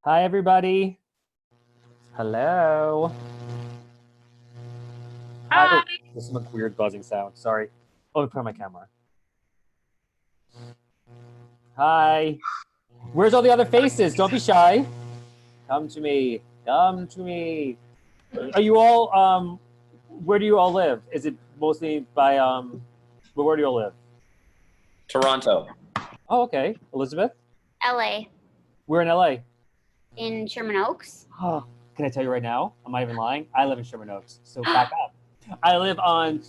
Hi, everybody. Hello. Hi. Oh, this is a weird buzzing sound. Sorry. Oh, let me put on my camera. Hi. Where's all the other faces? Don't be shy. Come to me. Come to me. Are you all where do you all live? Is it mostly by but where do you all live? Toronto. Oh, okay. Elizabeth? LA. We're in LA. In Sherman Oaks. Oh, can I tell you right now? I'm not even lying. I live in Sherman Oaks. So back up. I live on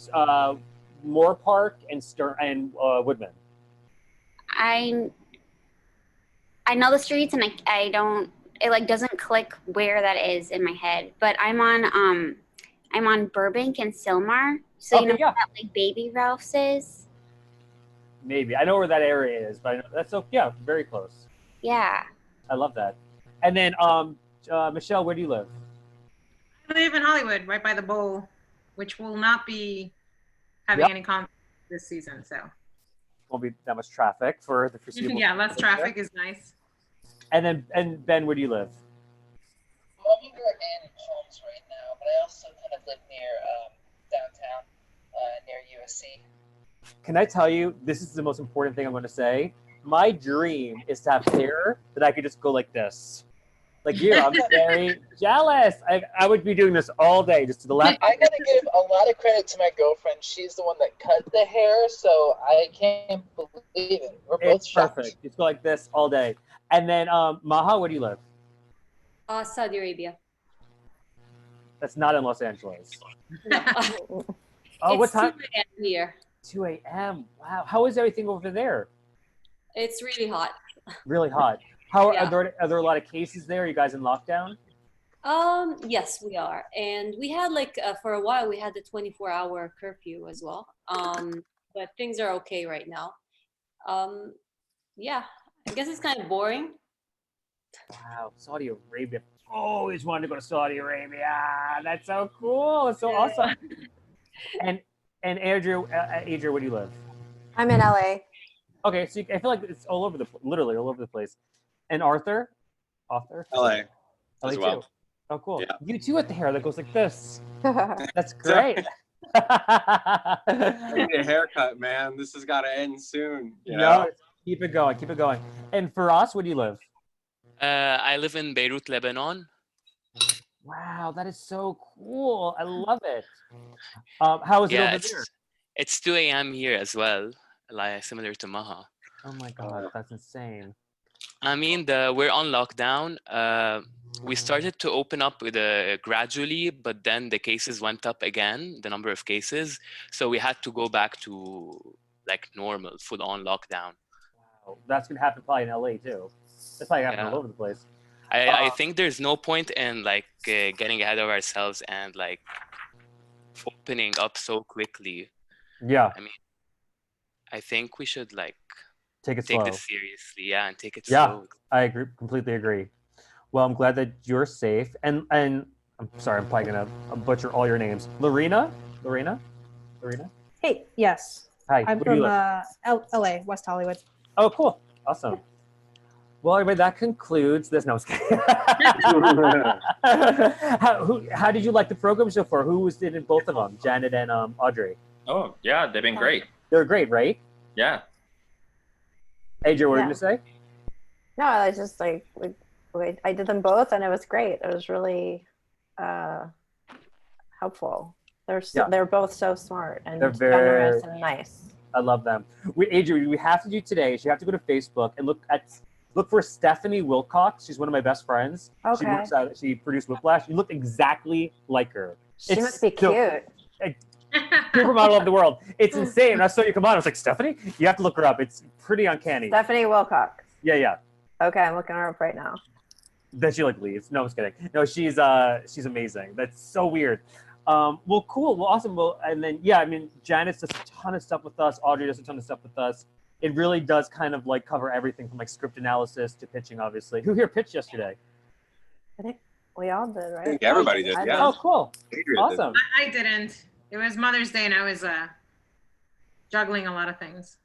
Moore Park and Woodman. I know the streets and I don't, it like doesn't click where that is in my head, but I'm on Burbank and Sylmar. So Okay, you know yeah. where that like Baby Ralph's is? Maybe. I know where that area is, but I know, that's so yeah, very close. Yeah. I love that. And then Michelle, where do you live? I live in Hollywood, right by the bowl, which will not be having any conflict this season. So Won't be that much traffic for the foreseeable. yeah, less traffic is nice. And Ben, where do you live? Well, I'm over in Palms right now, but I also kind of live near downtown, near USC. Can I tell you, this is the most important thing I'm going to say. My dream is to have hair that I could just go like this. Like you, I'm very jealous. I would be doing this all day, just to the left. I gotta give a lot of credit to my girlfriend. She's the one that cut the hair, so I can't believe it. We're both It's shocked. perfect. Just go like this all day. And then Maha, where do you live? Saudi Arabia. That's not in Los Angeles. Oh, What time? 2 a.m. here. 2 a.m. Wow. How is everything over there? It's really hot. Really hot. How Yeah. are there a lot of cases there? Are you guys in lockdown? Yes, we are. And we had for a while, we had the 24-hour curfew as well. But things are okay right now. Yeah, I guess it's kind of boring. Wow, Saudi Arabia. Always wanted to go to Saudi Arabia. That's so cool. It's so awesome. And Adria, where do you live? I'm in LA. Okay, so I feel like it's all over literally all over the place. And Arthur? LA as too. well. Oh, cool. Yeah. You too with the hair that goes like this. That's great. I need a haircut, man. This has got to end soon. You know? No, keep it going. Keep it going. And for us, where do you live? I live in Beirut, Lebanon. Wow, that is so cool. I love it. How is it over there? It's 2 a.m. here as well, similar to Maha. Oh my God, that's insane. I mean, we're on lockdown. We started to open up gradually, but then the cases went up again, the number of cases. So we had to go back to like normal, full-on lockdown. Wow, that's gonna happen probably in LA too. That's probably happening all over the place. I think there's no point in getting ahead of ourselves and like opening up so quickly. Yeah. I mean, I think we should take this seriously, and take it slow. I agree, completely agree. Well, I'm glad that you're safe. And I'm sorry, I'm probably gonna butcher all your names. Lorena? Hey, yes. Hi. I'm from LA, West Hollywood. Oh, cool. Awesome. Well, everybody, that concludes this. No, I was kidding. How did you like the program so far? Who was in both of them, Janet and Audrey? Oh, yeah, they've been great. They're great, right? Yeah. AJ, what were you going to say? No, I was just like, I did them both and it was great. It was really helpful. They're both so smart and generous and nice. I love them. Adrian, we have to do today is you have to go to Facebook and look for Stephanie Wilcox. She's one of my best friends. Okay. She produced Whiplash. You look exactly like her. She must be cute. Supermodel of the world. It's insane. When I saw you come on, I was like, Stephanie? You have to look her up. It's pretty uncanny. Stephanie Wilcox. Yeah. Okay, I'm looking her up right now. Then she leaves. No, I'm just kidding. No, she's amazing. That's so weird. Well, cool. Well, awesome. Well, and then, I mean, Janice does a ton of stuff with us. Audrey does a ton of stuff with us. It really does kind of cover everything from script analysis to pitching, obviously. Who here pitched yesterday? I think we all did, right? I think everybody did, yeah. Oh, cool. Awesome. I didn't. It was Mother's Day and I was juggling a lot of things.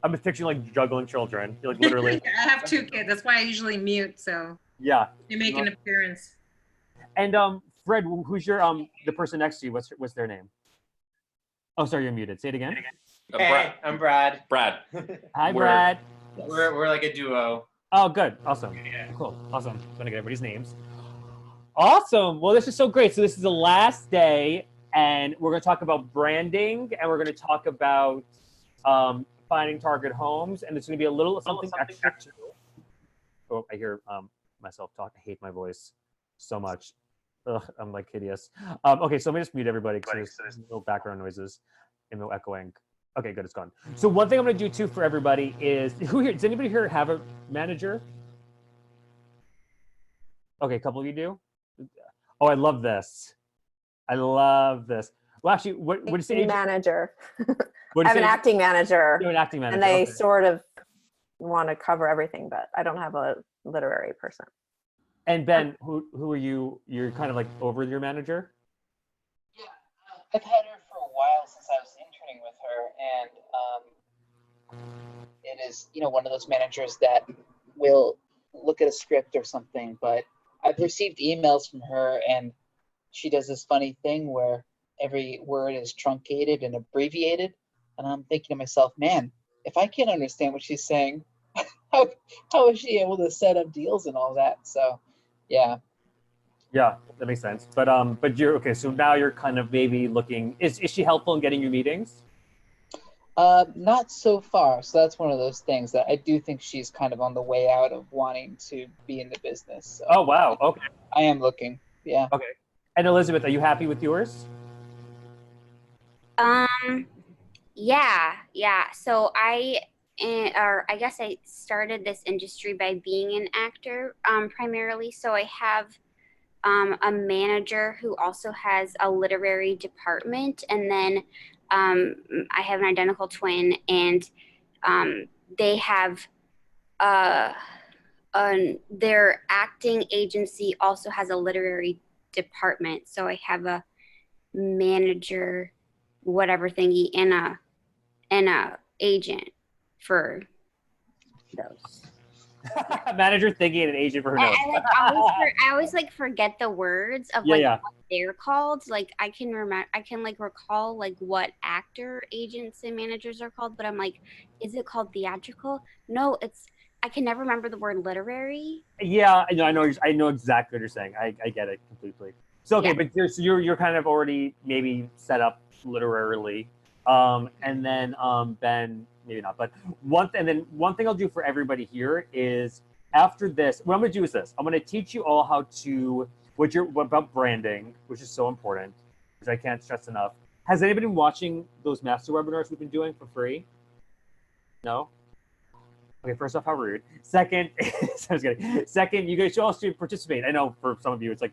I'm just picturing juggling children. You're literally. I have 2 kids. That's why I usually mute. So yeah. They make an appearance. And Fred, who's your the person next to you? What's their name? Oh, sorry, you're muted. Say it again. Hey, I'm Brad. Brad. Hi, Brad. We're like a duo. Oh, good. Awesome. Yeah. Cool. Awesome. I'm gonna get everybody's names. Awesome. Well, this is so great. So this is the last day and we're going to talk about branding, and we're going to talk about finding target homes, and it's going to be a little something extra too. Oh, I hear myself talk. I hate my voice so much. Ugh, I'm like hideous. Okay, so let me just mute everybody because there's no background noises and no echoing. Okay, good, it's gone. So one thing I'm going to do too for everybody is, who here? Does anybody here have a manager? Okay, a couple of you do. Oh, I love this. I love this. Well, actually, what do you say? Manager. What I have an acting manager. You're an acting manager. And they okay. sort of want to cover everything, but I don't have a literary person. And Ben, who are you? You're kind of like over your manager? Yeah, I've had her for a while since I was interning with her, and it is, one of those managers that will look at a script or something, but I've received emails from her, and she does this funny thing where every word is truncated and abbreviated, and I'm thinking to myself, man, if I can't understand what she's saying, how is she able to set up deals and all that? So, yeah. Yeah, that makes sense. But you're okay. So now you're kind of maybe looking. Is she helpful in getting you meetings? Not so far. So that's one of those things that I do think she's kind of on the way out of wanting to be in the business. So Oh wow. Okay. I am looking. Yeah. Okay. And Elizabeth, are you happy with yours? Yeah. So I guess I started this industry by being an actor primarily. So I have a manager who also has a literary department, and then I have an identical twin, and they have their acting agency also has a literary department. So I have a manager, whatever thingy, and a agent for those. Manager thingy and an agent for her notes. I always like forget the words of what they're called. Like I can recall like what actor agents and managers are called, but I'm like, is it called theatrical? No, I can never remember the word literary. Yeah, I know exactly what you're saying. I get it completely. So okay, but you're kind of already maybe set up literarily, and then Ben, maybe not. But one thing I'll do for everybody here is after this, what I'm going to do is this. I'm going to teach you all how to about branding, which is so important, which I can't stress enough. Has anybody been watching those master webinars we've been doing for free? No. Okay, first off, how rude. Second, I was kidding. Second, you guys should also participate. I know for some of you it's like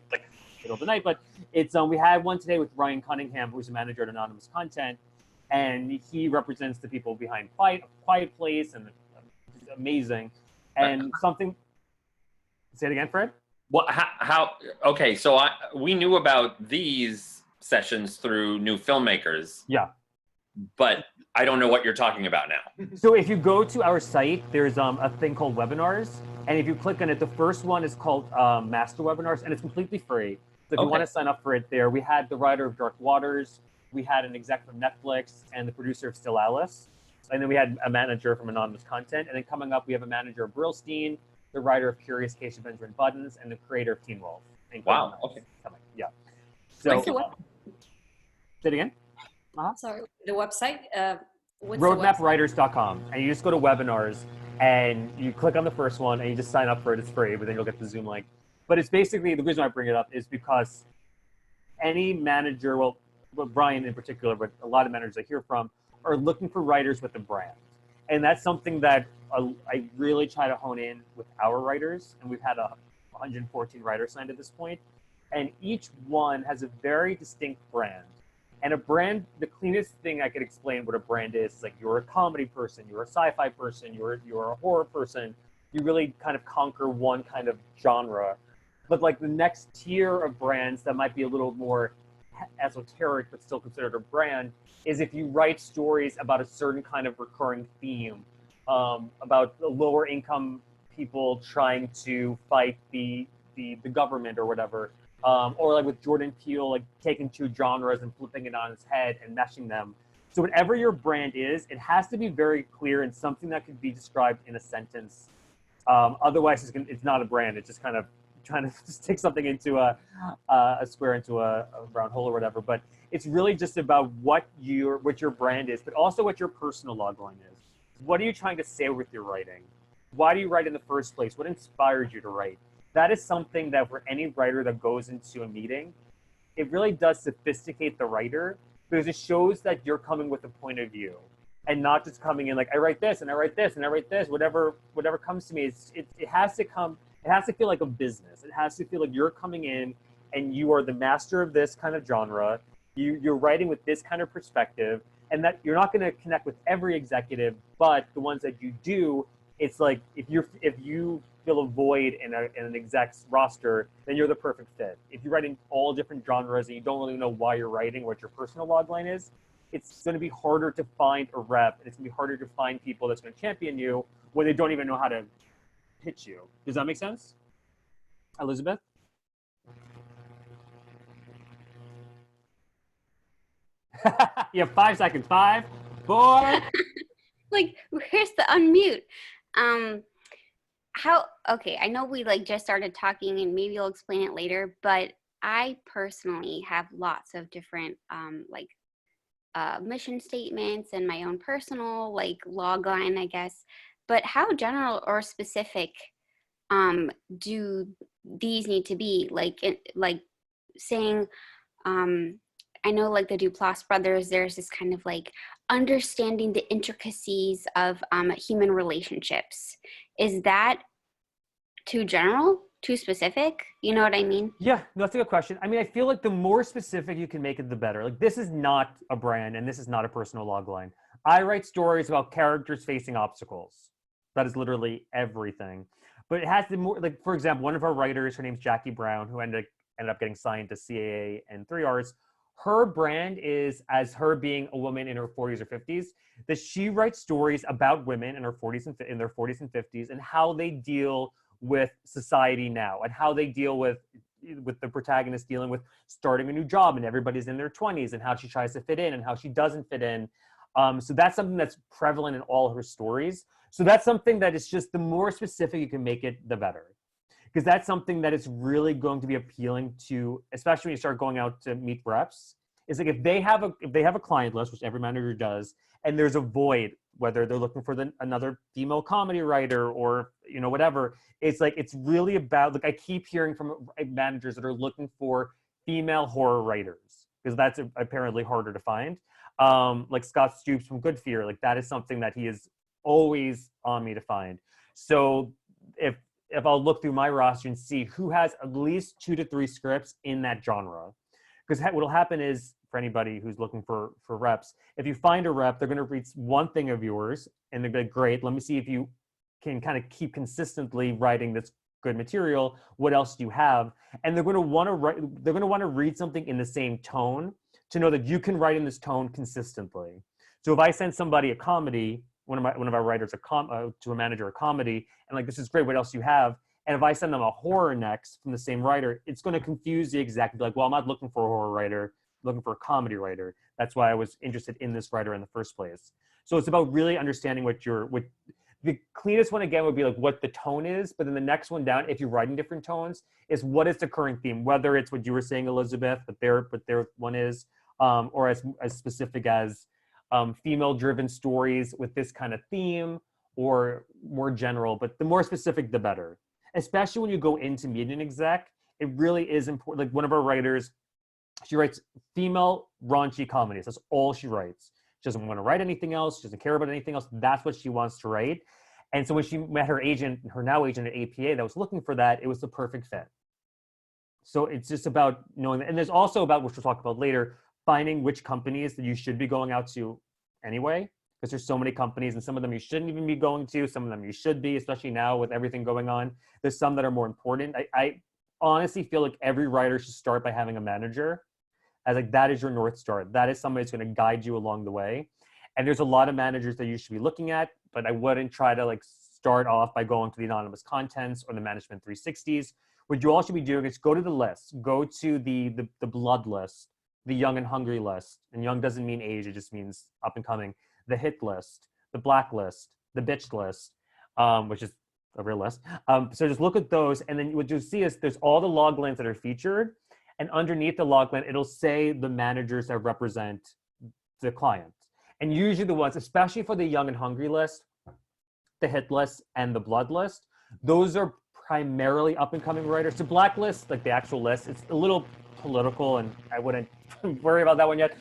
middle of the night, but it's we had one today with Ryan Cunningham, who's a manager at Anonymous Content, and he represents the people behind Quiet Place, and it's amazing. And something. Say it again, Fred. What? How? Okay, so we knew about these sessions through New Filmmakers. Yeah. But I don't know what you're talking about now. So if you go to our site, there's a thing called webinars. And if you click on it, the first one is called Master Webinars, and it's completely free. So if you want to sign up for it there, we had the writer of Dark Waters, we had an exec from Netflix, and the producer of Still Alice. And then we had a manager from Anonymous Content. And then coming up, we have a manager of Brillstein, the writer of Curious Case of Benjamin Buttons, and the creator of Teen Wolf. Wow, okay. Yeah. So, say it again. Sorry, the website? Roadmapwriters.com, and you just go to webinars and you click on the first one and you just sign up for it. It's free, but then you'll get the Zoom link. But it's basically, the reason I bring it up is because any manager, well, Brian in particular, but a lot of managers I hear from are looking for writers with a brand. And that's something that I really try to hone in with our writers. And we've had 114 writers signed at this point. And each one has a very distinct brand. And a brand, the cleanest thing I could explain what a brand is like you're a comedy person, you're a sci-fi person, you're a horror person. You really kind of conquer one kind of genre. But like the next tier of brands that might be a little more esoteric but still considered a brand is if you write stories about a certain kind of recurring theme, about the lower income people trying to fight the government or whatever. Or like with Jordan Peele, like taking two genres and flipping it on its head and meshing them. So whatever your brand is, it has to be very clear and something that could be described in a sentence. Otherwise, it's not a brand. It's just kind of trying to just take something into a square into a round hole or whatever. But It's really just about what your brand is, but also what your personal logline is. What are you trying to say with your writing? Why do you write in the first place? What inspired you to write? That is something that for any writer that goes into a meeting, it really does sophisticate the writer, because it shows that you're coming with a point of view and not just coming in like, I write this and I write this and I write this, whatever comes to me. It has to feel like a business. It has to feel like you're coming in and you are the master of this kind of genre. You're writing with this kind of perspective, and that you're not going to connect with every executive, but the ones that you do, it's like if you feel a void in an exec's roster, then you're the perfect fit. If you're writing all different genres and you don't really know why you're writing, what your personal logline is, it's going to be harder to find a rep, and it's going to be harder to find people that's going to champion you when they don't even know how to pitch you. Does that make sense, Elizabeth? You have 5 seconds. 5, 4. Like, where's the unmute? Okay, I know we like just started talking and maybe you'll explain it later, but I personally have lots of different mission statements and my own personal like logline, I guess. But how general or specific do these need to be? Like saying, I know like the Duplass brothers, there's this kind of like understanding the intricacies of human relationships. Is that too general, too specific? You know what I mean? Yeah, no, that's a good question. I mean, I feel like the more specific you can make it, the better. Like, this is not a brand and this is not a personal logline. I write stories about characters facing obstacles. That is literally everything. But it has to more, like, for example, one of our writers, her name's Jackie Brown, who ended up getting signed to CAA and 3Rs. Her brand is as her being a woman in her 40s or 50s, that she writes stories about women in their 40s and 50s and how they deal with society now, and how they deal with the protagonist dealing with starting a new job and everybody's in their 20s, and how she tries to fit in and how she doesn't fit in. So that's something that's prevalent in all her stories. So that's something that is just, the more specific you can make it, the better. Because that's something that is really going to be appealing to, especially when you start going out to meet reps. Is like if they have a client list, which every manager does, and there's a void, whether they're looking for another female comedy writer or whatever, it's like it's really about, like, I keep hearing from managers that are looking for female horror writers, because that's apparently harder to find. Like Scott Stoops from Good Fear, like that is something that he is always on me to find. So if I'll look through my roster and see who has at least 2 to 3 scripts in that genre. Because what'll happen is, for anybody who's looking for reps, if you find a rep, they're going to read one thing of yours and they're like, great, let me see if you can kind of keep consistently writing this good material. What else do you have? And they're going to want to write, they're going to want to read something in the same tone to know that you can write in this tone consistently. So if I send somebody a comedy, one of our writers to a manager a comedy, and like, this is great, what else do you have? And if I send them a horror next from the same writer, it's going to confuse the exec. Like, well, I'm not looking for a horror writer, I'm looking for a comedy writer. That's why I was interested in this writer in the first place. So it's about really understanding what the cleanest one again would be like what the tone is, but then the next one down, if you're writing different tones, is what is the current theme, whether it's what you were saying, Elizabeth, but their one is, or as specific as female-driven stories with this kind of theme, or more general, but the more specific, the better. Especially when you go into meeting an exec, it really is important. Like one of our writers, she writes female raunchy comedies. That's all she writes. She doesn't want to write anything else. She doesn't care about anything else. That's what she wants to write. And so when she met her agent, her now agent at APA that was looking for that, it was the perfect fit. So it's just about knowing that. And there's also about, which we'll talk about later, finding which companies that you should be going out to anyway, because there's so many companies, and some of them you shouldn't even be going to, some of them you should be, especially now with everything going on. There's some that are more important. I honestly feel like every writer should start by having a manager, as like that is your North Star. That is somebody that's going to guide you along the way. And there's a lot of managers that you should be looking at, but I wouldn't try to like start off by going to the anonymous contents or the management 360s. What you all should be doing is go to the list, go to the blood list, the young and hungry list. And young doesn't mean age, it just means up and coming. The hit list, the black list, the bitch list, which is a real list. So just look at those, and then what you'll see is there's all the log lines that are featured, and underneath the log line, it'll say the managers that represent the client. And usually the ones, especially for the young and hungry list, the hit list, and the blood list, those are primarily up-and-coming writers. The blacklist, like the actual list, it's a little political, and I wouldn't worry about that one yet,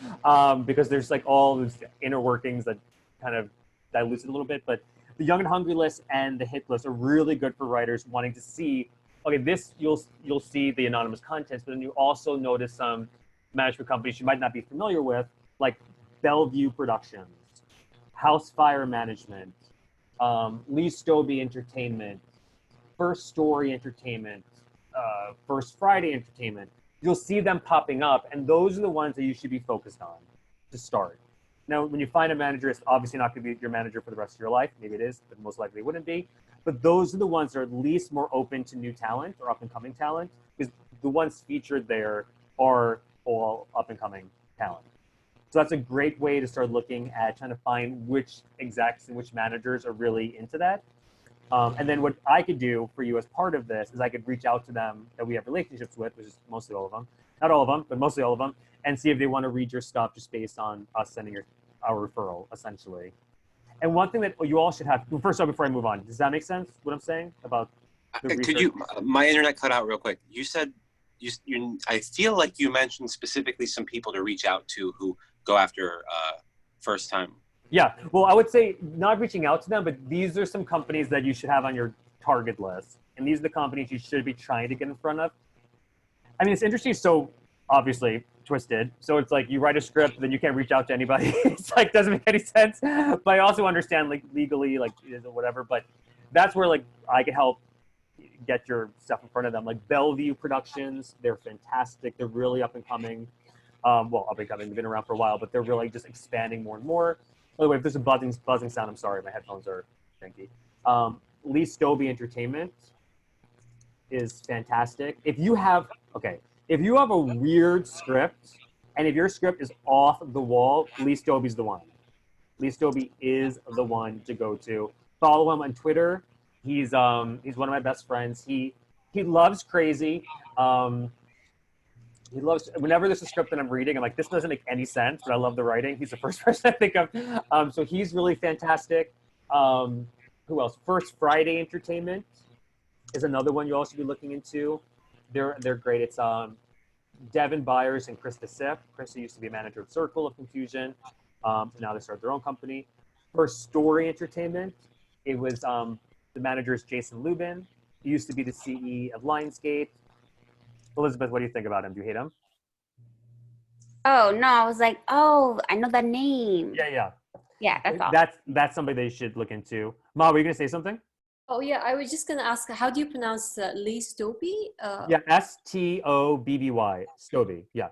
because there's like all these inner workings that kind of dilutes it a little bit. But the young and hungry list and the hit list are really good for writers wanting to see, okay, this you'll see the anonymous contents, but then you also notice some management companies you might not be familiar with, like Bellevue Productions, House Fire Management, Lee Stobie Entertainment, First Story Entertainment, First Friday Entertainment. You'll see them popping up, and those are the ones that you should be focused on to start. Now, when you find a manager, it's obviously not going to be your manager for the rest of your life. Maybe it is, but most likely it wouldn't be. But those are the ones that are at least more open to new talent or up-and-coming talent, because the ones featured there are all up-and-coming talent. So that's a great way to start looking at trying to find which execs and which managers are really into that. And then what I could do for you as part of this is I could reach out to them that we have relationships with, which is mostly all of them. Not all of them, but mostly all of them, and see if they want to read your stuff just based on us sending our referral, essentially. And one thing that you all should have, first of all, before I move on, does that make sense, what I'm saying about the research? Could you, my internet cut out real quick. You said, I feel like you mentioned specifically some people to reach out to who go after first time. Yeah, well, I would say not reaching out to them, but these are some companies that you should have on your target list. And these are the companies you should be trying to get in front of. I mean, it's interesting, so obviously twisted. So it's like you write a script, then you can't reach out to anybody. It's like, doesn't make any sense. But I also understand like legally, like whatever, but that's where like I can help get your stuff in front of them. Like Bellevue Productions, they're fantastic. They're really up and coming. Well, up and coming, they've been around for a while, but they're really just expanding more and more. By the way, if there's a buzzing sound, I'm sorry, my headphones are janky. Lee Stobie Entertainment is fantastic. If you have a weird script, and if your script is off the wall, Lee Stobie's the one. Lee Stobie is the one to go to. Follow him on Twitter. He's one of my best friends. He loves crazy. He loves, whenever there's a script that I'm reading, I'm like, this doesn't make any sense, but I love the writing. He's the first person I think of. So he's really fantastic. Who else? First Friday Entertainment is another one you all should be looking into. They're great. It's Devin Byers and Krista Sipp. Krista used to be a manager of Circle of Confusion. Now they started their own company. First Story Entertainment. It was the manager is Jason Lubin. He used to be the CE of Lionsgate. Elizabeth, what do you think about him? Do you hate him? Oh, no, I was like, oh, I know that name. Yeah. Yeah, that's all. That's somebody they should look into. Ma, were you going to say something? Oh, yeah, I was just going to ask, how do you pronounce Lee Stobie? Yeah, Stobby, Stobie, yeah.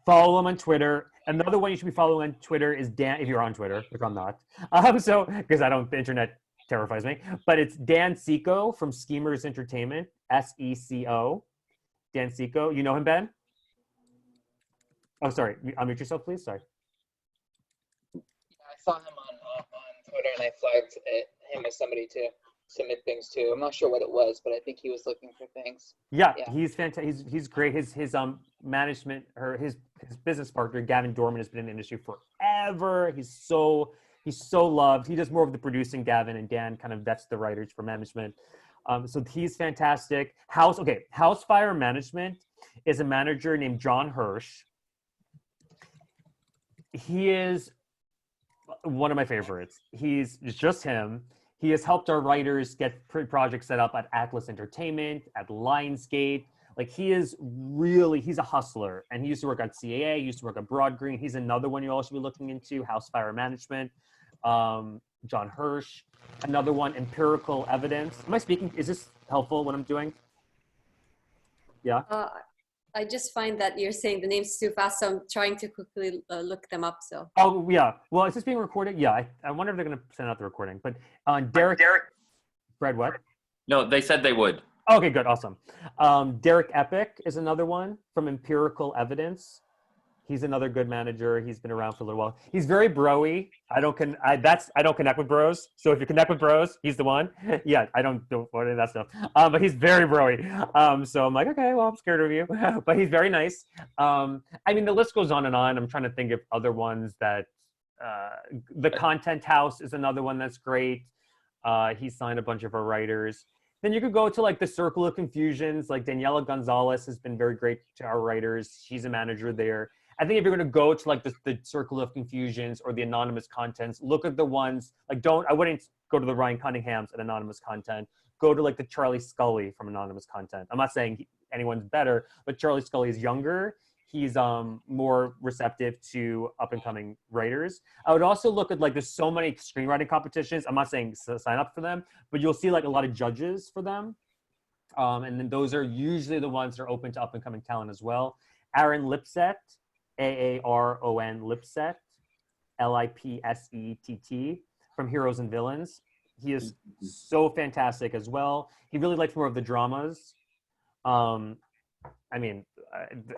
Follow him on Twitter. Another one you should be following on Twitter is Dan, if you're on Twitter, which I'm not. So, because the internet terrifies me. But it's Dan Seco from Schemers Entertainment, SECO. Dan Seco, you know him, Ben? Oh, sorry. Unmute yourself, please. Sorry. Yeah, I saw him on Twitter, and I flagged him as somebody to submit things to. I'm not sure what it was, but I think he was looking for things. Yeah. He's fantastic. He's great. His management, or his business partner, Gavin Dorman, has been in the industry forever. He's so loved. He does more of the producing, Gavin, and Dan kind of vets the writers for management. So he's fantastic. House Fire Management is a manager named John Hirsch. He is one of my favorites. It's just him. He has helped our writers get projects set up at Atlas Entertainment, at Lionsgate. Like he's a hustler, and he used to work at CAA, he used to work at Broad Green. He's another one you all should be looking into, House Fire Management. John Hirsch. Another one, Empirical Evidence. Am I speaking? Is this helpful what I'm doing? Yeah. I just find that you're saying the names too fast, so I'm trying to quickly look them up. So. Oh yeah. Well, is this being recorded? Yeah. I wonder if they're going to send out the recording. But Derek. Fred, what? No, they said they would. Okay, good, awesome. Derek Epic is another one from Empirical Evidence. He's another good manager. He's been around for a little while. He's very bro-y. I don't connect with bros. So if you connect with bros, he's the one. Yeah, I don't do any of that stuff. But he's very bro-y. So I'm like, okay, well, I'm scared of you. But he's very nice. I mean, the list goes on and on. I'm trying to think of other ones that the Content House is another one that's great. He signed a bunch of our writers. Then you could go to like the Circle of Confusions. Like Daniela Gonzalez has been very great to our writers. She's a manager there. I think if you're going to go to like the Circle of Confusions or the Anonymous Contents, look at the ones like I wouldn't go to the Ryan Cunninghams at Anonymous Content. Go to like the Charlie Scully from Anonymous Content. I'm not saying anyone's better, but Charlie Scully is younger. He's more receptive to up and coming writers. I would also look at like there's so many screenwriting competitions. I'm not saying sign up for them, but you'll see like a lot of judges for them. And then those are usually the ones that are open to up and coming talent as well. Aaron Lipsett. Aaron Lipsett, Lipsett, from Heroes and Villains. He is so fantastic as well. He really likes more of the dramas. I mean,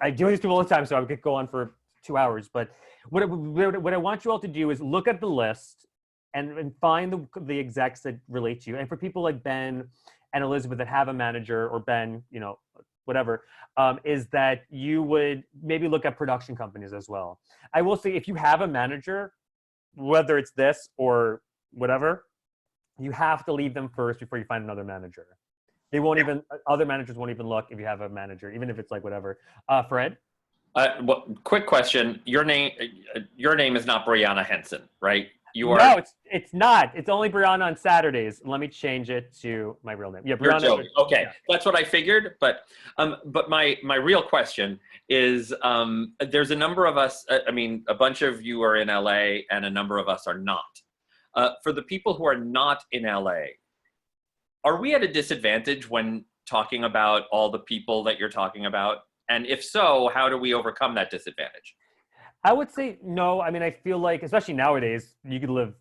I deal with these people all the time, so I could go on for 2 hours. But what I want you all to do is look at the list and find the execs that relate to you. And for people like Ben and Elizabeth that have a manager, or Ben, you know, whatever, is that you would maybe look at production companies as well. I will say if you have a manager, whether it's this or whatever, you have to leave them first before you find another manager. They won't even, other managers won't even look if you have a manager, even if it's like whatever. Fred? Well, quick question. Your name is not Brianna Henson, right? You are. No, it's not. It's only Brianna on Saturdays. Let me change it to my real name. Yeah, Brianna. You're joking. Okay, yeah. That's what I figured. But my real question is, there's a number of us. I mean, a bunch of you are in LA, and a number of us are not. For the people who are not in LA, are we at a disadvantage when talking about all the people that you're talking about? And if so, how do we overcome that disadvantage? I would say no. I mean, I feel like, especially nowadays, you could live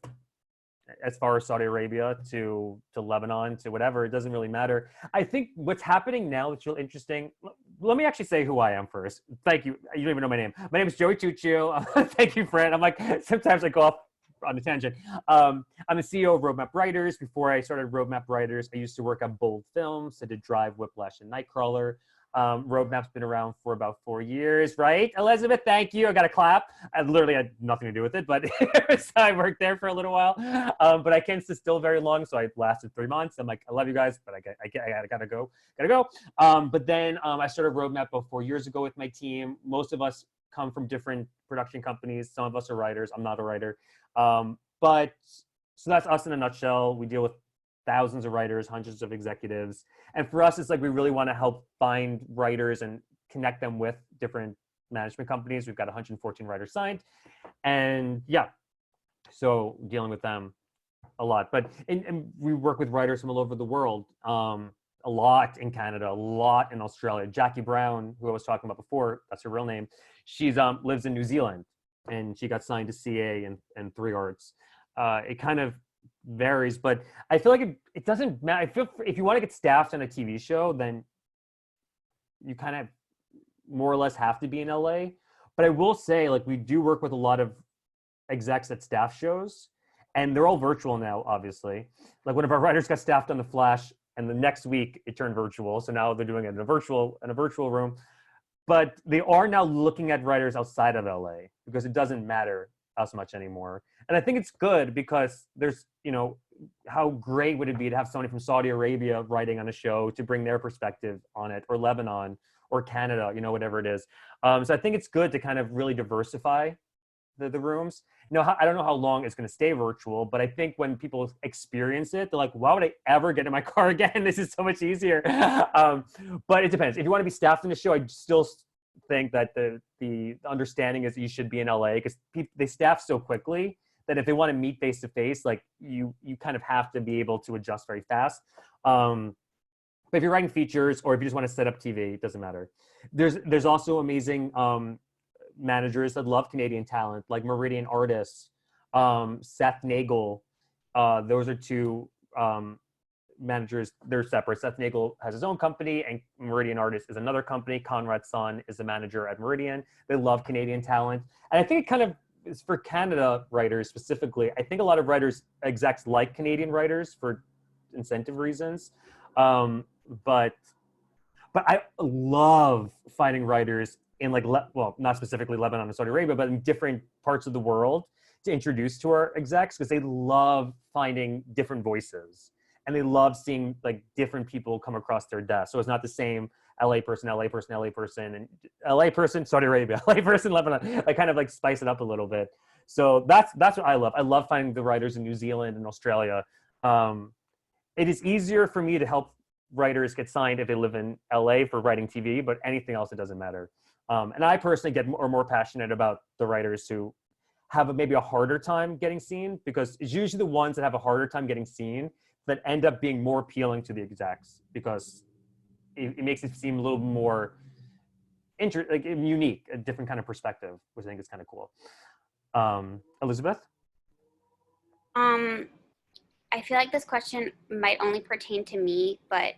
as far as Saudi Arabia to Lebanon to whatever. It doesn't really matter. I think what's happening now that's real interesting. Let me actually say who I am first. Thank you. You don't even know my name. My name is Joey Tuccio. Thank you, Fred. I'm like, sometimes I go off on a tangent. I'm the CEO of Roadmap Writers. Before I started Roadmap Writers, I used to work at Bold Films. I did Drive, Whiplash, and Nightcrawler. Roadmap's been around for about 4 years, right? Elizabeth, thank you. I got a clap. I literally had nothing to do with it, but so I worked there for a little while. But I can't sit still very long, so I lasted 3 months. I'm like, I love you guys, but I gotta go. But then I started Roadmap about 4 years ago with my team. Most of us come from different production companies. Some of us are writers. I'm not a writer. But so that's us in a nutshell. We deal with thousands of writers, hundreds of executives. And for us, it's like we really want to help find writers and connect them with different management companies. We've got 114 writers signed. And yeah, so dealing with them a lot. But and we work with writers from all over the world. A lot in Canada, a lot in Australia. Jackie Brown, who I was talking about before, that's her real name. She's lives in New Zealand, and she got signed to CA and 3 Arts. It kind of varies, but I feel like it doesn't matter. I feel if you want to get staffed on a TV show, then you kind of more or less have to be in LA. But I will say, like, we do work with a lot of execs at staff shows, and they're all virtual now, obviously. Like, one of our writers got staffed on The Flash, and the next week it turned virtual. So now they're doing it in a virtual room. But they are now looking at writers outside of LA because it doesn't matter as much anymore. And I think it's good because there's, you know, how great would it be to have somebody from Saudi Arabia writing on a show to bring their perspective on it, or Lebanon or Canada, you know, whatever it is. So I think it's good to kind of really diversify the rooms. You know, I don't know how long it's going to stay virtual, but I think when people experience it, they're like, why would I ever get in my car again? This is so much easier. But it depends. If you want to be staffed in the show, I still think that the understanding is you should be in LA because they staff so quickly that if they want to meet face to face, like you kind of have to be able to adjust very fast. But if you're writing features or if you just want to set up TV, it doesn't matter. There's also amazing managers that love Canadian talent, like Meridian Artists, Seth Nagel. Those are 2 managers, they're separate. Seth Nagel has his own company, and Meridian Artists is another company. Conrad Sun is the manager at Meridian. They love Canadian talent. And I think it kind of is for Canada writers specifically. I think a lot of writers, execs like Canadian writers for incentive reasons. But I love finding writers in like, well, not specifically Lebanon and Saudi Arabia, but in different parts of the world to introduce to our execs, because they love finding different voices and they love seeing like different people come across their desk. So it's not the same LA person, LA person, LA person, and LA person, Saudi Arabia, LA person, Lebanon. I kind of like spice it up a little bit. So that's what I love. I love finding the writers in New Zealand and Australia. It is easier for me to help writers get signed if they live in LA for writing TV, but anything else, it doesn't matter. And I personally get more passionate about the writers who have maybe a harder time getting seen, because it's usually the ones that have a harder time getting seen that end up being more appealing to the execs, because it makes it seem a little more unique, a different kind of perspective, which I think is kind of cool. Elizabeth? I feel like this question might only pertain to me, but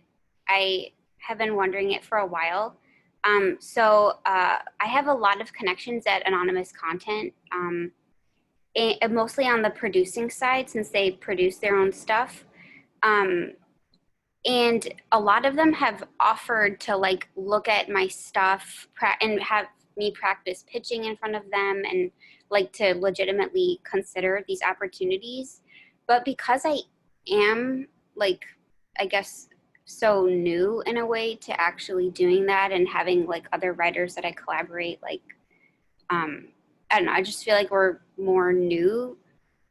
I have been wondering it for a while. I have a lot of connections at Anonymous Content, mostly on the producing side, since they produce their own stuff. And a lot of them have offered to like look at my stuff and have me practice pitching in front of them and like to legitimately consider these opportunities. But because I am like, I guess, so new in a way to actually doing that and having like other writers that I collaborate, like, I don't know, I just feel like we're more new.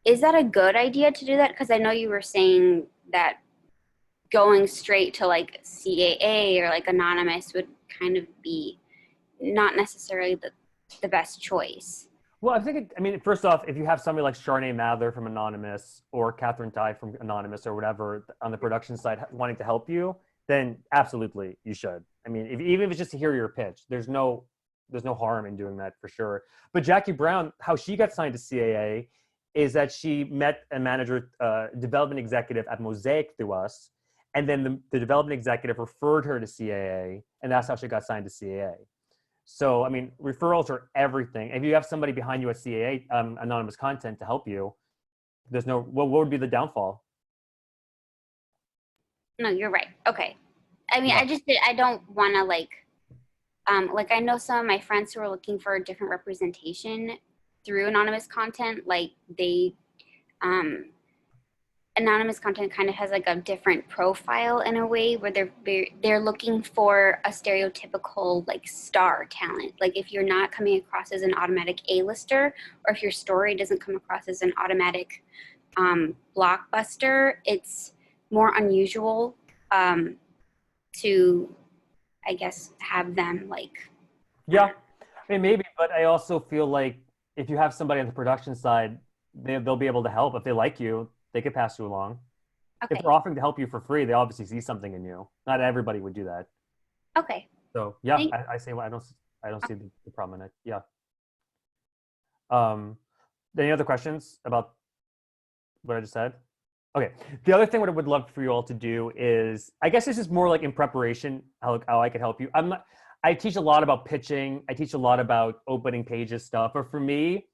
Is that a good idea to do that? Because I know you were saying that going straight to like CAA or like Anonymous would kind of be not necessarily the best choice. Well, I mean, first off, if you have somebody like Charnay Mather from Anonymous or Catherine Tai from Anonymous or whatever on the production side wanting to help you, then absolutely you should. I mean, even if it's just to hear your pitch, there's no harm in doing that for sure. But Jackie Brown, how she got signed to CAA is that she met a manager, development executive at Mosaic through us, and then the development executive referred her to CAA, and that's how she got signed to CAA. So, I mean, referrals are everything. If you have somebody behind you at CAA, Anonymous Content, to help you, there's no, what would be the downfall? No, you're right. Okay. I mean, Yeah. I don't want to like I know some of my friends who are looking for a different representation through Anonymous Content. Like they, Anonymous Content kind of has like a different profile in a way where they're looking for a stereotypical like star talent. Like if you're not coming across as an automatic A-lister, or if your story doesn't come across as an automatic blockbuster, it's more unusual to, I guess, have them like. Yeah, I mean, maybe, but I also feel like if you have somebody on the production side, they'll be able to help. If they like you, they could pass you along. Okay. If they're offering to help you for free, they obviously see something in you. Not everybody would do that. Okay. So yeah, Thank- I say, well, I don't see the problem in it. Yeah. Any other questions about what I just said? Okay. The other thing what I would love for you all to do is, I guess this is more like in preparation, how I could help you. I teach a lot about pitching. I teach a lot about opening pages stuff. But for me,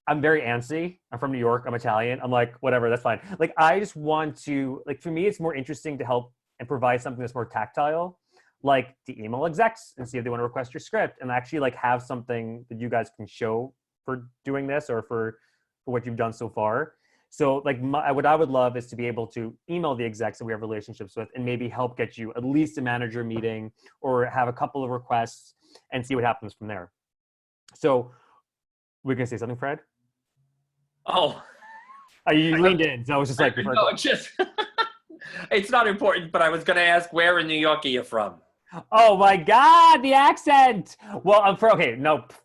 I'm very antsy. I'm from New York. I'm Italian. I'm like, whatever, that's fine. Like, I just want to, like, for me, it's more interesting to help and provide something that's more tactile, like to email execs and see if they want to request your script and actually like have something that you guys can show for doing this or for what you've done so far. So like what I would love is to be able to email the execs that we have relationships with and maybe help get you at least a manager meeting or have a couple of requests and see what happens from there. So we're going to say something, Fred? Oh. You leaned in, so I was just like... No, it's not important, but I was going to ask, where in New York are you from? Oh my God, the accent! Well,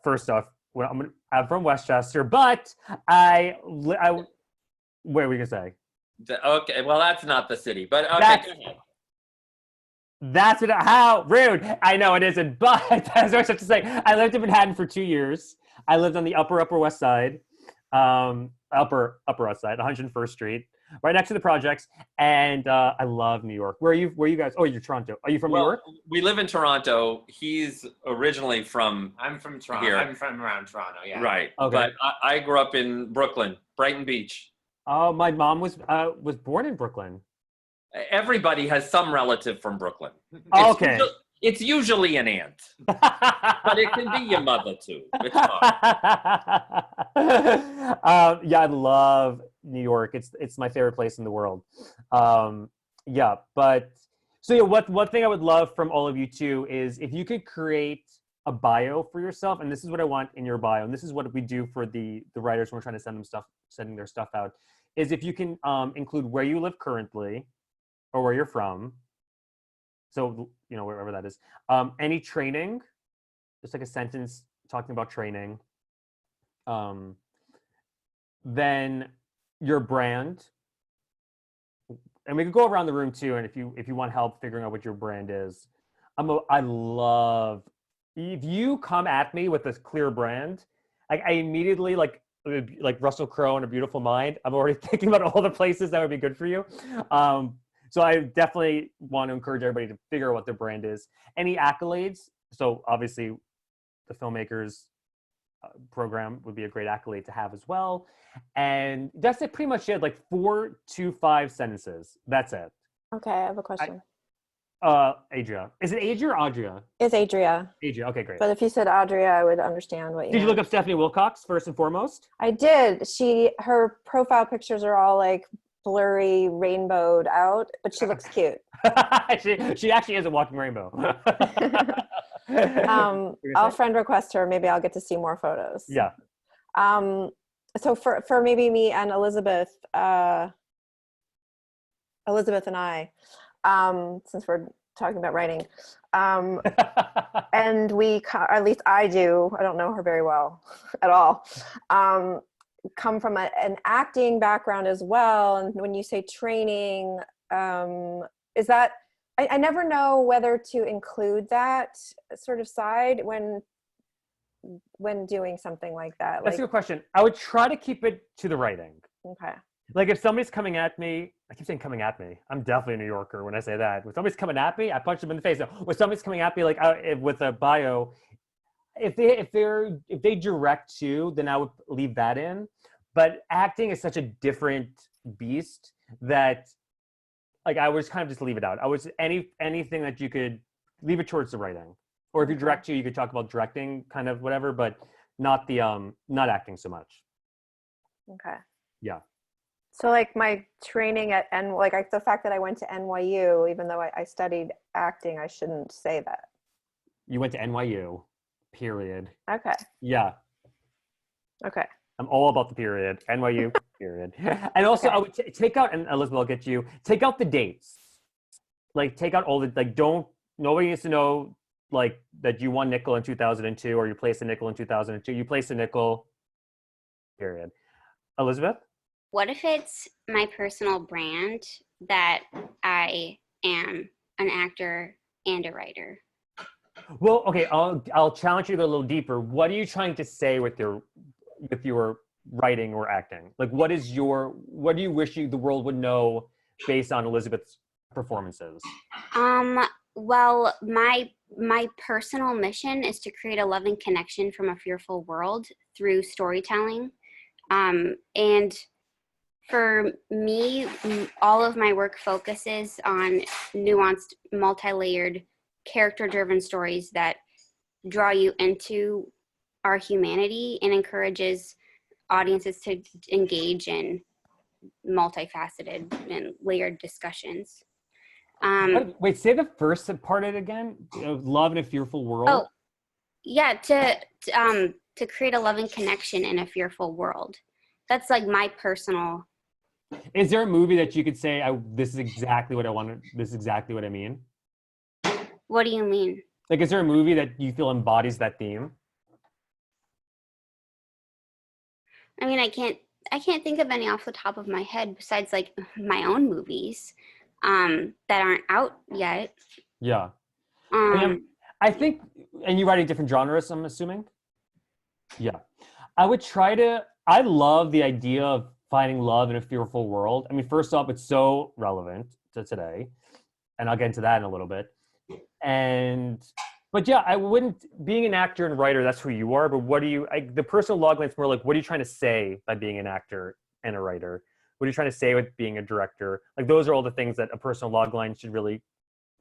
first off, I'm from Westchester, but what are we going to say? Okay, well, that's not the city, but okay, go ahead. That's how rude. I know it isn't, but as I was have to say, I lived in Manhattan for 2 years. I lived on the Upper West Side, Upper West Side, 101st Street. right next to the projects. And I love New York. Where are you guys? Oh, you're Toronto. Are you from New York? We live in Toronto. He's originally from I'm from Toronto. here. I'm from around Toronto. Yeah. Right. Okay. But I grew up in Brooklyn, Brighton Beach. Oh, my mom was born in Brooklyn. Everybody has some relative from Brooklyn. Okay. It's usually an aunt, but it can be your mother too. It's fine. Yeah, I love New York. It's my favorite place in the world. Yeah, but so yeah, one thing I would love from all of you too is if you could create a bio for yourself, and this is what I want in your bio, and this is what we do for the writers when we're trying to sending their stuff out, is if you can include where you live currently or where you're from. So, you know, wherever that is. Any training, just like a sentence talking about training. Then your brand. And we could go around the room too, and if you want help figuring out what your brand is. I love, if you come at me with this clear brand, I immediately, like Russell Crowe in A Beautiful Mind, I'm already thinking about all the places that would be good for you. So I definitely want to encourage everybody to figure out what their brand is. Any accolades? So obviously the filmmakers program would be a great accolade to have as well. And that's it, pretty much it, like 4 to 5 sentences. That's it. Okay, I have a question. Adria. Is it Adria or Audria? It's Adria. Adria, okay, great. But if you said Audria, I would understand what you Did you look meant. up Stephanie Wilcox first and foremost? I did. Her profile pictures are all like blurry, rainbowed out, but she looks cute. she actually is a walking rainbow. I'll friend request her. Maybe I'll get to see more photos. Yeah. So for maybe me and Elizabeth and I, since we're talking about writing, and at least I do, I don't know her very well at all, come from an acting background as well. And when you say training, is that, I never know whether to include that sort of side when doing something like that. That's a good question. I would try to keep it to the writing. Okay. Like if somebody's coming at me, I keep saying coming at me. I'm definitely a New Yorker when I say that. When somebody's coming at me, I punch them in the face. No, when somebody's coming at me, like with a bio, if they direct to, then I would leave that in. But acting is such a different beast that, like, I would kind of just leave it out. I was anything that you could leave it towards the writing, or if you direct to, you could talk about directing, kind of whatever, but not the not acting so much. Okay. Yeah. So like my training at the fact that I went to NYU, even though I studied acting, I shouldn't say that. You went to NYU, period. Okay. Yeah. Okay. I'm all about the period. NYU, period. And also, I would take out, and Elizabeth, I'll get you, take out the dates. Like, take out all the, like, nobody needs to know, like, that you won nickel in 2002 or you placed a nickel in 2002. You placed a nickel, period. Elizabeth? What if it's my personal brand that I am an actor and a writer? Well, okay, I'll challenge you to go a little deeper. What are you trying to say with your writing or acting? Like, what do you wish the world would know based on Elizabeth's performances? Well, my personal mission is to create a loving connection from a fearful world through storytelling. And for me, all of my work focuses on nuanced, multi-layered, character-driven stories that draw you into our humanity and encourages audiences to engage in multifaceted and layered discussions. Wait, say the first part of it again. Love in a fearful world. Oh, yeah, to create a loving connection in a fearful world. That's like my personal. Is there a movie that you could say, this is exactly what I wanted, this is exactly what I mean? What do you mean? Like, is there a movie that you feel embodies that theme? I mean, I can't think of any off the top of my head besides like my own movies that aren't out yet. Yeah. I think, and you writing different genres, I'm assuming? Yeah. I love the idea of finding love in a fearful world. I mean, first off, it's so relevant to today, and I'll get into that in a little bit. But yeah, I wouldn't, being an actor and writer, that's who you are, but what do you, the personal log line's more like, what are you trying to say by being an actor and a writer? What are you trying to say with being a director? Like, those are all the things that a personal log line should really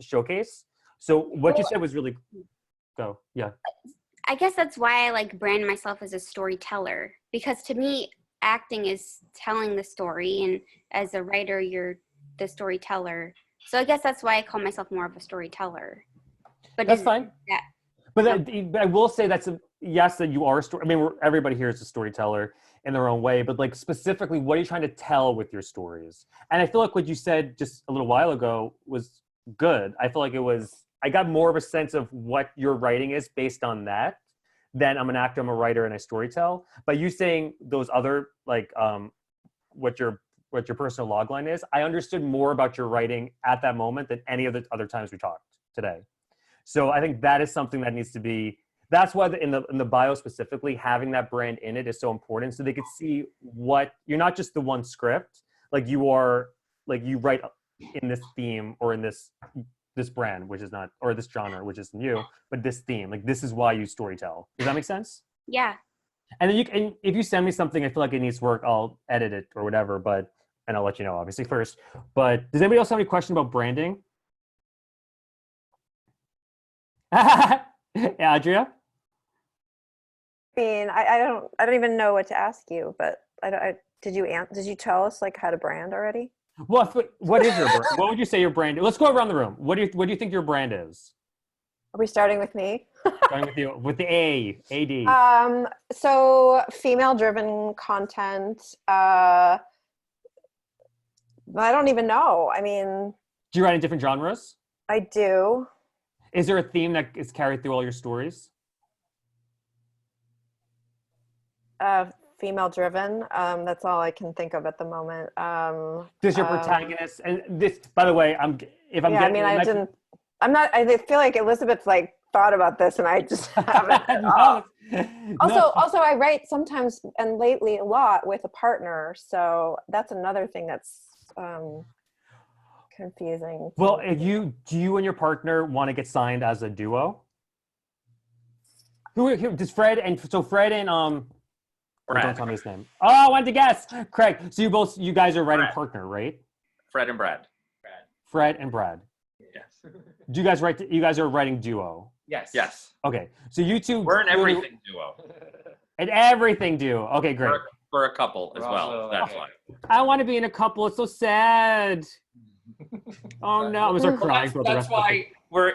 showcase. So what you said was really, yeah. I guess that's why I like brand myself as a storyteller, because to me, acting is telling the story, and as a writer, you're the storyteller. So I guess that's why I call myself more of a storyteller. But that's fine. Yeah. But I will say yes, that you are a story. I mean, everybody here is a storyteller in their own way, but like specifically, what are you trying to tell with your stories? And I feel like what you said just a little while ago was good. I feel like I got more of a sense of what your writing is based on that than I'm an actor, I'm a writer, and I storytell. But you saying those other, like, what your personal log line is, I understood more about your writing at that moment than any of the other times we talked today. So I think that is something that needs to be, that's why in the bio specifically, having that brand in it is so important, so they could see you're not just the one script, like you are, like you write in this theme or in this brand, which is not, or this genre, which isn't you, but this theme, like this is why you storytell. Does that make sense? Yeah. And then and if you send me something, I feel like it needs work, I'll edit it or whatever, and I'll let you know obviously first. But does anybody else have any question about branding? Yeah, Adria? I mean, I don't even know what to ask you, but did you tell us like how to brand already? Well, what is your brand? What would you say your brand is? Let's go around the room. What do you think your brand is? Are we starting with me? Starting with you, with the AD. So female-driven content. I don't even know. I mean, do you write in different genres? I do. Is there a theme that is carried through all your stories? Female-driven. That's all I can think of at the moment. Does your protagonist, and this, by the way, I feel like Elizabeth like thought about this, and I just haven't. Also, I write sometimes and lately a lot with a partner, so that's another thing that's confusing. Well, do you and your partner want to get signed as a duo? Who does Fred and Brad. Don't tell me his name. Oh, I wanted to guess. Craig. So you guys are writing partner, right? Fred and Brad. Fred and Brad. Yes. Do you guys write? You guys are writing duo. Yes. Okay. So you two. We're an everything duo. An everything duo. Okay, great. We're a couple as well. That's why. I want to be in a couple. It's so sad. Oh no, I was crying for the rest. That's why we're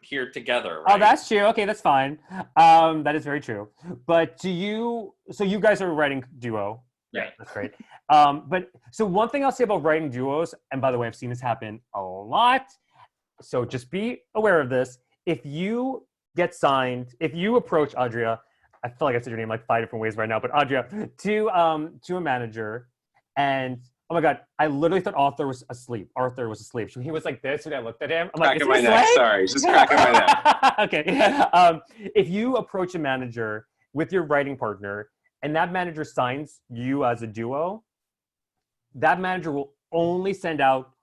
here together. Right? Oh, that's true. Okay, that's fine. That is very true. But so you guys are writing duo. Yeah, that's great. But so one thing I'll say about writing duos, and by the way, I've seen this happen a lot. So just be aware of this. If you get signed, if you approach Adria, I feel like I said your name like 5 different ways right now, but Adria, to a manager, and oh my God, I literally thought Arthur was asleep. He was like this, and I looked at him. I'm cracking my neck. Sorry, just cracking my neck. Okay. If you approach a manager with your writing partner, and that manager signs you as a duo, that manager will only send out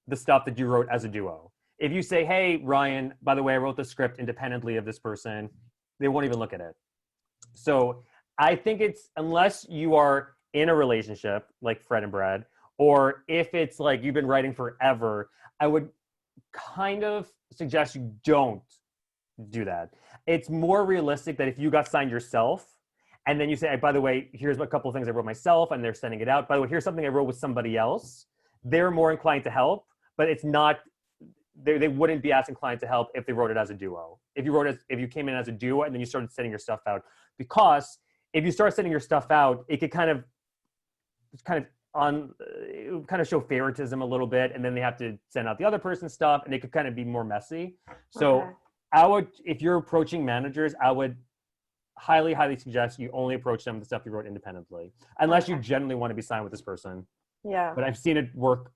the stuff that you wrote as a duo. If you say, hey, Ryan, by the way, I wrote the script independently of this person, they won't even look at it. So I think unless you are in a relationship like Fred and Brad, or if it's like you've been writing forever, I would kind of suggest you don't do that. It's more realistic that if you got signed yourself, and then you say, by the way, here's a couple of things I wrote myself, and they're sending it out. By the way, here's something I wrote with somebody else. They're more inclined to help, but it's not, they wouldn't be as inclined to help if they wrote it as a duo. If you came in as a duo and then you started sending your stuff out. Because if you start sending your stuff out, it could kind of show favoritism a little bit, and then they have to send out the other person's stuff, and it could kind of be more messy. So if you're approaching managers, I would highly, highly suggest you only approach them with the stuff you wrote independently, unless you genuinely want to be signed with this person. Yeah. But I've seen it work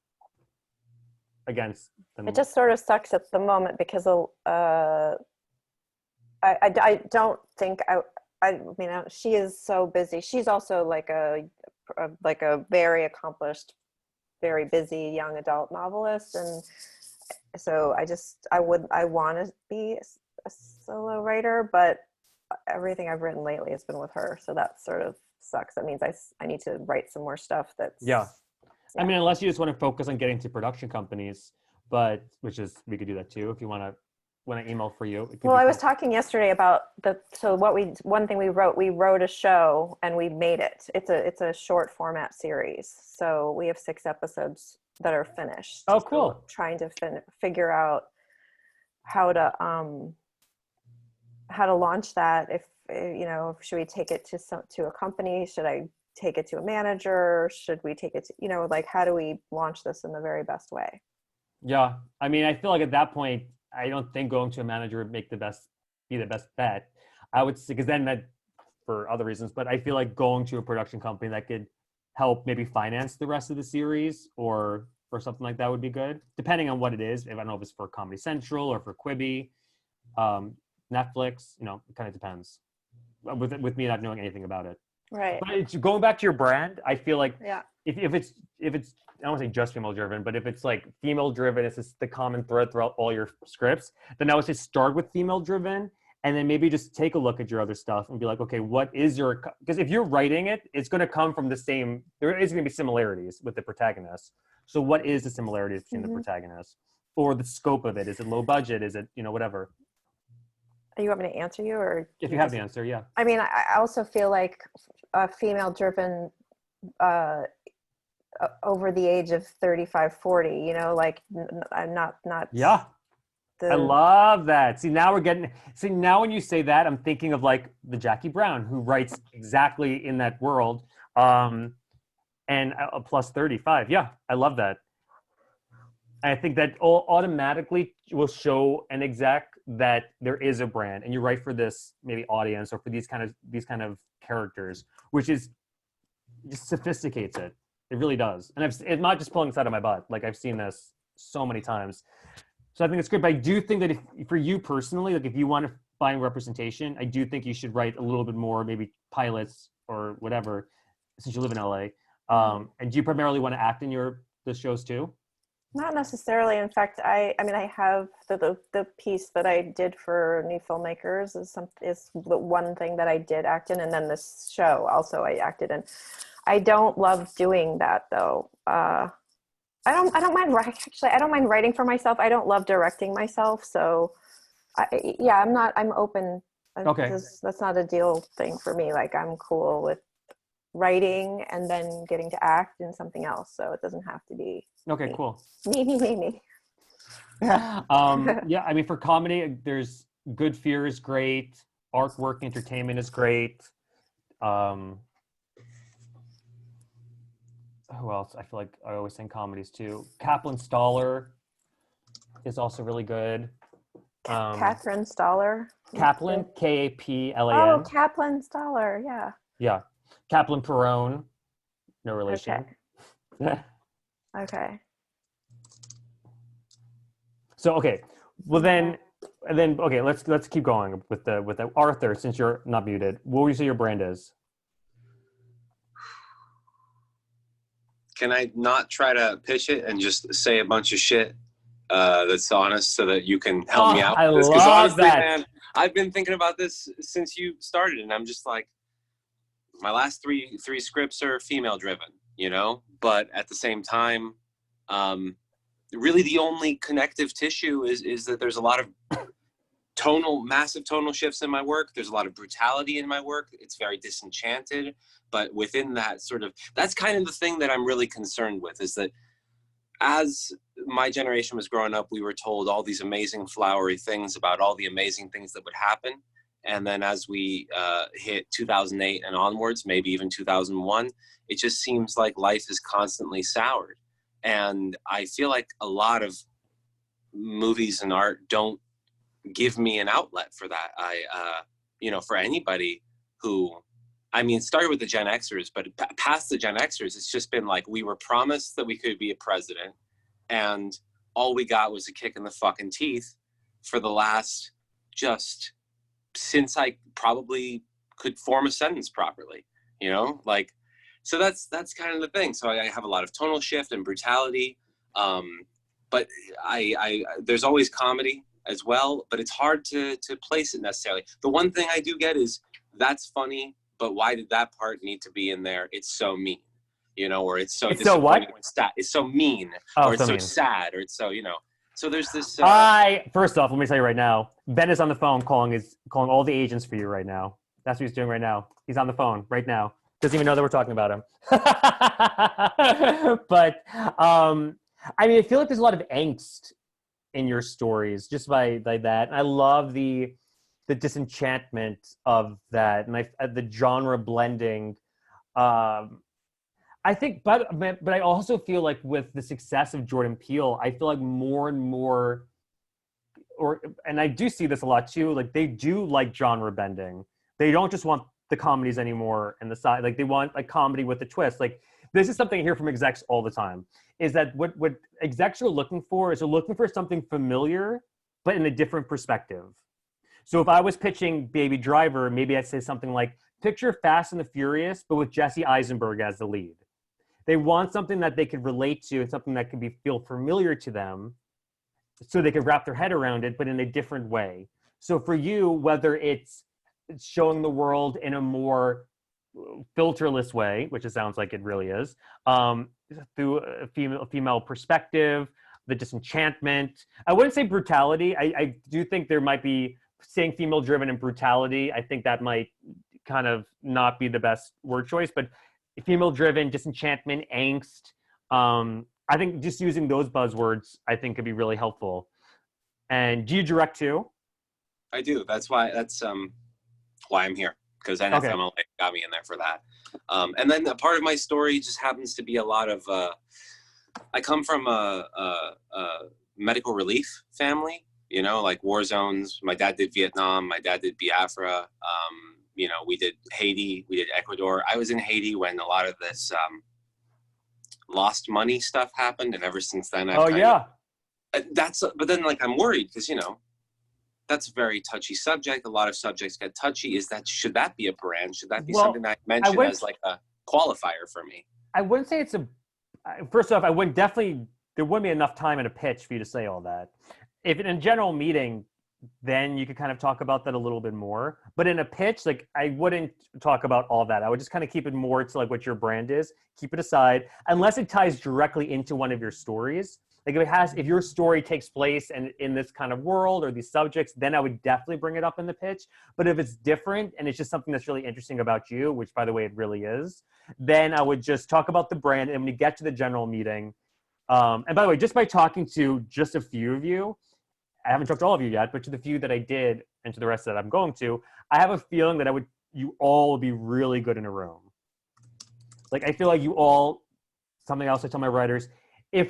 against them. It just sort of sucks at the moment because I don't think I mean, she is so busy. She's also like a like a very accomplished, very busy young adult novelist, and so I want to be a solo writer, but everything I've written lately has been with her, so that sort of sucks. That means I need to write some more stuff that's I mean, unless you just want to focus on getting to production companies, but we could do that too if you want to. When I email for you. Well, I was talking yesterday about one thing we wrote a show and we made it. It's a short format series. So we have 6 episodes that are finished. Oh, cool. So trying to figure out how to launch that. If, should we take it to a company? Should I take it to a manager? Should we take it to, like, how do we launch this in the very best way? Yeah. I mean, I feel like at that point, I don't think going to a manager would be the best bet. I would say, because then that, for other reasons, but I feel like going to a production company that could help maybe finance the rest of the series or something like that would be good, depending on what it is. If I don't know if it's for Comedy Central or for Quibi, Netflix, it kind of depends. With me not knowing anything about it. Right. But going back to your brand, I feel like yeah. if it's I don't want to say just female driven, but if it's like female driven, it's just the common thread throughout all your scripts, then I would say start with female driven and then maybe just take a look at your other stuff and be like, okay, what is because if you're writing it, it's going to come from there is going to be similarities with the protagonist. So what is the similarities between the protagonists or the scope of it? Is it low budget? Is it, whatever? You want me to answer you or? If you have the answer, yeah. I mean, I also feel like a female driven, over the age of 35, 40, like I'm not. Yeah. I love that. See, now when you say that, I'm thinking of like the Jackie Brown who writes exactly in that world. And a plus 35. Yeah. I love that. I think that automatically will show an exec that there is a brand and you write for this maybe audience or for these kind of characters, which is just sophisticates it. It really does. And it's not just pulling this out of my butt. Like I've seen this so many times. So I think it's great. But I do think that for you personally, like if you want to find representation, I do think you should write a little bit more, maybe pilots or whatever, since you live in LA. And do you primarily want to act in the shows too? Not necessarily. In fact, I have the piece that I did for New Filmmakers is the one thing that I did act in, and then this show also I acted in. I don't love doing that though. I don't mind actually. I don't mind writing for myself. I don't love directing myself. So, I'm open. Okay. That's not a deal thing for me. Like I'm cool with writing and then getting to act in something else. So it doesn't have to be. Okay, cool. Me. Yeah, I mean, for comedy, there's Good Fear is great. Artwork Entertainment is great. Who else? I feel like I always sing comedies too. Kaplan Staller is also really good. Catherine Staller. Kaplan, Kaplan. Oh, Kaplan Staller, yeah. Yeah. Kaplan Perone, no relation. Okay. Okay. So well then let's keep going with the Arthur. Since you're not muted, what would you say your brand is? Can I not try to pitch it and just say a bunch of shit that's honest so that you can help me out? I Because love honestly, that. man, I've been thinking about this since you started, and I'm just like, my last three scripts are female driven, but at the same time, really the only connective tissue is that there's a lot of massive tonal shifts in my work. There's a lot of brutality in my work. It's very disenchanted, but within that that's kind of the thing that I'm really concerned with, is that as my generation was growing up, we were told all these amazing flowery things about all the amazing things that would happen. And then as we hit 2008 and onwards, maybe even 2001, it just seems like life is constantly soured. And I feel like a lot of movies and art don't give me an outlet for that. For anybody who, started with the Gen Xers, but past the Gen Xers, it's just been like, we were promised that we could be a president, and all we got was a kick in the fucking teeth for the last, since I probably could form a sentence properly, So that's kind of the thing. So I have a lot of tonal shift and brutality, but I there's always comedy as well. But it's hard to place it necessarily. The one thing I do get is that's funny, but why did that part need to be in there? It's so mean, you know, or it's so It's so what? It's so mean, Oh, or it's so mean. sad, or it's so, you know. So there's this. First off, let me tell you right now, Ben is on the phone calling all the agents for you right now. That's what he's doing right now. He's on the phone right now. Doesn't even know that we're talking about him. But I mean, I feel like there's a lot of angst in your stories just by that. And I love the disenchantment of that, and the genre blending. I think, but I also feel like with the success of Jordan Peele, I feel like more and more, and I do see this a lot too, like they do like genre bending. They don't just want the comedies anymore and the side, like they want like comedy with a twist. Like this is something I hear from execs all the time, is that what execs are looking for is they're looking for something familiar, but in a different perspective. So if I was pitching Baby Driver, maybe I'd say something like, picture Fast and the Furious, but with Jesse Eisenberg as the lead. They want something that they could relate to and something that could feel familiar to them so they could wrap their head around it, but in a different way. So for you, whether it's showing the world in a more filterless way, which it sounds like it really is, through a female perspective, the disenchantment. I wouldn't say brutality. I do think there might be saying female-driven and brutality. I think that might kind of not be the best word choice, but female-driven, disenchantment, angst. I think just using those buzzwords, I think, could be really helpful. And do you direct too? I do. That's why I'm here, because NFMLA got me in there for that. And then a part of my story just happens to be a lot of. I come from a medical relief family. You know, like war zones. My dad did Vietnam. My dad did Biafra. You know, we did Haiti, we did Ecuador. I was in Haiti when a lot of this lost money stuff happened, and ever since then, but then like I'm worried because, you know, that's a very touchy subject. A lot of subjects get touchy. Should that be a brand? Should that be something that I mention as like a qualifier for me? I wouldn't say it's first off, there wouldn't be enough time in a pitch for you to say all that. If in a general meeting, then you could kind of talk about that a little bit more. But in a pitch, like I wouldn't talk about all that. I would just kind of keep it more to like what your brand is, keep it aside, unless it ties directly into one of your stories. Like if your story takes place and in this kind of world or these subjects, then I would definitely bring it up in the pitch. But if it's different and it's just something that's really interesting about you, which by the way, it really is, then I would just talk about the brand. And when you get to the general meeting, and by the way, just by talking to just a few of you, I haven't talked to all of you yet, but to the few that I did and to the rest that I'm going to, I have a feeling that you all would be really good in a room. Like, I feel like you all, something else I tell my writers, if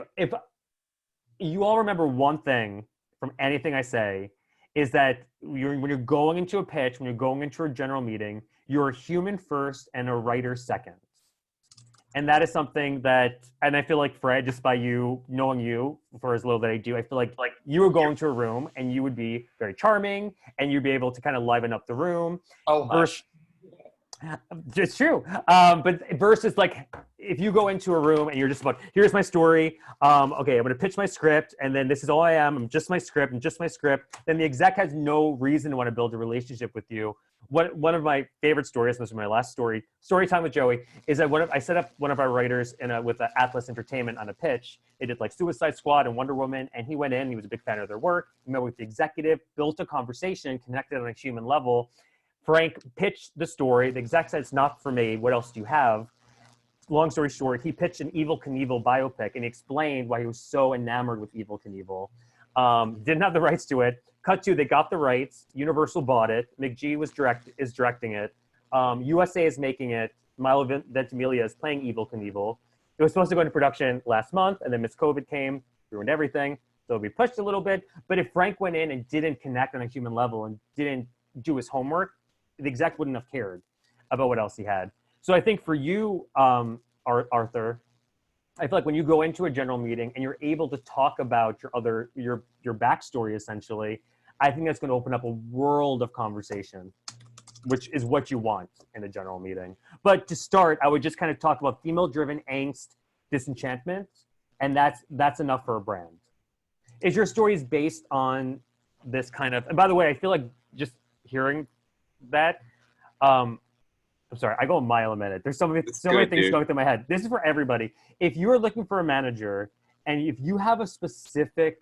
you all remember one thing from anything I say, is that when you're going into a pitch, when you're going into a general meeting, you're a human first and a writer second. And that is something that, and I feel like Fred, just by knowing you for as little that I do, I feel like you would go into a room and you would be very charming and you'd be able to kind of liven up the room. Oh, much. It's true. But versus like, if you go into a room and you're just about, here's my story. Okay, I'm going to pitch my script and then this is all I am. I'm just my script and just my script. Then the exec has no reason to want to build a relationship with you. One of my favorite stories, this was my last story time with Joey, is that I set up one of our writers with Atlas Entertainment on a pitch. They did like Suicide Squad and Wonder Woman, and he went in, he was a big fan of their work, he met with the executive, built a conversation, connected on a human level. Frank pitched the story. The exec said, it's not for me. What else do you have? Long story short, he pitched an Evel Knievel biopic, and he explained why he was so enamored with Evel Knievel. Didn't have the rights to it. Cut to, they got the rights. Universal bought it. McGee is directing it. USA is making it. Milo Ventimiglia is playing Evel Knievel. It was supposed to go into production last month, and then Miss COVID came, ruined everything. So we pushed a little bit. But if Frank went in and didn't connect on a human level and didn't do his homework, the exec wouldn't have cared about what else he had. So I think for you, Arthur, I feel like when you go into a general meeting and you're able to talk about your backstory, essentially, I think that's going to open up a world of conversation. which is what you want in a general meeting. But to start, I would just kind of talk about female-driven angst, disenchantment, and that's enough for a brand. Is your stories based on this kind of? And by the way, I feel like just hearing that. I'm sorry, I go a mile a minute. There's so many things going through my head. This is for everybody. If you're looking for a manager, and if you have a specific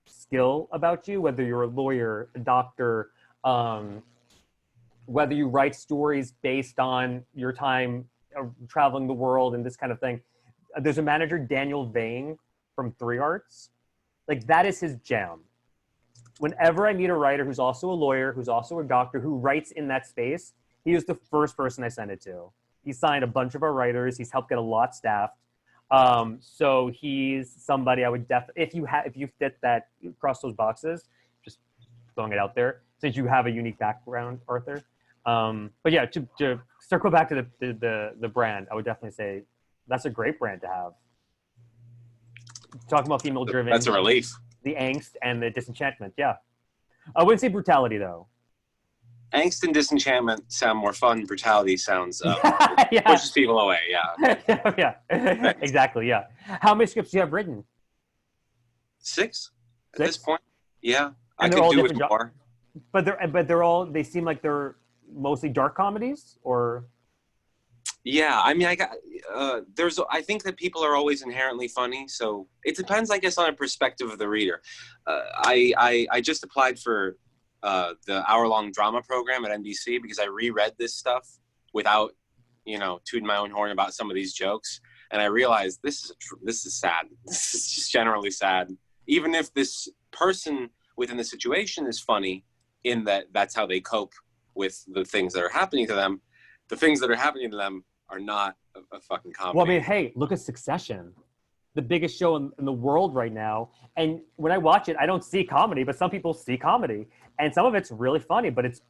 skill about you, whether you're a lawyer, a doctor, whether you write stories based on your time traveling the world and this kind of thing, there's a manager, Daniel Vane from 3 Arts. Like, that is his jam. Whenever I meet a writer who's also a lawyer, who's also a doctor, who writes in that space, he was the first person I sent it to. He signed a bunch of our writers. He's helped get a lot staffed. So he's somebody I would definitely, if you fit that, across those boxes, just throwing it out there, since you have a unique background, Arthur. But yeah, to circle back to the brand, I would definitely say that's a great brand to have. Talking about female driven. That's a relief. The angst and the disenchantment. Yeah. I wouldn't say brutality though. Angst and disenchantment sound more fun. Brutality sounds yeah. pushes people away. Yeah. Yeah. Exactly. Yeah. How many scripts do you have written? 6 at this point. Yeah. And I could do it more. But they seem like they're mostly dark comedies, or? Yeah, I mean, I think that people are always inherently funny, so it depends, I guess, on a perspective of the reader. I just applied for the hour-long drama program at NBC because I reread this stuff without, tooting my own horn about some of these jokes, and I realized this is sad. This is just generally sad. Even if this person within the situation is funny, in that that's how they cope with the things that are happening to them, the things that are happening to them are not a fucking comedy. Well, I mean, hey, look at Succession, the biggest show in the world right now. And when I watch it, I don't see comedy, but some people see comedy. And some of it's really funny, but it's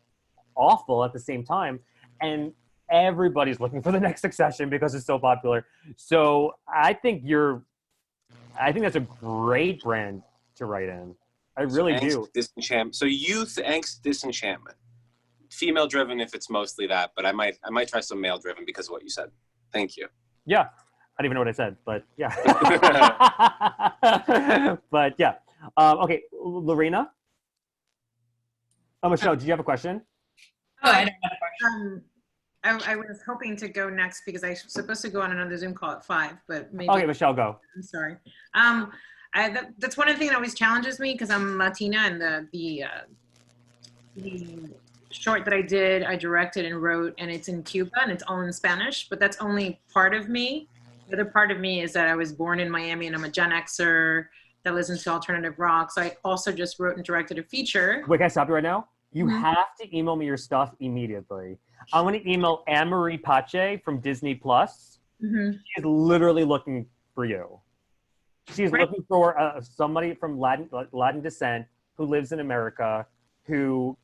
awful at the same time. And everybody's looking for the next Succession because it's so popular. So I think that's a great brand to write in. I really do. Disenchantment. So youth, angst, disenchantment. Female driven if it's mostly that, but I might try some male driven because of what you said. Thank you. Yeah. I don't even know what I said, but yeah. But yeah. Okay, Lorena? Oh, Michelle, did you have a question? Oh, I don't have a question. I was hoping to go next because I was supposed to go on another Zoom call at 5, but maybe. Okay, Michelle, go. I'm sorry. That's one of the things that always challenges me because I'm Latina, and the short that I did, I directed and wrote, and it's in Cuba and it's all in Spanish, but that's only part of me. The other part of me is that I was born in Miami and I'm a Gen Xer that listens to alternative rock. So I also just wrote and directed a feature. Wait, can I stop you right now? You have to email me your stuff immediately. I'm going to email Anne-Marie Pache from Disney Plus. She's literally looking for you. She's looking for somebody from Latin descent who lives in America, who,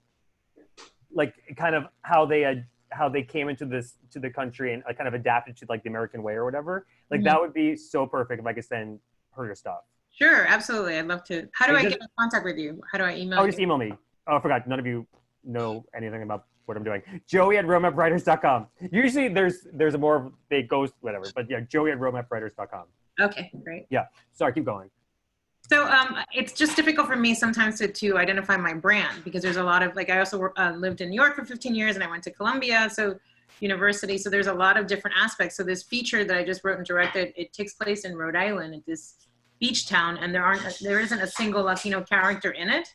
like, kind of how they came into the country and kind of adapted to like the American way or whatever. Like that would be so perfect if I could send her your stuff. Sure, absolutely. I'd love to. How do I get in contact with you? How do I email you? Just email me. Oh, I forgot. None of you know anything about what I'm doing. Joey@roadmapwriters.com. Usually there's a more of a ghost, whatever. But yeah, Joey@roadmapwriters.com. Okay, great. Yeah. Sorry, keep going. So it's just difficult for me sometimes to identify my brand because there's a lot of, like, I also lived in New York for 15 years and I went to Columbia, so university. So there's a lot of different aspects. So this feature that I just wrote and directed, it takes place in Rhode Island at this beach town, and there isn't a single Latino character in it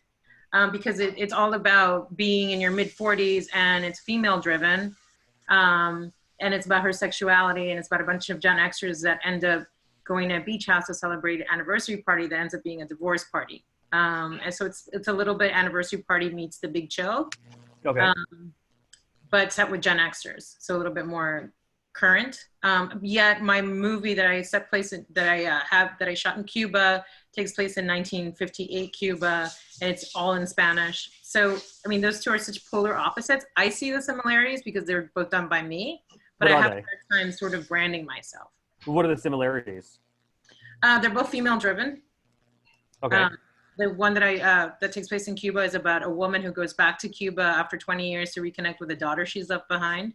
because it's all about being in your mid 40s and it's female driven. And it's about her sexuality, and it's about a bunch of Gen Xers that end up going to a beach house to celebrate an anniversary party that ends up being a divorce party. And so it's a little bit anniversary party meets The Big Chill. Okay. But set with Gen Xers, so a little bit more current. Yet my movie that I that I shot in Cuba takes place in 1958 Cuba, and it's all in Spanish. So, I mean, those two are such polar opposites. I see the similarities because they're both done by me, but I have a hard time sort of branding myself. What are the similarities? They're both female driven. Okay. The one that that takes place in Cuba is about a woman who goes back to Cuba after 20 years to reconnect with a daughter she's left behind.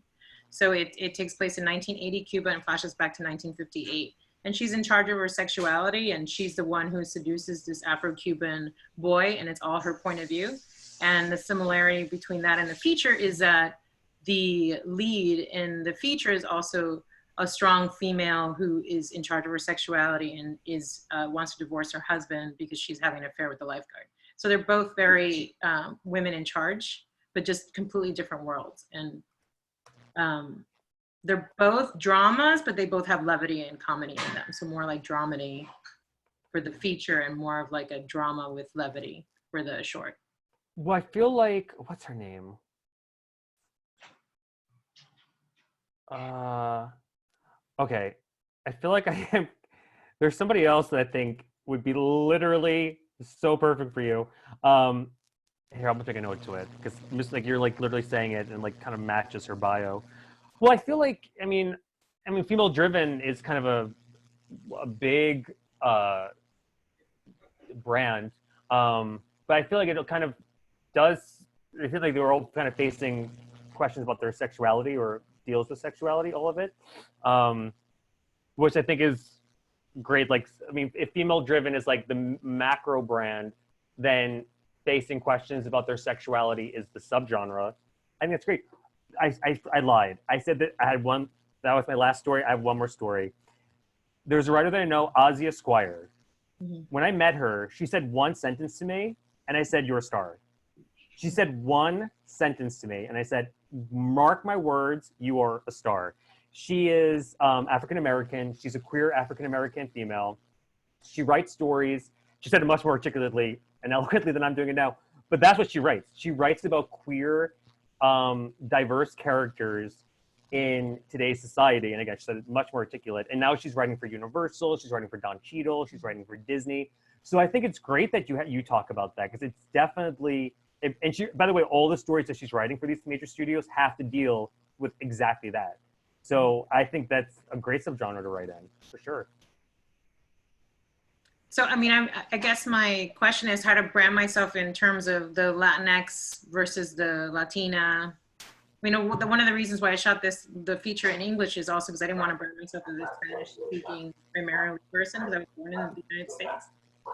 So it takes place in 1980 Cuba and flashes back to 1958. And she's in charge of her sexuality, and she's the one who seduces this Afro-Cuban boy, and it's all her point of view. And the similarity between that and the feature is that the lead in the feature is also a strong female who is in charge of her sexuality and is wants to divorce her husband because she's having an affair with the lifeguard. So they're both very women in charge, but just completely different worlds. And they're both dramas, but they both have levity and comedy in them. So more like dramedy for the feature and more of like a drama with levity for the short. Well, I feel like, what's her name? Okay, I feel like there's somebody else that I think would be literally so perfect for you. Here, I'm gonna take a note to it because just like you're like literally saying it and like kind of matches her bio. Well, I feel like, I mean, female driven is kind of a big brand, but I feel like it kind of does. I feel like they were all kind of facing questions about their sexuality or deals with sexuality, all of it, which I think is great. Like, I mean, if female driven is like the macro brand, then facing questions about their sexuality is the subgenre. I think that's great. I lied. I said that I had one. That was my last story. I have one more story. There's a writer that I know, Ozzy Esquire. Mm-hmm. When I met her, she said one sentence to me, and I said, "You're a star." She said one sentence to me, and I said, "Mark my words, you are a star." She is African-American. She's a queer African-American female. She writes stories. She said it much more articulately and eloquently than I'm doing it now, but that's what she writes. She writes about queer, diverse characters in today's society. And again, she said it much more articulate. And now she's writing for Universal. She's writing for Don Cheadle. She's writing for Disney. So I think it's great that you talk about that, because it's definitely, and she, by the way, all the stories that she's writing for these major studios have to deal with exactly that. So I think that's a great subgenre to write in, for sure. So, I mean, I guess my question is how to brand myself in terms of the Latinx versus the Latina. You know, one of the reasons why I shot the feature in English is also because I didn't want to brand myself as a Spanish-speaking primarily person, because I was born in the United States.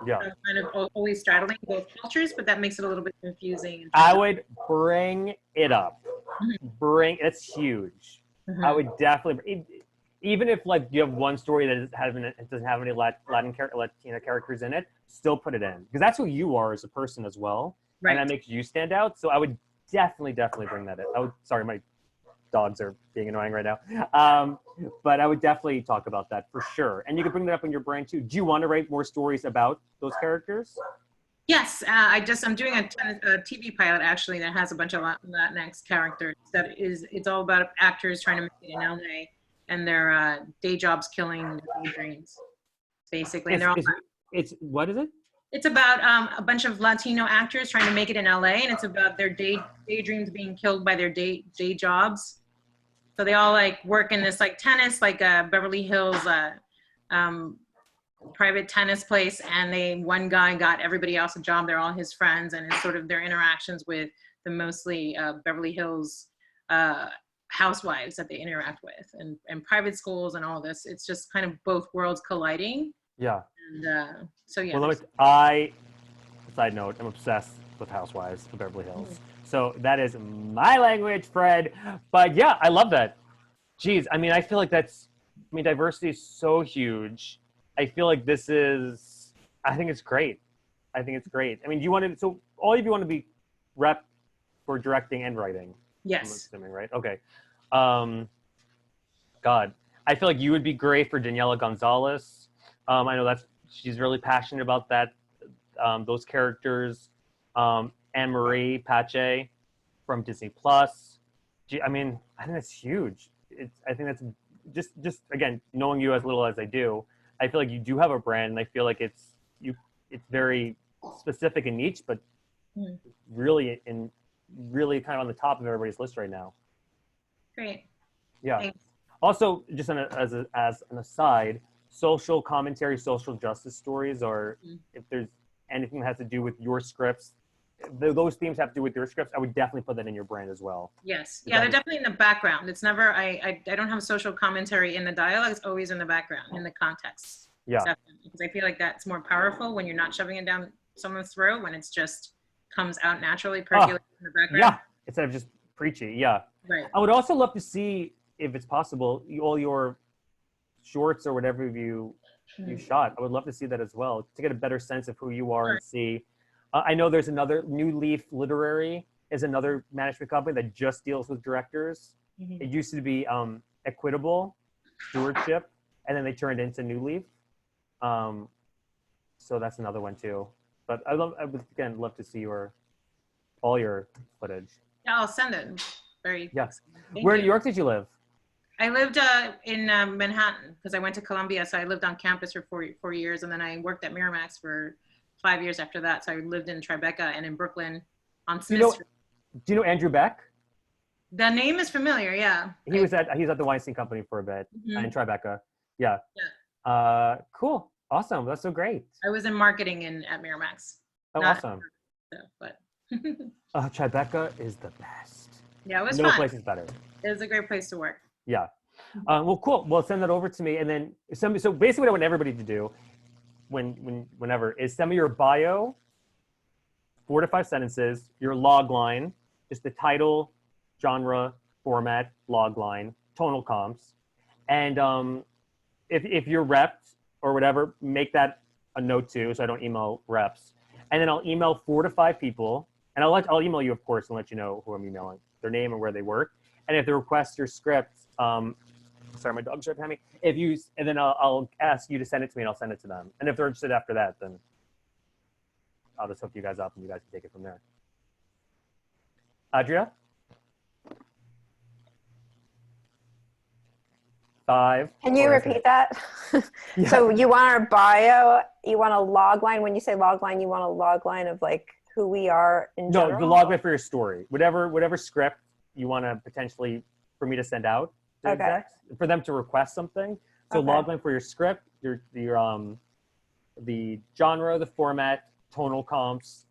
Yeah. So I'm kind of always straddling both cultures, but that makes it a little bit confusing. I would bring it up. It's huge. Mm-hmm. I would definitely, even if like you have one story that doesn't have any Latina characters in it, still put it in, because that's who you are as a person as well, Right. and that makes you stand out. So I would definitely bring that in. Sorry, my dogs are being annoying right now, but I would definitely talk about that for sure. And you can bring that up in your brand too. Do you want to write more stories about those characters? Yes, I'm doing a TV pilot actually that has a bunch of Latinx characters. It's all about actors trying to make it in LA and their day jobs killing their daydreams, basically. And It's what is it? It's about a bunch of Latino actors trying to make it in LA, and it's about their daydreams being killed by their day jobs. So they all like work in this like tennis, like Beverly Hills private tennis place, and one guy got everybody else a job. They're all his friends, and it's sort of their interactions with the mostly Beverly Hills housewives that they interact with, and private schools and all this. It's just kind of both worlds colliding. Yeah. And so yeah. Well, side note, I'm obsessed with Housewives of Beverly Hills. Mm-hmm. So that is my language, Fred. But yeah, I love that. Geez, I mean, I feel like diversity is so huge. I feel like I think it's great. I think it's great. I mean, so all of you want to be rep for directing and writing? Yes. I'm assuming, right? Okay. God, I feel like you would be great for Daniela Gonzalez. I know she's really passionate about that, those characters. Anne-Marie Pache from Disney Plus. I mean, I think that's huge. I think that's just again, knowing you as little as I do, I feel like you do have a brand, and I feel like it's very specific and niche, but really kind of on the top of everybody's list right now. Great. Yeah. Thanks. Also, just as an aside, social commentary, social justice stories, or if there's anything anything that has to do with your scripts, those themes have to do with your scripts, I would definitely put that in your brand as well. Yes. Yeah, they're definitely in the background. It's never, I don't have social commentary in the dialogue. It's always in the background, in the context. Yeah. Definitely. Because I feel like that's more powerful when you're not shoving it down someone's throat, when it's just comes out naturally, percolating in the background. Yeah, instead of just preachy. Yeah. Right. I would also love to see, if it's possible, all your shorts or whatever you shot. I would love to see that as well, to get a better sense of who you are and see. I know there's another, New Leaf Literary is another management company that just deals with directors. It used to be Equitable Stewardship, and then they turned into New Leaf. So that's another one too. But I would again love to see all your footage. Yeah, I'll send it. Very. Yes. Where in New York did you live? I lived in Manhattan because I went to Columbia, so I lived on campus for 4 years, and then I worked at Miramax for 5 years after that. So I lived in Tribeca and in Brooklyn on Smith Street. Do you know Andrew Beck? The name is familiar, yeah. He was at the Weinstein Company for a bit in Tribeca. Yeah. Cool. Awesome. That's so great. I was in marketing at Miramax. Oh, awesome. But Tribeca is the best. Yeah, it was no fun. place is better. It was a great place to work. Yeah. Well, cool. Well, send that over to me, and then so basically, what I want everybody to do, whenever, is send me your bio, 4 to 5 sentences, your log line, just the title, genre, format, log line, tonal comps, and if you're repped or whatever, make that a note too, so I don't email reps, and then I'll email 4 to 5 people, and I'll email you, of course, and let you know who I'm emailing, their name and where they work. And if they request your script, sorry, my dog's right behind me. And then I'll ask you to send it to me, and I'll send it to them. And if they're interested after that, then I'll just hook you guys up, and you guys can take it from there. Adria? 5. Can you repeat that? Yeah. So you want our bio, you want a log line. When you say log line, you want a log line of like who we are in general? No, the log line for your story. Whatever script you want to potentially, for me to send out to execs, for them to request something. So log line for your script, the genre, the format, tonal comps,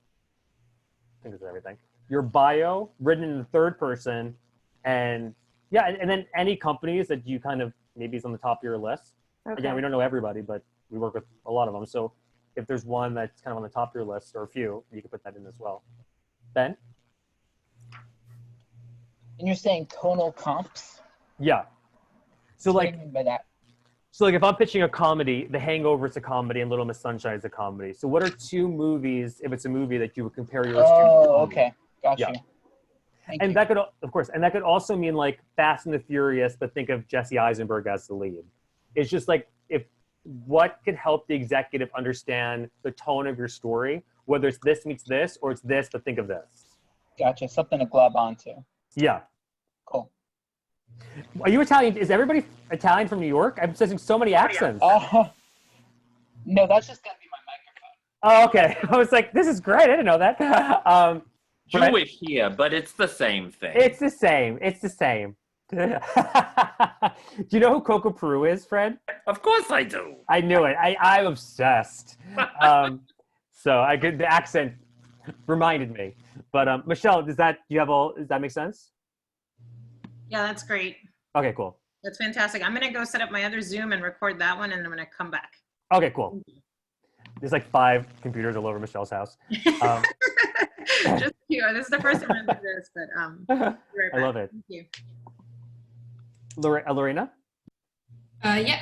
I think that's everything. Your bio, written in the third person, and yeah, and then any companies that you kind of, maybe is on the top of your list. Again, we don't know everybody, but we work with a lot of them. So if there's one that's kind of on the top of your list, or a few, you can put that in as well. Ben? And you're saying tonal comps? Yeah. So What like, do you mean by that? so like if I'm pitching a comedy, The Hangover is a comedy and Little Miss Sunshine is a comedy. So what are 2 movies, if it's a movie, that you would compare yours to? Oh, okay. Got you. And that could, of course, and that could also mean like Fast and the Furious, but think of Jesse Eisenberg as the lead. It's just like, what could help the executive understand the tone of your story, whether it's this meets this, or it's this, but think of this. Gotcha. Something to glob onto. Yeah. Cool. Are you Italian? Is everybody Italian from New York? I'm sensing so many accents. No, that's just gonna be my microphone. Oh, okay. I was like, this is great. I didn't know that. Jewish here, but it's the same thing. It's the same. It's the same. Do you know who Coco Peru is, Fred? Of course I do. I knew it. I'm obsessed. So the accent reminded me. But Michelle, does that make sense? Yeah, that's great. Okay, cool. That's fantastic. I'm going to go set up my other Zoom and record that one, and I'm going to come back. Okay, cool. There's like 5 computers all over Michelle's house. Just you. This is the first time I do this, but right I love it. Thank you. Lorena? Yeah.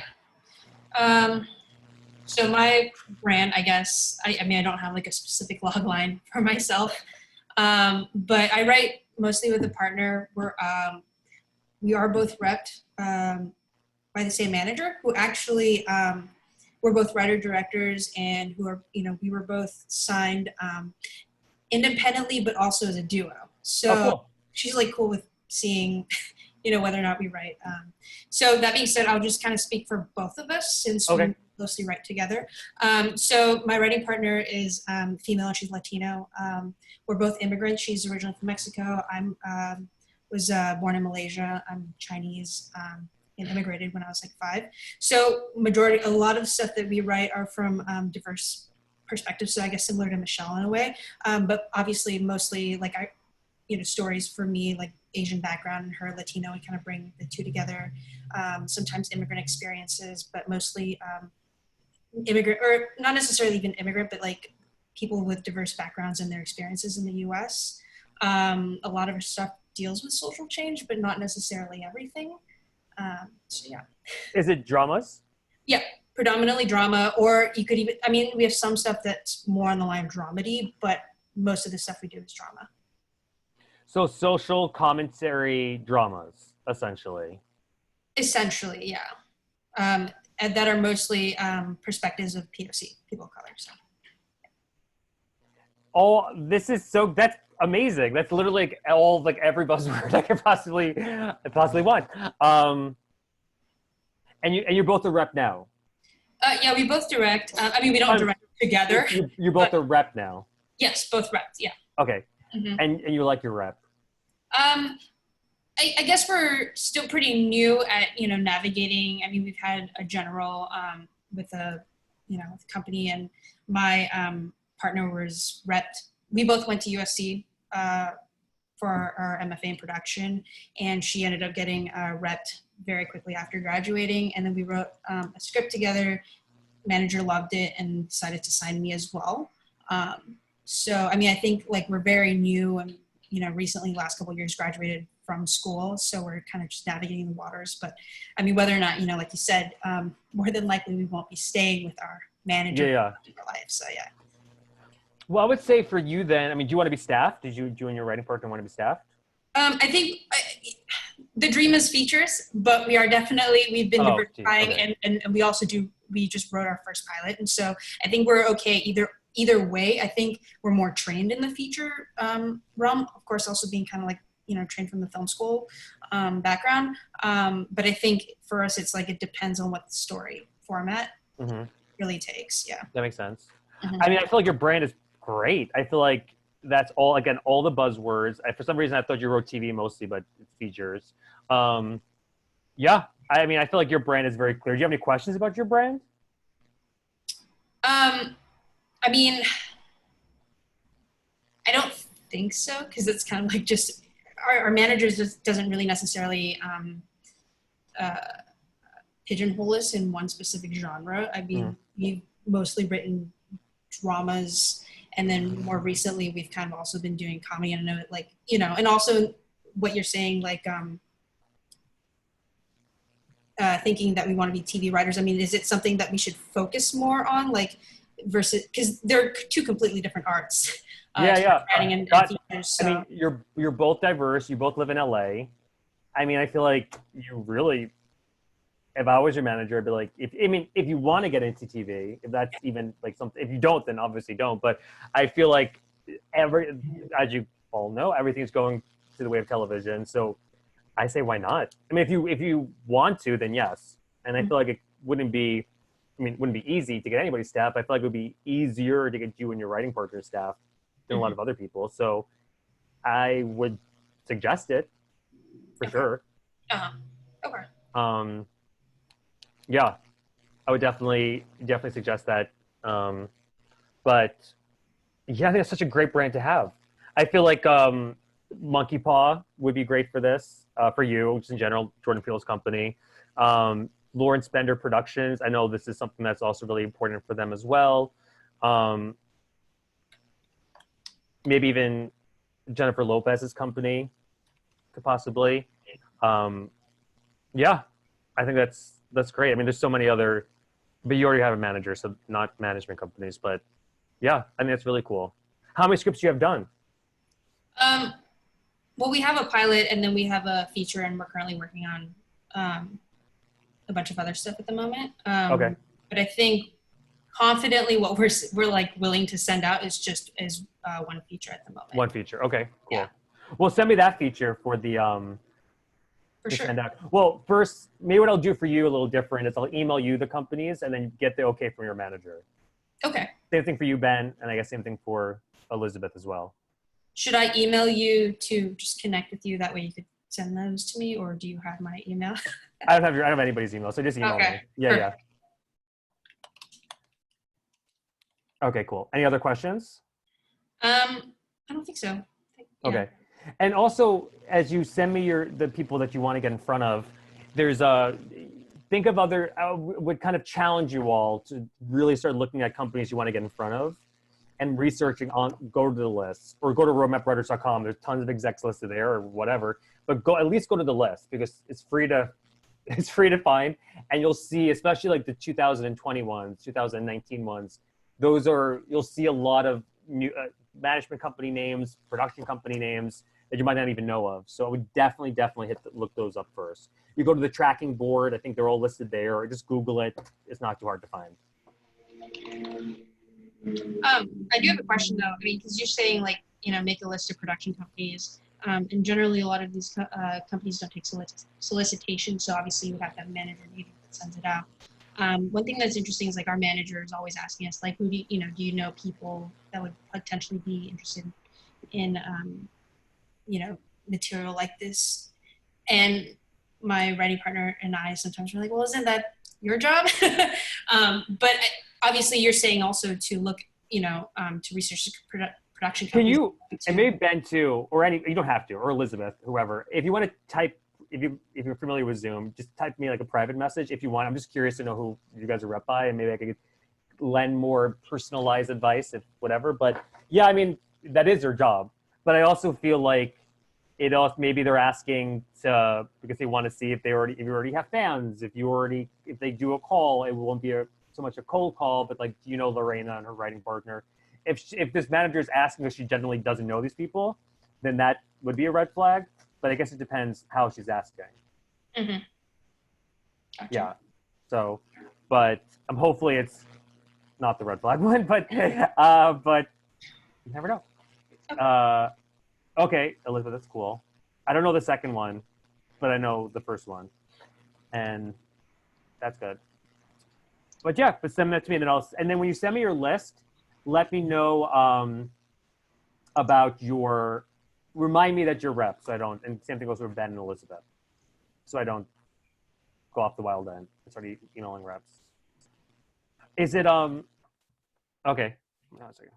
So my brand, I guess, I mean, I don't have like a specific log line for myself, but I write mostly with a partner. We are both repped by the same manager, who actually we're both writer directors, and who are, we were both signed independently, but also as a duo. So cool. She's like cool with seeing, whether or not we write. So that being said, I'll just kind of speak for both of us, since we mostly write together. So my writing partner is female, and she's Latino. We're both immigrants. She's originally from Mexico. I was born in Malaysia. I'm Chinese and immigrated when I was like 5. So a lot of stuff that we write are from diverse perspectives. So I guess similar to Michelle in a way, but obviously mostly like stories for me, like Asian background and her Latino, we kind of bring the two together. Sometimes immigrant experiences, but mostly immigrant, or not necessarily even immigrant, but like people with diverse backgrounds and their experiences in the US. A lot of our stuff deals with social change, but not necessarily everything. So yeah. Is it dramas? Yeah, predominantly drama, or you could even, I mean, we have some stuff that's more on the line of dramedy, but most of the stuff we do is drama. So social commentary dramas, essentially. Essentially, yeah. And that are mostly perspectives of POC, people of color. So. Oh, that's amazing. That's literally like all, like every buzzword I could possibly want. And you're both a rep now. Yeah, we both direct. I mean, we don't direct together. You're both a rep now. Yes, both reps. Yeah. Okay. Mm-hmm. And you like your rep. I guess we're still pretty new at navigating. I mean, we've had a general with a with a company, and my partner was repped. We both went to USC for our MFA in production, and she ended up getting repped very quickly after graduating. And then we wrote a script together. Manager loved it and decided to sign me as well. So, I mean, I think like we're very new and, recently last couple of years graduated from school. So we're kind of just navigating the waters. But I mean, whether or not, like you said, more than likely we won't be staying with our manager in our life. So, yeah. Well, I would say for you then, I mean, do you want to be staffed? Did you and your writing partner want to be staffed? I think the dream is features, but we've been diversifying and we also we just wrote our first pilot. And so I think we're okay either way. I think we're more trained in the feature realm, of course, also being kind of like, trained from the film school background. But I think for us, it's like, it depends on what the story format really takes. Yeah. That makes sense. Mm-hmm. I mean, I feel like your brand is great. I feel like that's all the buzzwords. For some reason, I thought you wrote TV mostly, but it's features. Yeah. I mean, I feel like your brand is very clear. Do you have any questions about your brand? I mean, I don't think so, because it's kind of like just our managers just doesn't really necessarily pigeonhole us in one specific genre. I mean, we've mostly written dramas, and then more recently we've kind of also been doing comedy. And I know, like, and also what you're saying, like thinking that we want to be TV writers. I mean, is it something that we should focus more on, like, versus, because they're two completely different arts. Writing and features, so. I mean, you're both diverse. You both live in LA. I mean, I feel like you really, if I was your manager, I'd be like, if you want to get into TV, if that's even like something, if you don't, then obviously don't. But I feel like as you all know, everything's going to the way of television. So I say, why not? I mean, if you want to, then yes. And I feel like it wouldn't be easy to get anybody's staff. I feel like it would be easier to get you and your writing partner staff than a lot of other people. So I would suggest it for sure. Okay. Yeah, I would definitely suggest that. But yeah, I think it's such a great brand to have. I feel like Monkey Paw would be great for this, for you, just in general, Jordan Peele's company. Lawrence Bender Productions, I know this is something that's also really important for them as well. Maybe even Jennifer Lopez's company could possibly. Yeah, I think that's great. I mean, there's so many other, but you already have a manager, so not management companies, but yeah, I think that's really cool. How many scripts do you have done? Well, we have a pilot, and then we have a feature, and we're currently working on a bunch of other stuff at the moment. Okay. But I think confidently what we're like willing to send out is just one feature at the moment. One feature. Okay, cool. Yeah. Well, send me that feature for the for sure. Send out. Well, first, maybe what I'll do for you a little different is I'll email you the companies and then get the okay from your manager. Okay. Same thing for you, Ben, and I guess same thing for Elizabeth as well. Should I email you to just connect with you? That way you could send those to me, or do you have my email? I don't have anybody's email, so just email me. Yeah, perfect. Okay, cool. Any other questions? I don't think so. Yeah. Okay. And also, as you send me the people that you want to get in front of, there's think of other, would kind of challenge you all to really start looking at companies you want to get in front of and researching go to the list or go to roadmapwriters.com. There's tons of execs listed there or whatever, but at least go to the list because it's free to find. And you'll see, especially like the 2020 ones, 2019 ones, you'll see a lot of new management company names, production company names that you might not even know of. So I would definitely look those up first. You go to the tracking board. I think they're all listed there, or just Google it. It's not too hard to find. I do have a question though. I mean, because you're saying like, make a list of production companies. And generally a lot of these companies don't take solicitation. So obviously you have to have a manager meeting that sends it out. One thing that's interesting is like our manager is always asking us like, who do you know people that would potentially be interested in, material like this? And my writing partner and I sometimes we're like, well, isn't that your job? But obviously you're saying also to look, to research the production companies. Can you, and maybe Ben too, or you don't have to, or Elizabeth, whoever, if you want to type, if you're familiar with Zoom, just type me like a private message if you want. I'm just curious to know who you guys are rep by, and maybe I could lend more personalized advice if whatever. But yeah, I mean, that is their job. But I also feel like maybe they're asking because they want to see if you already have fans, if they do a call, it won't be so much a cold call, but like, do you know Lorena and her writing partner? If this manager is asking because she generally doesn't know these people, then that would be a red flag. But I guess it depends how she's asking. Mm-hmm. Gotcha. Yeah. So, but hopefully it's not the red flag one, but you never know. Okay, Elizabeth, that's cool. I don't know the second one, but I know the first one, and that's good. But yeah, send that to me, and then when you send me your list, let me know about remind me that you're rep, so I don't, and same thing goes for Ben and Elizabeth, so I don't go off the wild end. It's already emailing reps. Is it, okay, hold on a second.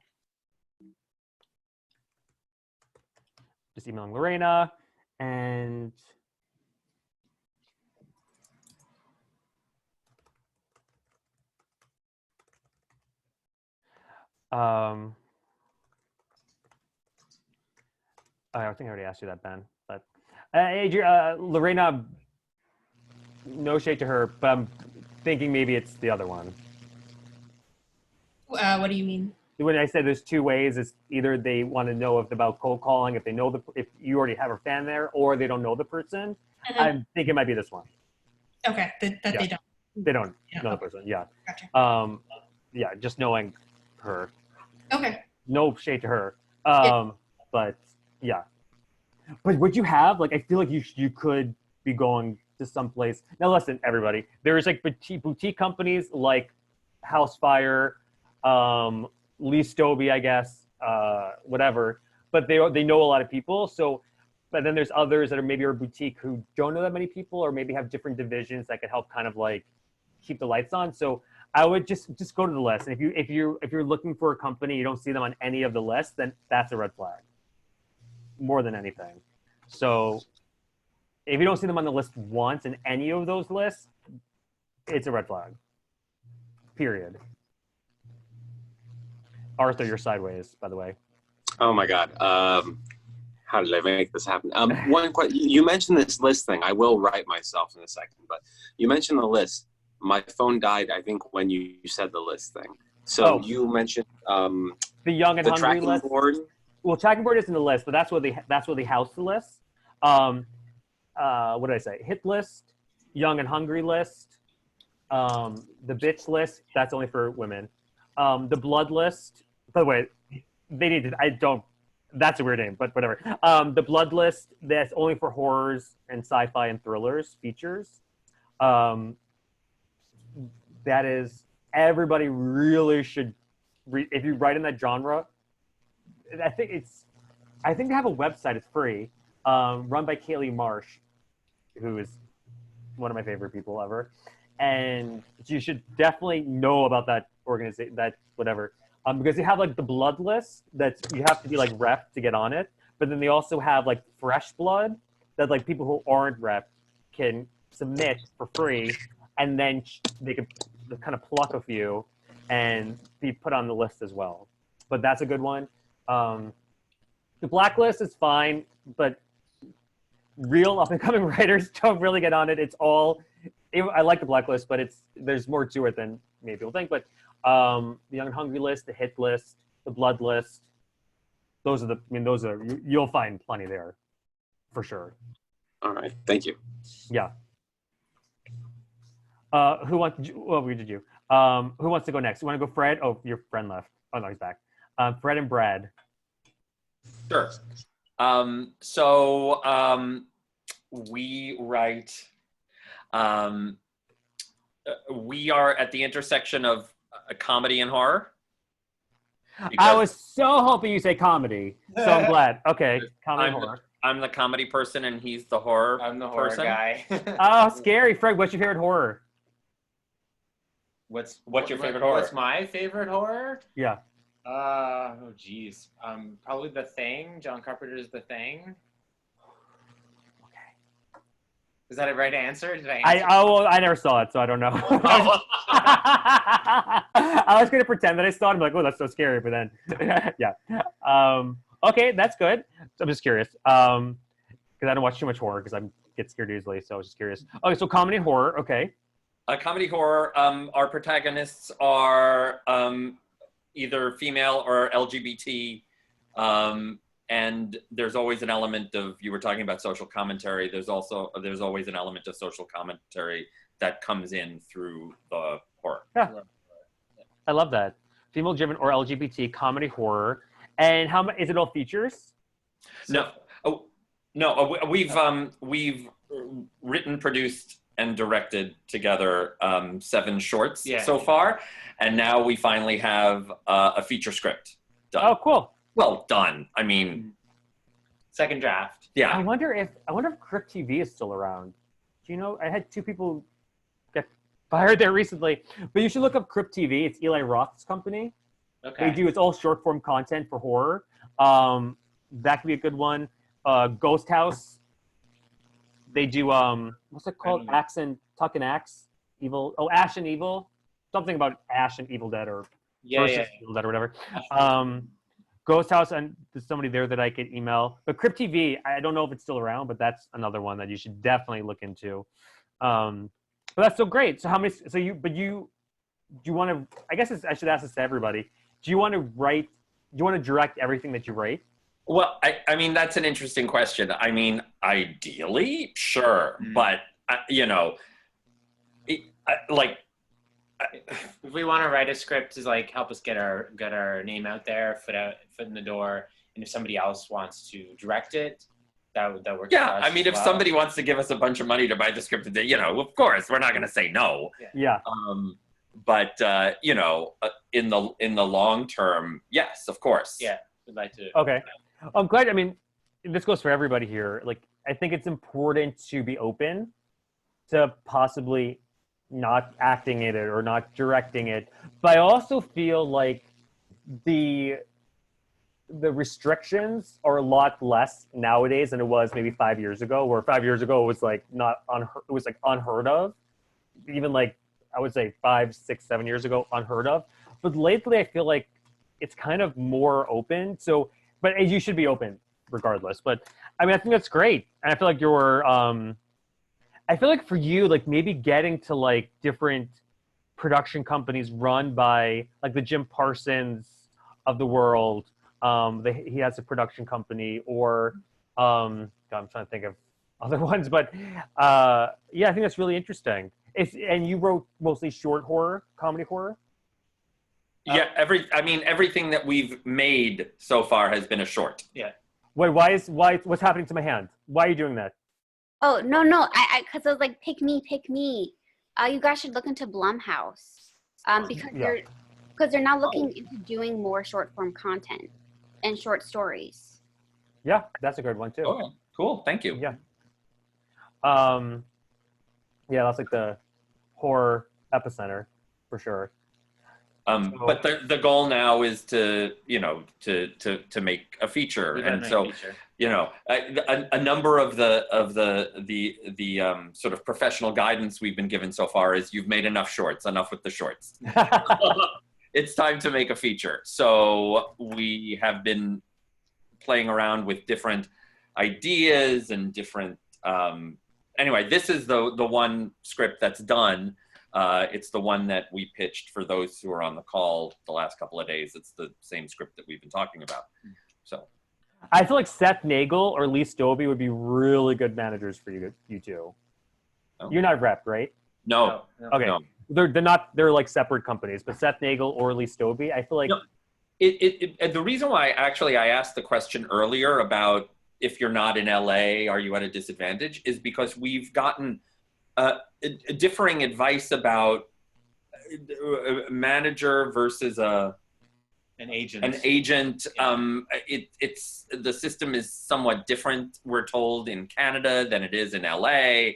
Just emailing Lorena, and I think I already asked you that, Ben. But Lorena, no shade to her, but I'm thinking maybe it's the other one. What do you mean? When I said there's two ways, it's either they want to know about cold calling, if you already have a fan there, or they don't know the person. Mm-hmm. I think it might be this one. Okay, they don't. They don't know the person. Yeah. Gotcha. Yeah, just knowing her. Okay. No shade to her. Yeah. But yeah. But would you have I feel like you could be going to someplace. Now listen, everybody. There's like boutique companies like Housefire, Lee Stobie, I guess, whatever. But they know a lot of people. So, but then there's others that are maybe a boutique who don't know that many people, or maybe have different divisions that could help kind of like keep the lights on. So I would just go to the list. And if you're looking for a company, you don't see them on any of the lists, then that's a red flag. More than anything. So if you don't see them on the list once in any of those lists, it's a red flag. Period. Arthur, you're sideways, by the way. Oh my God. How did I make this happen? One question. You mentioned this list thing. I will write myself in a second, but you mentioned the list. My phone died, I think, when you said the list thing. So you mentioned the young and the hungry tracking list. board. Well, tracking board isn't the list, but that's what they house the list. What did I say? Hit list, young and hungry list, the bitch list. That's only for women. The blood list. By the way, they need to. I don't. That's a weird name, but whatever. The blood list. That's only for horrors and sci-fi and thrillers features. That is, everybody really should read. If you write in that genre, I think they have a website. It's free, run by Kaylee Marsh, who is one of my favorite people ever. And you should definitely know about that organization, that whatever. because they have like the blood list that you have to be like rep to get on it, but then they also have like fresh blood that like people who aren't rep can submit for free, and then they can kind of pluck a few and be put on the list as well. But that's a good one. The blacklist is fine, but real up-and-coming writers don't really get on it. I like the blacklist, but there's more to it than maybe people think. But the Young and Hungry list, the hit list, the blood list, you'll find plenty there for sure. All right, thank you. Yeah. Who wants to go next? You want to go Fred? Oh, your friend left. Oh, no, he's back. Fred and Brad. Sure. We write, we are at the intersection of comedy and horror. I was so hoping you say comedy, so I'm glad. Okay, comedy and horror. I'm the comedy person and he's the horror I'm the horror person. guy. Oh, scary. Fred, what's your favorite horror? What's your favorite horror? What's my favorite horror? Yeah. Oh geez. Probably The Thing. John Carpenter's The Thing. Okay. Is that a right answer? Did I answer? I never saw it, so I don't know. I was gonna pretend that I saw it. I'm like, oh, that's so scary, but then, yeah. Okay, that's good. So I'm just curious, because I don't watch too much horror because I get scared easily. So I was just curious. Okay, so comedy and horror. Okay. Comedy horror. Our protagonists are either female or LGBT, and there's always an element of, you were talking about social commentary. There's always an element of social commentary that comes in through the horror. Yeah. I love that. Female driven or LGBT comedy horror. And is it all features? No. We've written, produced, and directed together 7 shorts so far, and now we finally have a feature script done. Oh, cool. Well done. I mean, second draft. Yeah. I wonder if Crypt TV is still around. Do you know? I had 2 people get fired there recently, but you should look up Crypt TV. It's Eli Roth's company. Okay. It's all short form content for horror. That could be a good one. Ghost House. They do what's it called? Axe and Tuck and Axe. Evil. Oh, Ash and Evil. Something about Ash and Evil Dead or versus Evil Dead or whatever. Ghost House, and there's somebody there that I could email. But Crypt TV, I don't know if it's still around, but that's another one that you should definitely look into. But that's so great. So how many? So do you want to? I guess I should ask this to everybody. Do you want to write? Do you want to direct everything that you write? Well, I mean, that's an interesting question. I mean, ideally, sure, but if we want to write a script to like help us get our name out there, foot in the door, and if somebody else wants to direct it, that works. Yeah, I mean, if somebody wants to give us a bunch of money to buy the script, of course, we're not going to say no. Yeah. But in the long term, yes, of course. Yeah, we'd like to. Okay, I'm glad. I mean, this goes for everybody here. Like, I think it's important to be open to possibly not acting in it or not directing it, but I also feel like the restrictions are a lot less nowadays than it was maybe 5 years ago. Where 5 years ago it was like unheard of, even like. I would say 5, 6, 7 years ago, unheard of. But lately, I feel like it's kind of more open. So, but you should be open regardless. But I mean, I think that's great. And I feel like I feel like for you, like maybe getting to like different production companies run by like the Jim Parsons of the world. He has a production company, or I'm trying to think of other ones. But yeah, I think that's really interesting. And you wrote mostly short horror, comedy horror? Yeah, everything that we've made so far has been a short. Yeah. Wait, what's happening to my hand? Why are you doing that? Oh, no, because I was like, pick me. You guys should look into Blumhouse, because they're now looking into doing more short form content and short stories. Yeah, that's a good one too. Oh, cool. Thank you. Yeah. Yeah, that's like the horror epicenter for sure. But the goal now is to, you know, to make a feature. And so, you know, a number of the sort of professional guidance we've been given so far is you've made enough shorts, enough with the shorts. It's time to make a feature. So we have been playing around with different ideas and different, anyway, this is the one script that's done. It's the one that we pitched for those who are on the call the last couple of days. It's the same script that we've been talking about. So I feel like Seth Nagel or Lee Stobie would be really good managers for you two. Oh. You're not rep, right? No. Okay. No. They're like separate companies, but Seth Nagel or Lee Stobie, I feel like. No. The reason why actually I asked the question earlier about if you're not in LA, are you at a disadvantage, is because we've gotten differing advice about a manager versus an agent. It's the system is somewhat different, we're told, in Canada than it is in LA.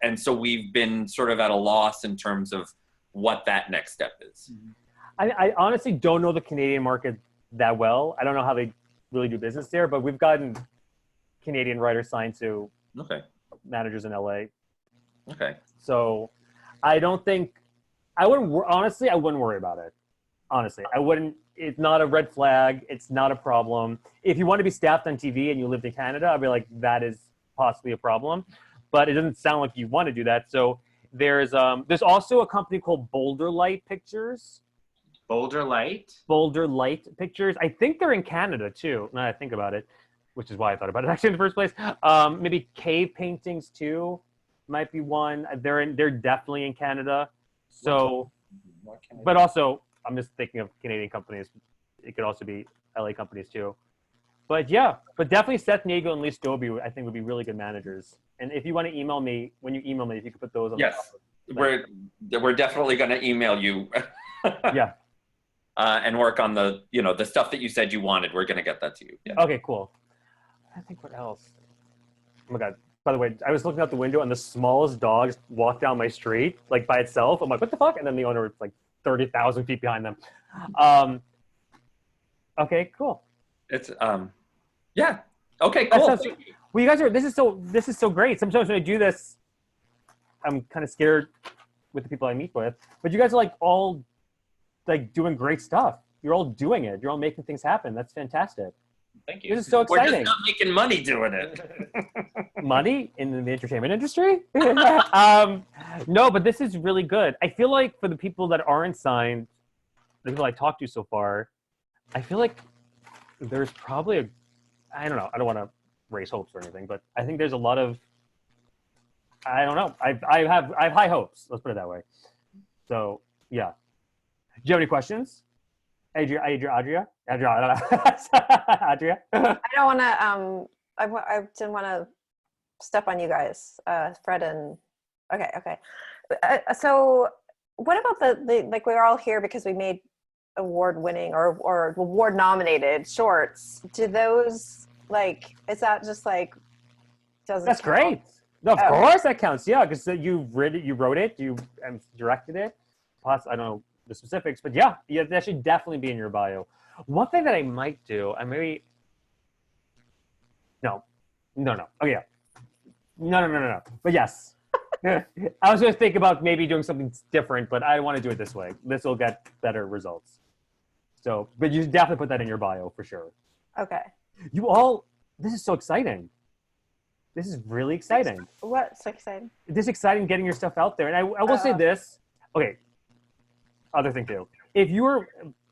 And so we've been sort of at a loss in terms of what that next step is. I honestly don't know the Canadian market that well. I don't know how they really do business there, but we've gotten Canadian writers signed to managers in LA. Okay. So I don't think, I wouldn't worry about it. Honestly, I wouldn't, it's not a red flag. It's not a problem. If you want to be staffed on TV and you lived in Canada, I'd be like, that is possibly a problem, but it doesn't sound like you want to do that. So there's also a company called Boulder Light Pictures. Boulder Light Pictures. I think they're in Canada too. Now that I think about it, which is why I thought about it actually in the first place. Maybe Cave Paintings too might be one. They're definitely in Canada. So, but also I'm just thinking of Canadian companies. It could also be LA companies too. But yeah, but definitely Seth Nagel and Lee Stobie I think would be really good managers. And if you want to email me, when you email me, if you could put those on. Yes, we're definitely going to email you. Yeah. And work on the stuff that you said you wanted. We're going to get that to you. Yeah. Okay, cool. I think what else? Oh my God. By the way, I was looking out the window and the smallest dog walked down my street, like by itself. I'm like, what the fuck? And then the owner was like 30,000 feet behind them. Okay, cool. It's, yeah. Okay, cool. Well, you guys this is so great. Sometimes when I do this, I'm kind of scared with the people I meet with, but you guys are like all like doing great stuff. You're all doing it. You're all making things happen. That's fantastic. Thank you. This is so exciting. We're just not making money doing it. Money in the entertainment industry? No, but this is really good. I feel like for the people that aren't signed, the people I talked to so far, I feel like there's probably I don't know. I don't want to raise hopes or anything, but I think there's a lot of, I don't know. I have high hopes. Let's put it that way. So yeah. Do you have any questions? Adria? I don't want to, I didn't want to step on you guys, Fred and, okay. So what about the like we're all here because we made award-winning or award-nominated shorts. Do those, like, is that just like, doesn't That's count? great. No, of course that counts. Yeah, because you wrote it, you directed it. Plus, I don't know the specifics, but yeah, that should definitely be in your bio. One thing that I might do, I maybe, no. Oh yeah, no. But yes, I was going to think about maybe doing something different, but I want to do it this way. This will get better results. So, but you definitely put that in your bio for sure. Okay. This is so exciting. This is really exciting. What's so exciting? This is exciting getting your stuff out there. And I will say this. Okay. Other thing too.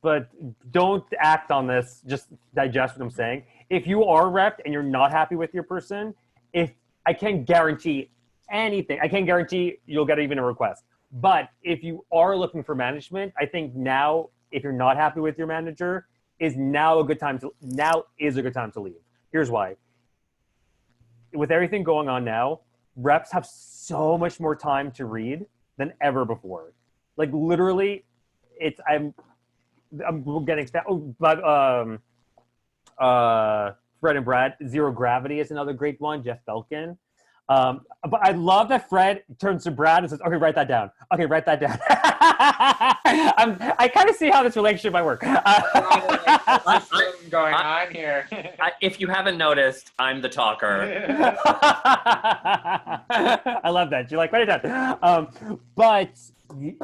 But don't act on this. Just digest what I'm saying. If you are repped and you're not happy with your person, I can't guarantee anything. I can't guarantee you'll get even a request. But if you are looking for management, I think now, if you're not happy with your manager, is a good time to leave. Here's why. With everything going on now, reps have so much more time to read than ever before. Like literally, I'm getting but Fred and Brad, Zero Gravity is another great one. Jeff Belkin. But I love that Fred turns to Brad and says, "Okay, write that down. Okay, write that down." I kind of see how this relationship might work. What's going on here? If you haven't noticed, I'm the talker. I love that. You're like, write it down. But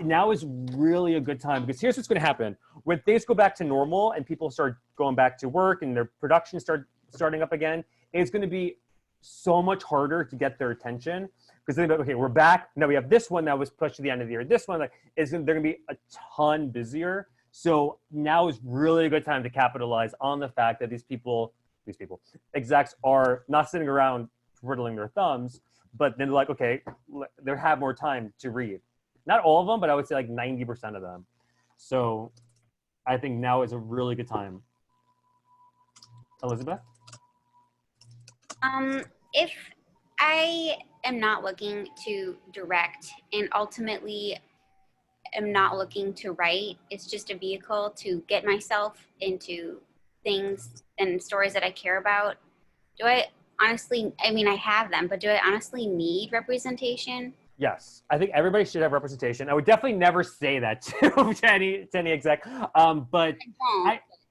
now is really a good time because here's what's going to happen. When things go back to normal and people start going back to work and their production starting up again, it's going to be so much harder to get their attention because they're like, okay, we're back. Now we have this one that was pushed to the end of the year. This one they're going to be a ton busier. So now is really a good time to capitalize on the fact that these execs are not sitting around twiddling their thumbs, but then they're like, okay, they have more time to read. Not all of them, but I would say like 90% of them. So I think now is a really good time. Elizabeth? If I am not looking to direct and ultimately am not looking to write, it's just a vehicle to get myself into things and stories that I care about. Do I honestly, I mean, I have them, but do I honestly need representation? Yes, I think everybody should have representation. I would definitely never say that to any exec, but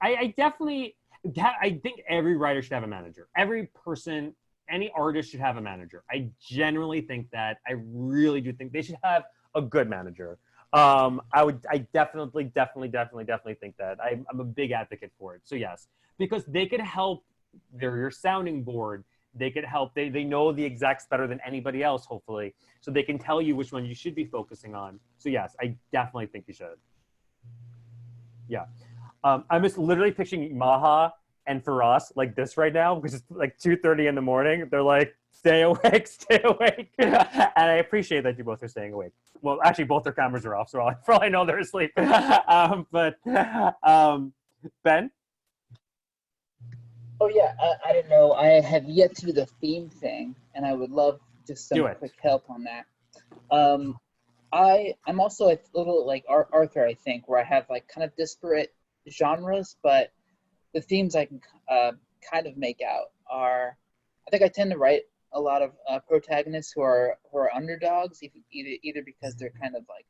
I definitely, I think every writer should have a manager. Every person, any artist should have a manager. I genuinely think that. I really do think they should have a good manager. I definitely think that. I'm a big advocate for it. So yes, because they could help. They're your sounding board. They could help. They know the execs better than anybody else, hopefully. So they can tell you which one you should be focusing on. So yes, I definitely think you should. Yeah. I'm just literally picturing Maha and Faraz like this right now, because it's like 2:30 in the morning. They're like, stay awake, stay awake. And I appreciate that you both are staying awake. Well, actually, both their cameras are off, so for all I know, they're asleep. Ben? Oh yeah, I don't know. I have yet to do the theme thing, and I would love just some quick help on that. I'm also a little like Arthur, I think, where I have like kind of disparate genres, but the themes I can kind of make out are, I think I tend to write a lot of protagonists who are underdogs, either because they're kind of like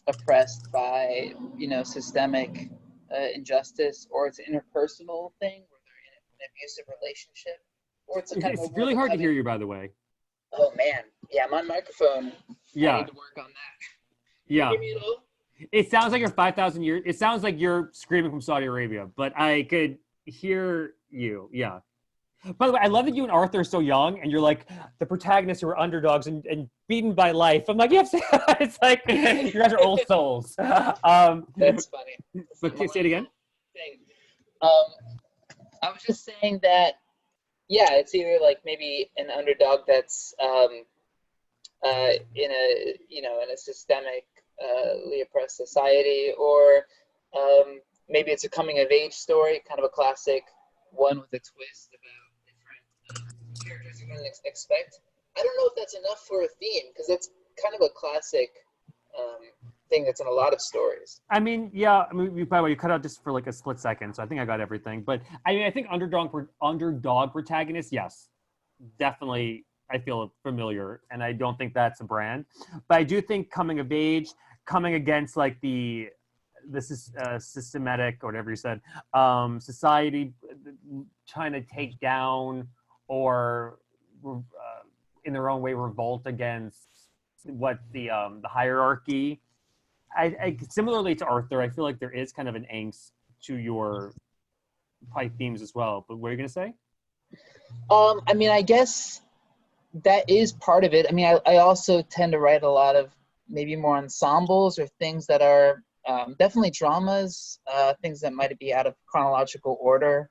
oppressed by systemic injustice, or it's an interpersonal thing where they're in an abusive relationship, or it's a kind It's really hard to hear you, by the way. Oh man, yeah, I'm on microphone. Yeah, I need to work on that. Yeah. Can you hear me at all? It sounds like you're 5,000 years. It sounds like you're screaming from Saudi Arabia, but I could hear you. Yeah. By the way, I love that you and Arthur are so young, and you're like the protagonists who are underdogs and beaten by life. I'm like, yes, it's like you guys are old souls. That's funny. But say it again. I was just saying that, yeah, it's either like maybe an underdog that's in a systemically oppressed society, or maybe it's a coming of age story, kind of a classic one with a twist about different characters you're going to expect. I don't know if that's enough for a theme, because that's kind of a classic thing that's in a lot of stories. I mean, yeah. I mean, by the way, you cut out just for like a split second, so I think I got everything. But I mean, I think underdog protagonist, yes, definitely. I feel familiar, and I don't think that's a brand. But I do think coming of age, coming against like this is systematic, or whatever you said, society trying to take down or in their own way revolt against what the hierarchy. I similarly to Arthur, I feel like there is kind of an angst to your probably themes as well. But what are you gonna say? I mean, I guess that is part of it. I mean, I also tend to write a lot of maybe more ensembles or things that are definitely dramas, things that might be out of chronological order.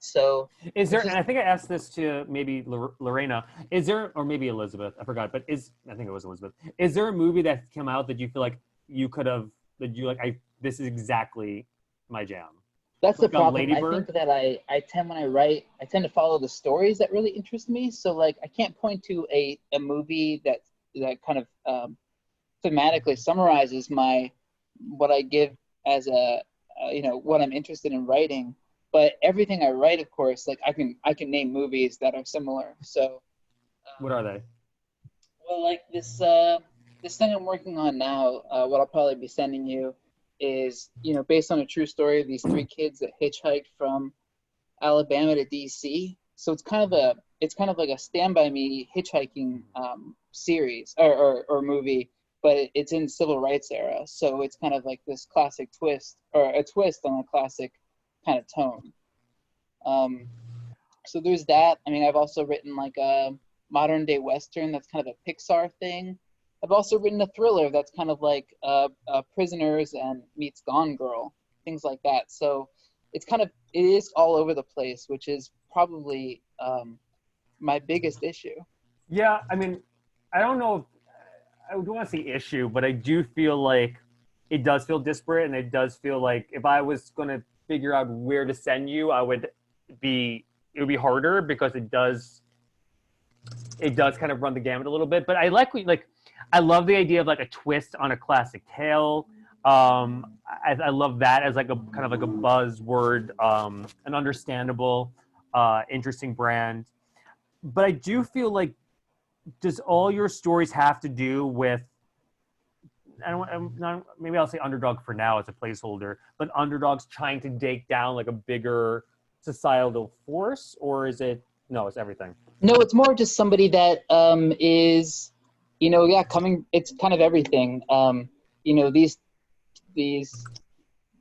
So is there, and I think I asked this to maybe Lorena, is there, or maybe Elizabeth, I forgot, but I think it was Elizabeth. Is there a movie that's come out that you feel like you could have, that you like, this is exactly my jam? That's the like problem. Lady I Bird? think that I tend, when I write, I tend to follow the stories that really interest me. So like, I can't point to a movie that kind of thematically summarizes what I give as what I'm interested in writing. but everything I write, of course, like I can name movies that are similar. So What are they? well, like this thing I'm working on now, what I'll probably be sending you is, based on a true story of these three kids that hitchhiked from Alabama to DC. So it's kind of like a Stand By Me hitchhiking series or movie, but it's in civil rights era. So it's kind of like this classic twist, or a twist on a classic kind of tone. So there's that. I mean, I've also written like a modern day Western that's kind of a Pixar thing. I've also written a thriller that's kind of like Prisoners and meets Gone Girl, things like that. So it is all over the place, which is probably my biggest issue. Yeah, I mean, I don't know if I don't want to say issue, but I do feel like it does feel disparate, and it does feel like if I was going to figure out where to send you, it would be harder because it does kind of run the gamut a little bit. But I I love the idea of like a twist on a classic tale. I love that as like a kind of like a buzzword, an understandable, interesting brand. But I do feel like, does all your stories have to do with, maybe I'll say underdog for now as a placeholder, but underdogs trying to take down like a bigger societal force, or is it, no, it's everything? No, it's more just somebody that is, it's kind of everything. These,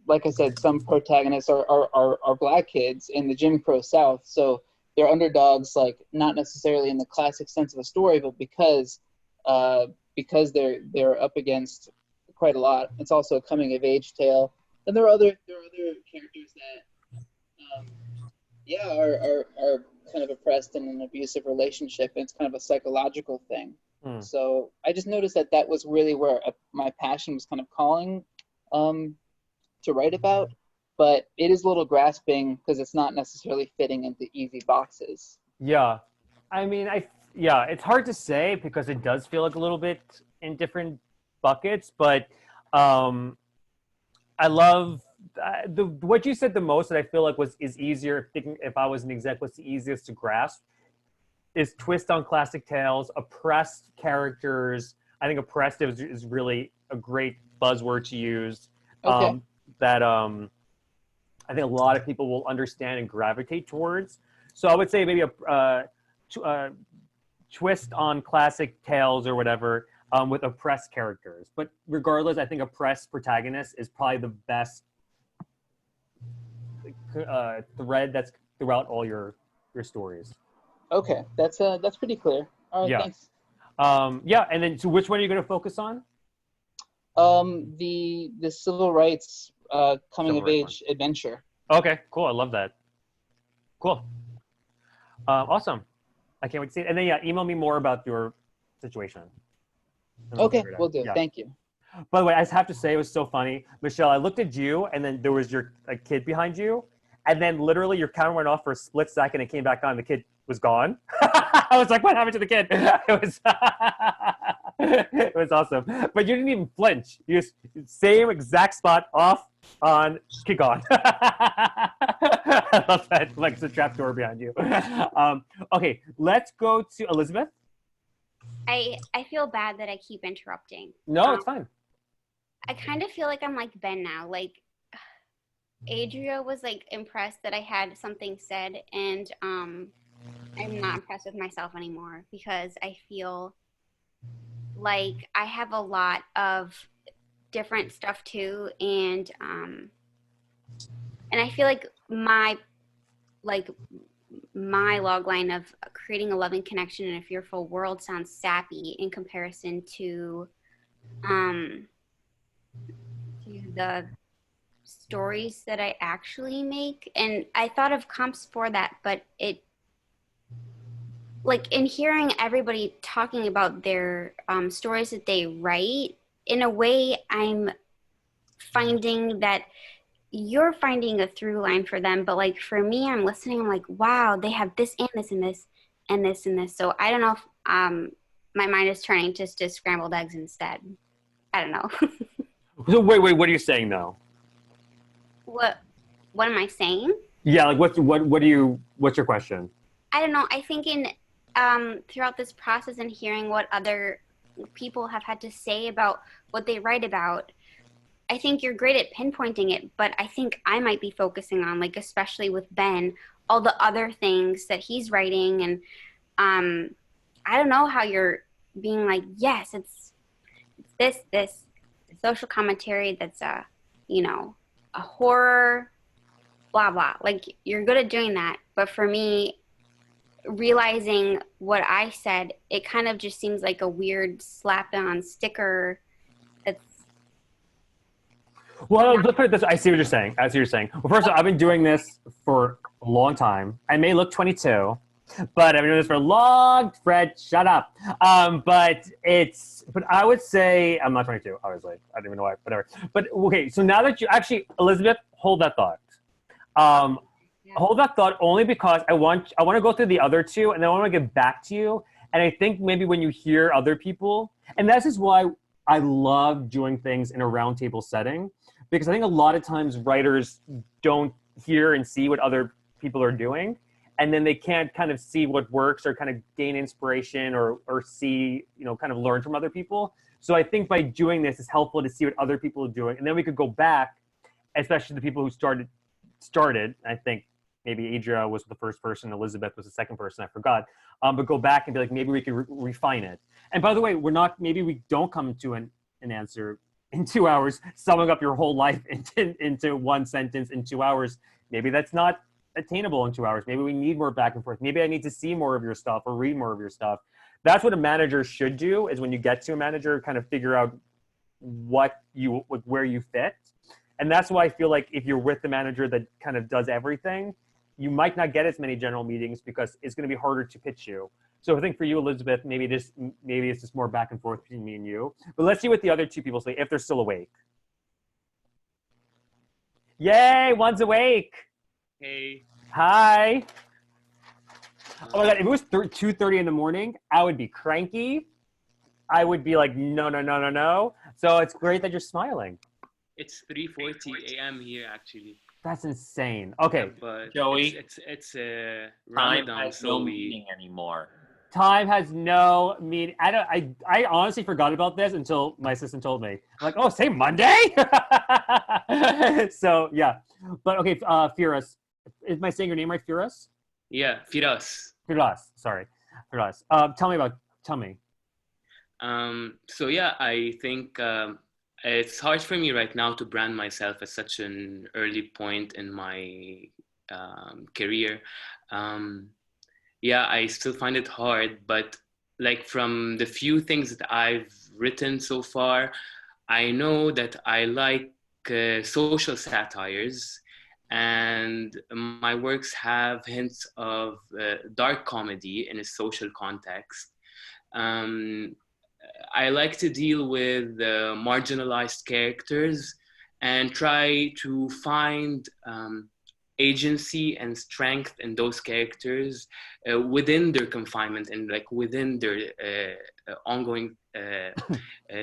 like I said, some protagonists are Black kids in the Jim Crow South, so they're underdogs, like not necessarily in the classic sense of a story, but because they're up against quite a lot. It's also a coming of age tale, and there are other characters that are kind of oppressed in an abusive relationship, and it's kind of a psychological thing. So I just noticed that was really where my passion was kind of calling to write about, but it is a little grasping because it's not necessarily fitting into easy boxes. Yeah, I mean, it's hard to say because it does feel like a little bit in different buckets, but I love what you said the most that I feel like is easier, thinking if I was an exec, was the easiest to grasp, is twist on classic tales, oppressed characters. I think oppressed is really a great buzzword to use. Okay. I think a lot of people will understand and gravitate towards. So I would say maybe a twist on classic tales or whatever, with oppressed characters. But regardless, I think oppressed protagonist is probably the best thread that's throughout all your stories. Okay, that's pretty clear. All right, Yeah. thanks. And then, so which one are you going to focus on? The civil rights coming of age adventure. Okay, cool. I love that. Cool. Awesome. I can't wait to see it. And then, email me more about your situation. Okay, we'll do. Yeah. Thank you. By the way, I just have to say, it was so funny. Michelle, I looked at you, and then there was a kid behind you, and then literally your camera went off for a split second and came back on. The kid was gone. I was like, what happened to the kid? It was awesome. But you didn't even flinch. You just, same exact spot, off, on, kick on. I love that, like it's a trap door behind you. Okay, let's go to Elizabeth. I feel bad that I keep interrupting. No, it's fine. I kind of feel like I'm like Ben now. Like Adria was like impressed that I had something said, and I'm not impressed with myself anymore because I feel like I have a lot of different stuff too, and I feel like my log line of creating a loving connection in a fearful world sounds sappy in comparison to the stories that I actually make. And I thought of comps for that, but it, like in hearing everybody talking about their stories that they write, in a way I'm finding that you're finding a through line for them, but like for me, I'm listening, I'm like, wow, they have this and this and this and this and this. So I don't know if my mind is turning just to scrambled eggs instead. I don't know. So wait, what are you saying now? What am I saying? Yeah, like what's your question? I don't know. I think in throughout this process and hearing what other people have had to say about what they write about, I think you're great at pinpointing it, but I think I might be focusing on, like, especially with Ben, all the other things that he's writing. And I don't know how you're being like, yes, it's this social commentary that's a horror, blah, blah. Like, you're good at doing that. But for me, realizing what I said, it kind of just seems like a weird slap on sticker. It's Well, let's put it this way. I see what you're saying. I see what you're saying. Well, first of all, I've been doing this for a long time. I may look 22, but I've been doing this for a long. Fred, shut up. But I would say I'm not 22. Obviously, I don't even know why. Whatever. But okay, so now that you actually, Elizabeth, hold that thought. Hold that thought only because I want to go through the other two, and then I want to get back to you. And I think maybe when you hear other people, and this is why I love doing things in a roundtable setting, because I think a lot of times writers don't hear and see what other people are doing, and then they can't kind of see what works or kind of gain inspiration or see, kind of learn from other people. So I think by doing this, it's helpful to see what other people are doing, and then we could go back, especially the people who started. I think maybe Adria was the first person, Elizabeth was the second person, I forgot. But go back and be like, maybe we could refine it. And by the way, maybe we don't come to an answer in 2 hours, summing up your whole life into one sentence in 2 hours. Maybe that's not attainable in 2 hours. Maybe we need more back and forth. Maybe I need to see more of your stuff or read more of your stuff. That's what a manager should do, is when you get to a manager, kind of figure out where you fit. And that's why I feel like if you're with the manager that kind of does everything, you might not get as many general meetings because it's going to be harder to pitch you. So I think for you, Elizabeth, maybe it's just more back and forth between me and you. But let's see what the other two people say, if they're still awake. Yay, one's awake. Hey. Hi. Oh my God, if it was 2:30 in the morning, I would be cranky. I would be like, no. So it's great that you're smiling. It's 3:40 a.m. here, actually. That's insane. Okay, Yeah, but Joey, it's time Ramadan, has so no meaning anymore. time has no meaning. I honestly forgot about this until my assistant told me. I'm like, oh, say Monday. So yeah, but okay, Firas, am I saying your name right, Firas? Yeah, Firas. Firas, sorry, Firas. Tell me. So yeah, I think it's hard for me right now to brand myself at such an early point in my career. Yeah, I still find it hard, but like from the few things that I've written so far, I know that I like social satires, and my works have hints of dark comedy in a social context. I like to deal with marginalized characters and try to find agency and strength in those characters within their confinement and like within their ongoing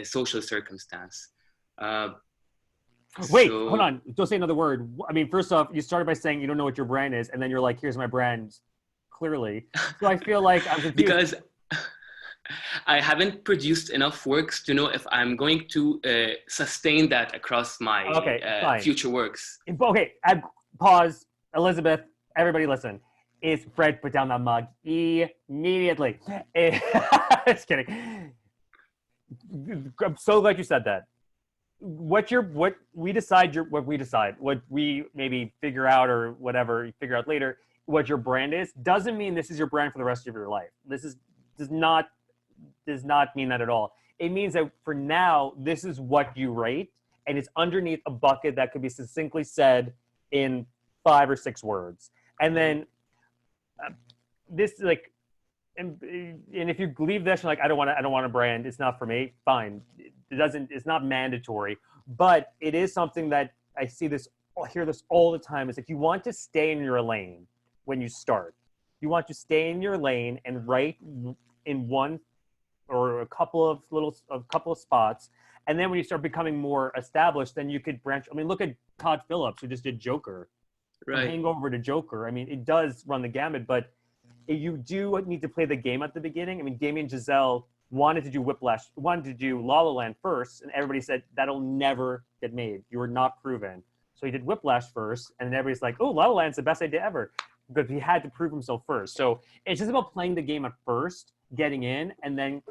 social circumstance. Wait, hold on. Don't say another word. I mean, first off, you started by saying you don't know what your brand is, and then you're like, here's my brand, clearly. So I feel like I'm confused. Because I haven't produced enough works to know if I'm going to sustain that across my future works. Okay, pause. Elizabeth, everybody listen. Is Fred put down that mug immediately? Just kidding. I'm so glad you said that. What we maybe figure out or whatever you figure out later, what your brand is, doesn't mean this is your brand for the rest of your life. Does not mean that at all. It means that for now, this is what you write, and it's underneath a bucket that could be succinctly said in 5 or 6 words. And then this like, and if you leave this, you're like, I don't want a brand. It's not for me. Fine. It's not mandatory, but it is something that I hear this all the time. It's like, you want to stay in your lane when you start. You want to stay in your lane and write in one or a couple of spots. And then when you start becoming more established, then you could branch. I mean, look at Todd Phillips, who just did Joker. Right. Hangover to Joker. I mean, it does run the gamut, but you do need to play the game at the beginning. I mean, Damien Giselle wanted to do Whiplash, wanted to do La La Land first, and everybody said that'll never get made. You were not proven. So he did Whiplash first, and then everybody's like, oh, La La Land's the best idea ever. Because he had to prove himself first. So it's just about playing the game at first, getting in, and then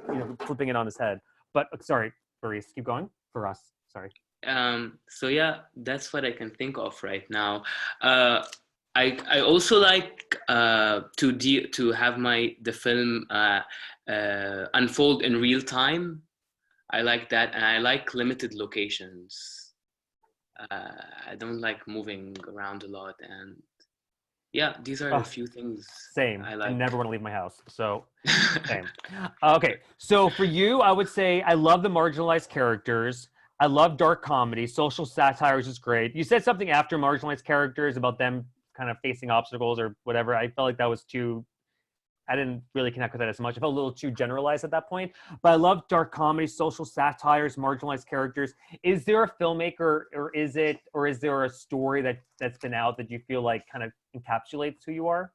flipping it on his head. But sorry, Faris, keep going. For us, sorry. So yeah, that's what I can think of right now. I also like to have the film unfold in real time. I like that, and I like limited locations. I don't like moving around a lot, and yeah, these are a few things. Same. I like. I never want to leave my house. So same. Okay, so for you, I would say I love the marginalized characters. I love dark comedy. Social satire is just great. You said something after marginalized characters about them kind of facing obstacles or whatever. I felt like that was too, I didn't really connect with that as much. I felt a little too generalized at that point. But I love dark comedy, social satires, marginalized characters. Is there a filmmaker or is there a story that's been out that you feel like kind of encapsulates who you are?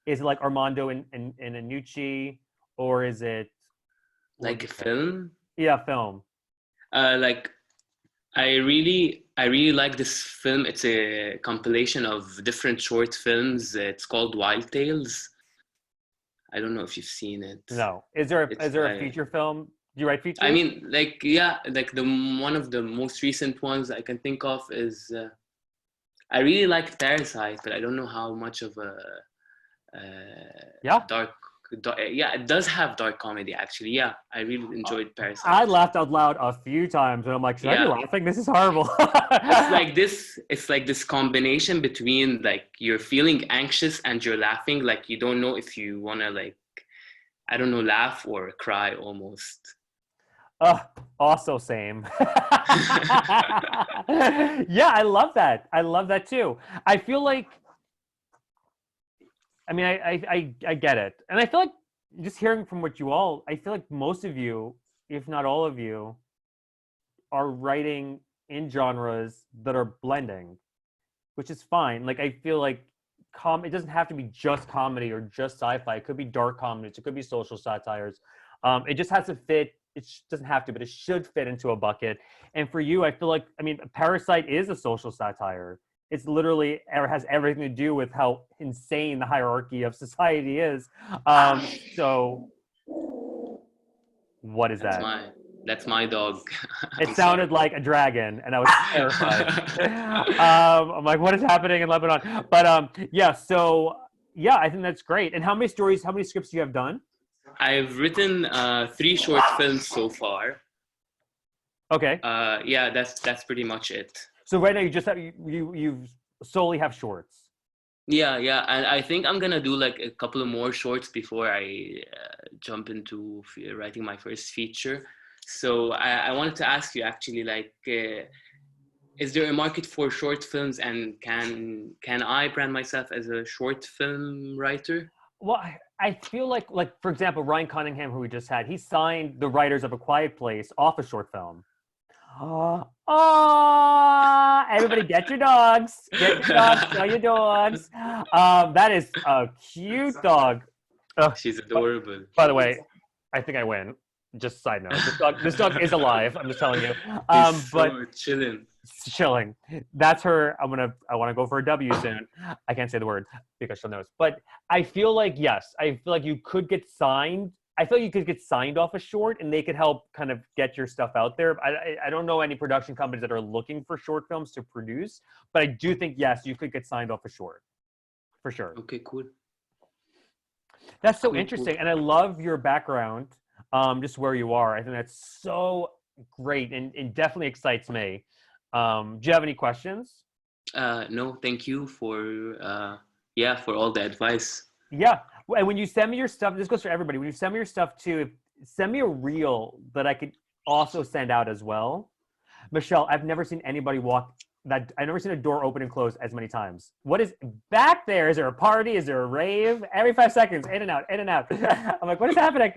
Is it like Armando and Iannucci, or is it like a film? Yeah, film. Like I really like this film. It's a compilation of different short films. It's called Wild Tales. I don't know if you've seen it. No. Is there a feature film? Do you write features? I mean, like one of the most recent ones I can think of is I really like Parasite, but I don't know how much of a dark. Yeah, it does have dark comedy actually. Yeah, I really enjoyed Parasite. I laughed out loud a few times, and I'm like, should I be laughing? This is horrible. It's like this combination between like you're feeling anxious and you're laughing. Like you don't know if you wanna I don't know, laugh or cry almost. Also same. Yeah, I love that. I love that too. I feel like, I mean, I get it. And I feel like just hearing from what I feel like most of you, if not all of you, are writing in genres that are blending, which is fine. Like, I feel like it doesn't have to be just comedy or just sci-fi. It could be dark comedies. It could be social satires. It just has to fit. It doesn't have to, but it should fit into a bucket. And for you, I feel like, I mean, Parasite is a social satire. It's literally has everything to do with how insane the hierarchy of society is. So, what is that? That's my dog. It sounded like a dragon, and I was terrified. I'm like, what is happening in Lebanon? But yeah, so yeah, I think that's great. And how many scripts do you have done? I've written 3 short films so far. Okay. Yeah, that's pretty much it. So right now you just have you solely have shorts. Yeah, and I think I'm gonna do like a couple of more shorts before I jump into writing my first feature. So I wanted to ask you actually, like, is there a market for short films, and can I brand myself as a short film writer? Well, I feel like for example, Ryan Cunningham, who we just had, he signed the writers of A Quiet Place off a short film. Everybody get your dogs. Get your dogs. Show your dogs. That is a cute dog. She's adorable. By the way, I think I win. Just side note. This dog is alive. I'm just telling you. But chilling. That's her. I want to go for a W soon. I can't say the word because she'll notice. But I feel like, yes, I feel like you could get signed. I feel like you could get signed off a short, and they could help kind of get your stuff out there. I don't know any production companies that are looking for short films to produce, but I do think, yes, you could get signed off a short, for sure. Okay, cool. That's so interesting, and I love your background, just where you are. I think that's so great, and definitely excites me. Do you have any questions? No, thank you for all the advice. Yeah. And when you send me your stuff, this goes for everybody. When you send me your stuff too, send me a reel that I could also send out as well. Michelle, I've never seen anybody I've never seen a door open and close as many times. What is back there? Is there a party? Is there a rave? Every 5 seconds, in and out, in and out. I'm like, what is happening?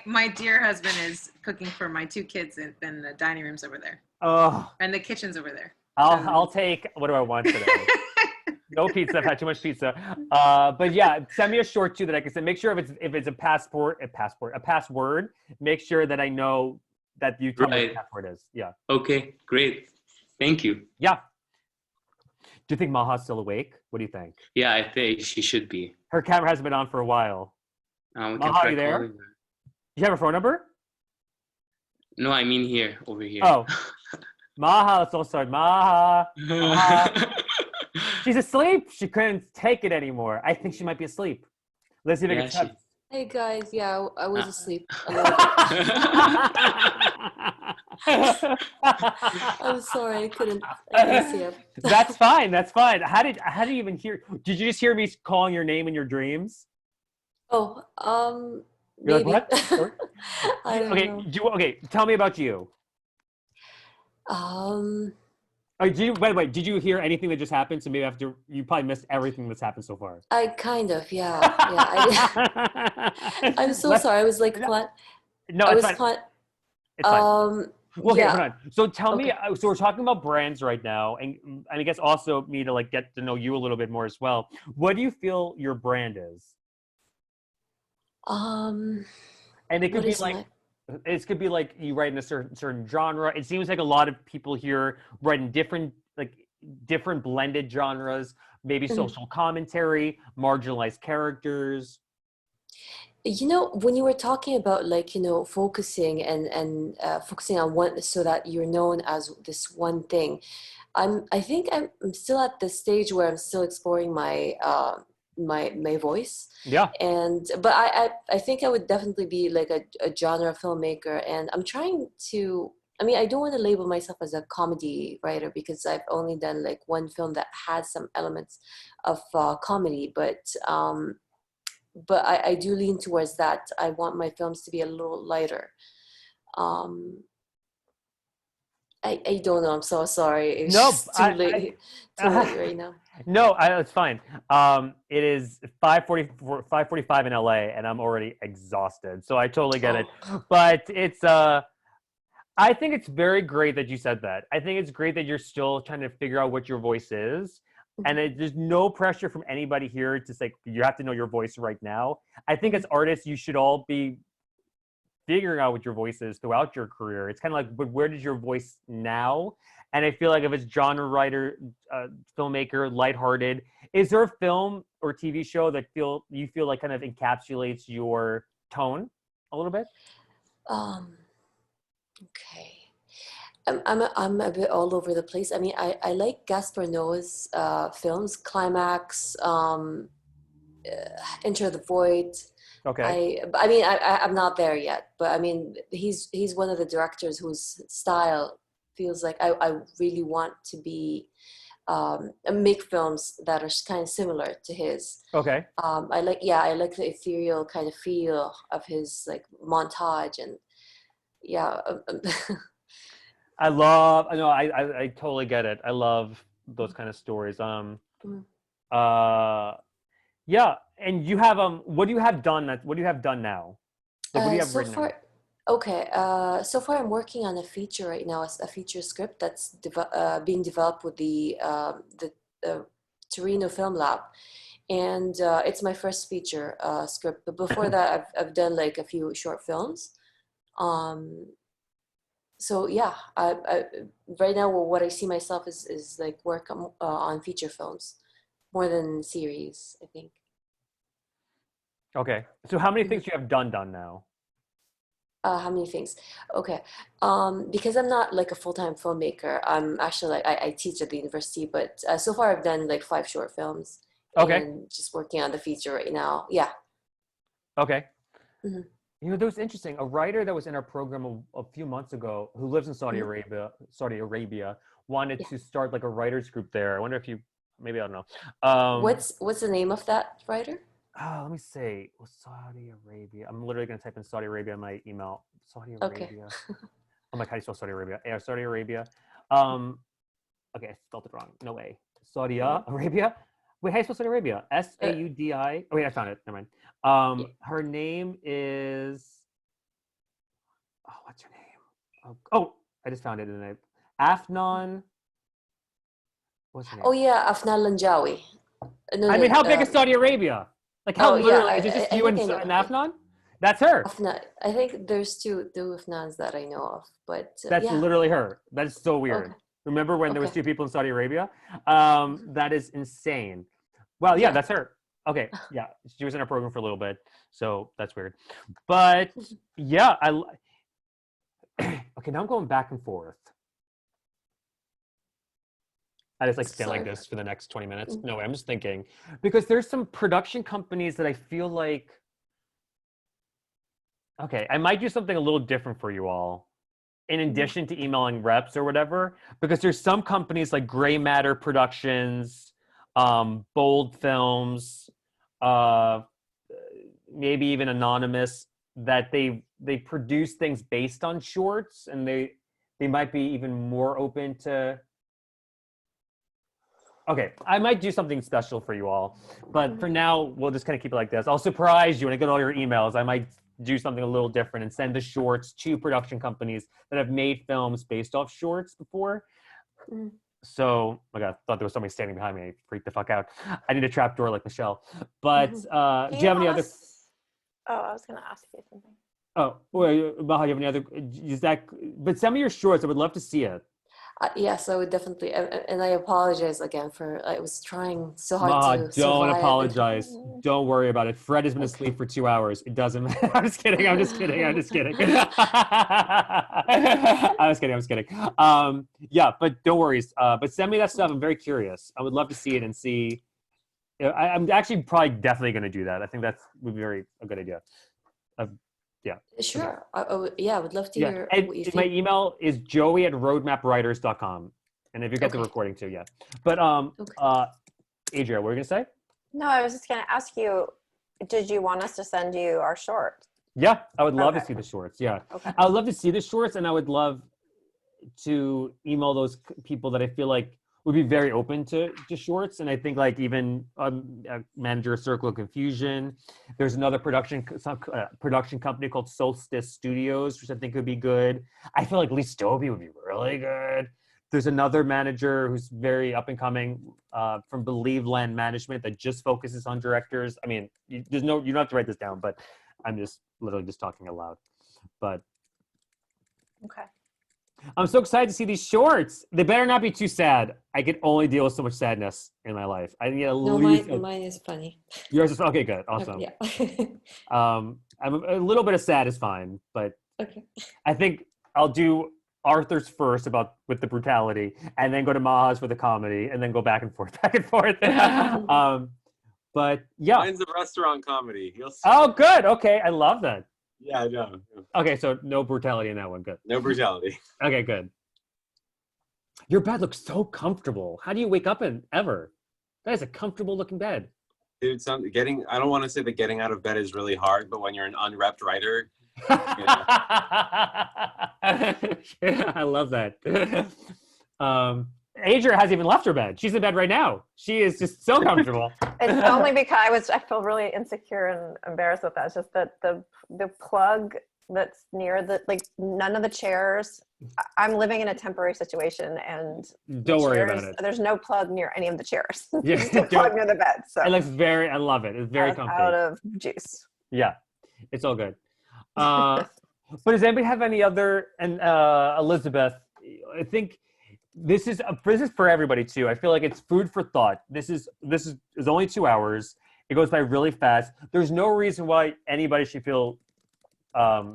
My dear husband is cooking for my 2 kids, and the dining room's over there. Oh. And the kitchen's over there. I'll take, what do I want today? No pizza. I've had too much pizza. But yeah, send me a short too that I can send. Make sure if it's a password. Make sure that I know that you tell me what the password is. Yeah. Okay, great. Thank you. Yeah. Do you think Maha's still awake? What do you think? Yeah, I think she should be. Her camera hasn't been on for a while. We can Maha, try you there? calling her. You have her phone number? No, I mean here, over here. Oh. Maha, let's all start. Maha. Maha. She's asleep. She couldn't take it anymore. I think she might be asleep. Let's see if I can touch. Hey guys, yeah, I was asleep. I'm sorry, I couldn't stay up. That's fine. That's fine. How did you even hear? Did you just hear me calling your name in your dreams? Oh, You're maybe. like, what? I don't know. Okay, tell me about you. Did you hear anything that just happened? So maybe after you probably missed everything that's happened so far. I kind of, yeah. I'm so sorry. I was like, what? No, it's fine. It's fine. Okay, hold on. So tell me, so we're talking about brands right now, and I guess also me to like get to know you a little bit more as well. What do you feel your brand is? And it could be like, it could be like you write in a certain genre. It seems like a lot of people here write in different blended genres, maybe social commentary, marginalized characters. You know, when you were talking about like, you know, focusing and focusing on one so that you're known as this one thing, I think I'm still at the stage where I'm still exploring my my voice. Yeah. But I think I would definitely be like a genre filmmaker, and I'm trying to. I mean, I don't want to label myself as a comedy writer because I've only done like one film that has some elements of comedy, but I do lean towards that. I want my films to be a little lighter. I don't know. I'm so sorry. It's just too late right now. No, it's fine. It is 5:45 in LA, and I'm already exhausted. So I totally get it. But it's I think it's very great that you said that. I think it's great that you're still trying to figure out what your voice is. And there's no pressure from anybody here to say you have to know your voice right now. I think as artists, you should all be figuring out what your voice is throughout your career. It's kind of like, but where does your voice now? And I feel like if it's genre writer, filmmaker, lighthearted, is there a film or TV show that you feel like kind of encapsulates your tone a little bit? Okay. I'm a bit all over the place. I mean, I like Gaspar Noé's films, Climax, Enter the Void. Okay. I mean, I'm not there yet, but I mean, he's one of the directors whose style feels like I really want to be make films that are kind of similar to his. Okay. I like the ethereal kind of feel of his like montage and I totally get it. I love those kind of stories. Yeah, and you have what do you have done now? Like, what do you have written far, okay. So far I'm working on a feature right now, a feature script that's being developed with the Torino Film Lab, and it's my first feature script. But before that, I've done like a few short films. So yeah, I right now what I see myself is like work on feature films more than series, I think. Okay, so how many things you have done now? How many things? Okay, because I'm not like a full-time filmmaker. I'm actually like I teach at the university, but so far I've done like 5 short films. Okay. And just working on the feature right now. Yeah. Okay. Mm-hmm. You know, that was interesting. A writer that was in our program a few months ago who lives in Saudi Arabia wanted to start like a writers group there. I wonder if maybe I don't know. What's the name of that writer? Let me see. Saudi Arabia. I'm literally going to type in Saudi Arabia in my email. Saudi Arabia. Okay. Oh my God, you spell Saudi Arabia. Yeah, Saudi Arabia. Okay, I spelled it wrong. No way. Saudi Arabia. Wait, how do you spell Saudi Arabia? Saudi. Oh wait, I found it. Never mind. Her name is. Oh, what's her name? Oh, I just found it. Afnan. What's her name? Oh yeah, Afna Lanjawi. No, I no, mean, how big is Saudi Arabia? Like, how oh yeah, literally is it just you and think I know. Afnan? That's her. Afna. I think there's two Afnans that I know of, but That's yeah. literally her. That's so weird. Okay. Remember when there was Okay. 2 people in Saudi Arabia? That is insane. Well, yeah, Yeah. that's her. Okay, yeah, she was in our program for a little bit, so that's weird. But yeah, okay, now I'm going back and forth. I just like stand like Sorry. this for the next 20 minutes. No, I'm just thinking because there's some production companies that I feel like, okay, I might do something a little different for you all in addition to emailing reps or whatever, because there's some companies like Gray Matter Productions, Bold Films, maybe even Anonymous, that they produce things based on shorts, and they might be even more open to. Okay, I might do something special for you all, but for now, we'll just kind of keep it like this. I'll surprise you when I get all your emails. I might do something a little different and send the shorts to production companies that have made films based off shorts before. So, oh my God, I thought there was somebody standing behind me. I freaked the fuck out. I need a trap door like Michelle. But do you have any other? Oh, I was gonna ask you something. Oh, wait, Maha, you have any other? Is that? But send me your shorts. I would love to see it. Yes, I would definitely, and I apologize again for I was trying so hard Maha, to don't survive. apologize. Don't worry about it. Fred has been asleep for 2 hours. It doesn't matter. I'm just kidding. I'm just kidding. I'm just kidding. I was kidding. I was kidding. Yeah, but don't worry. But send me that stuff. I'm very curious. I would love to see it and see. I'm actually probably definitely going to do that. I think would be a good idea. Yeah. Sure. Yeah, I would love to hear And what you my think. email is joey@roadmapwriters.com. And if you get the recording too, yeah. But Adria, what were you gonna say? No, I was just gonna ask you, did you want us to send you our short? Yeah, I would love to Okay. see the shorts. Yeah. Okay. I would love to see the shorts, and I would love to email those people that I feel like would be very open to shorts. And I think like even manager of Circle of Confusion. There's another production company called Solstice Studios, which I think would be good. I feel like Lee Stobie would be really good. There's another manager who's very up and coming from Believe Land Management that just focuses on directors. I mean, you don't have to write this down, but I'm just literally just talking aloud. But Okay. I'm so excited to see these shorts. They better not be too sad. I can only deal with so much sadness in my life. I need at least. Mine is funny. Yours is okay. Good, awesome. Yeah. I'm a little bit of sad is fine, but Okay. I think I'll do Arthur's first with the brutality, and then go to Maha's for the comedy, and then go back and forth, back and forth. But yeah. Mine's a restaurant comedy. You'll see. Oh, good. Okay, I love that. Yeah, I know. Okay, so no brutality in that one. Good. No brutality. Okay, good. Your bed looks so comfortable. How do you wake up in ever? That is a comfortable looking bed. Dude, I don't want to say that getting out of bed is really hard, but when you're an unrepped writer, I love that. Adria hasn't even left her bed. She's in bed right now. She is just so comfortable. It's only because I feel really insecure and embarrassed with that. It's just that the plug that's near none of the chairs. I'm living in a temporary situation, and don't worry about it. There's no plug near any of the chairs. Yeah, There's no plug near the bed. So it looks I love it. It's very comfy. Out of juice. Yeah, it's all good. But does anybody have any other? And Elizabeth, I think this is for everybody too. I feel like it's food for thought. This is only 2 hours. It goes by really fast. There's no reason why anybody should feel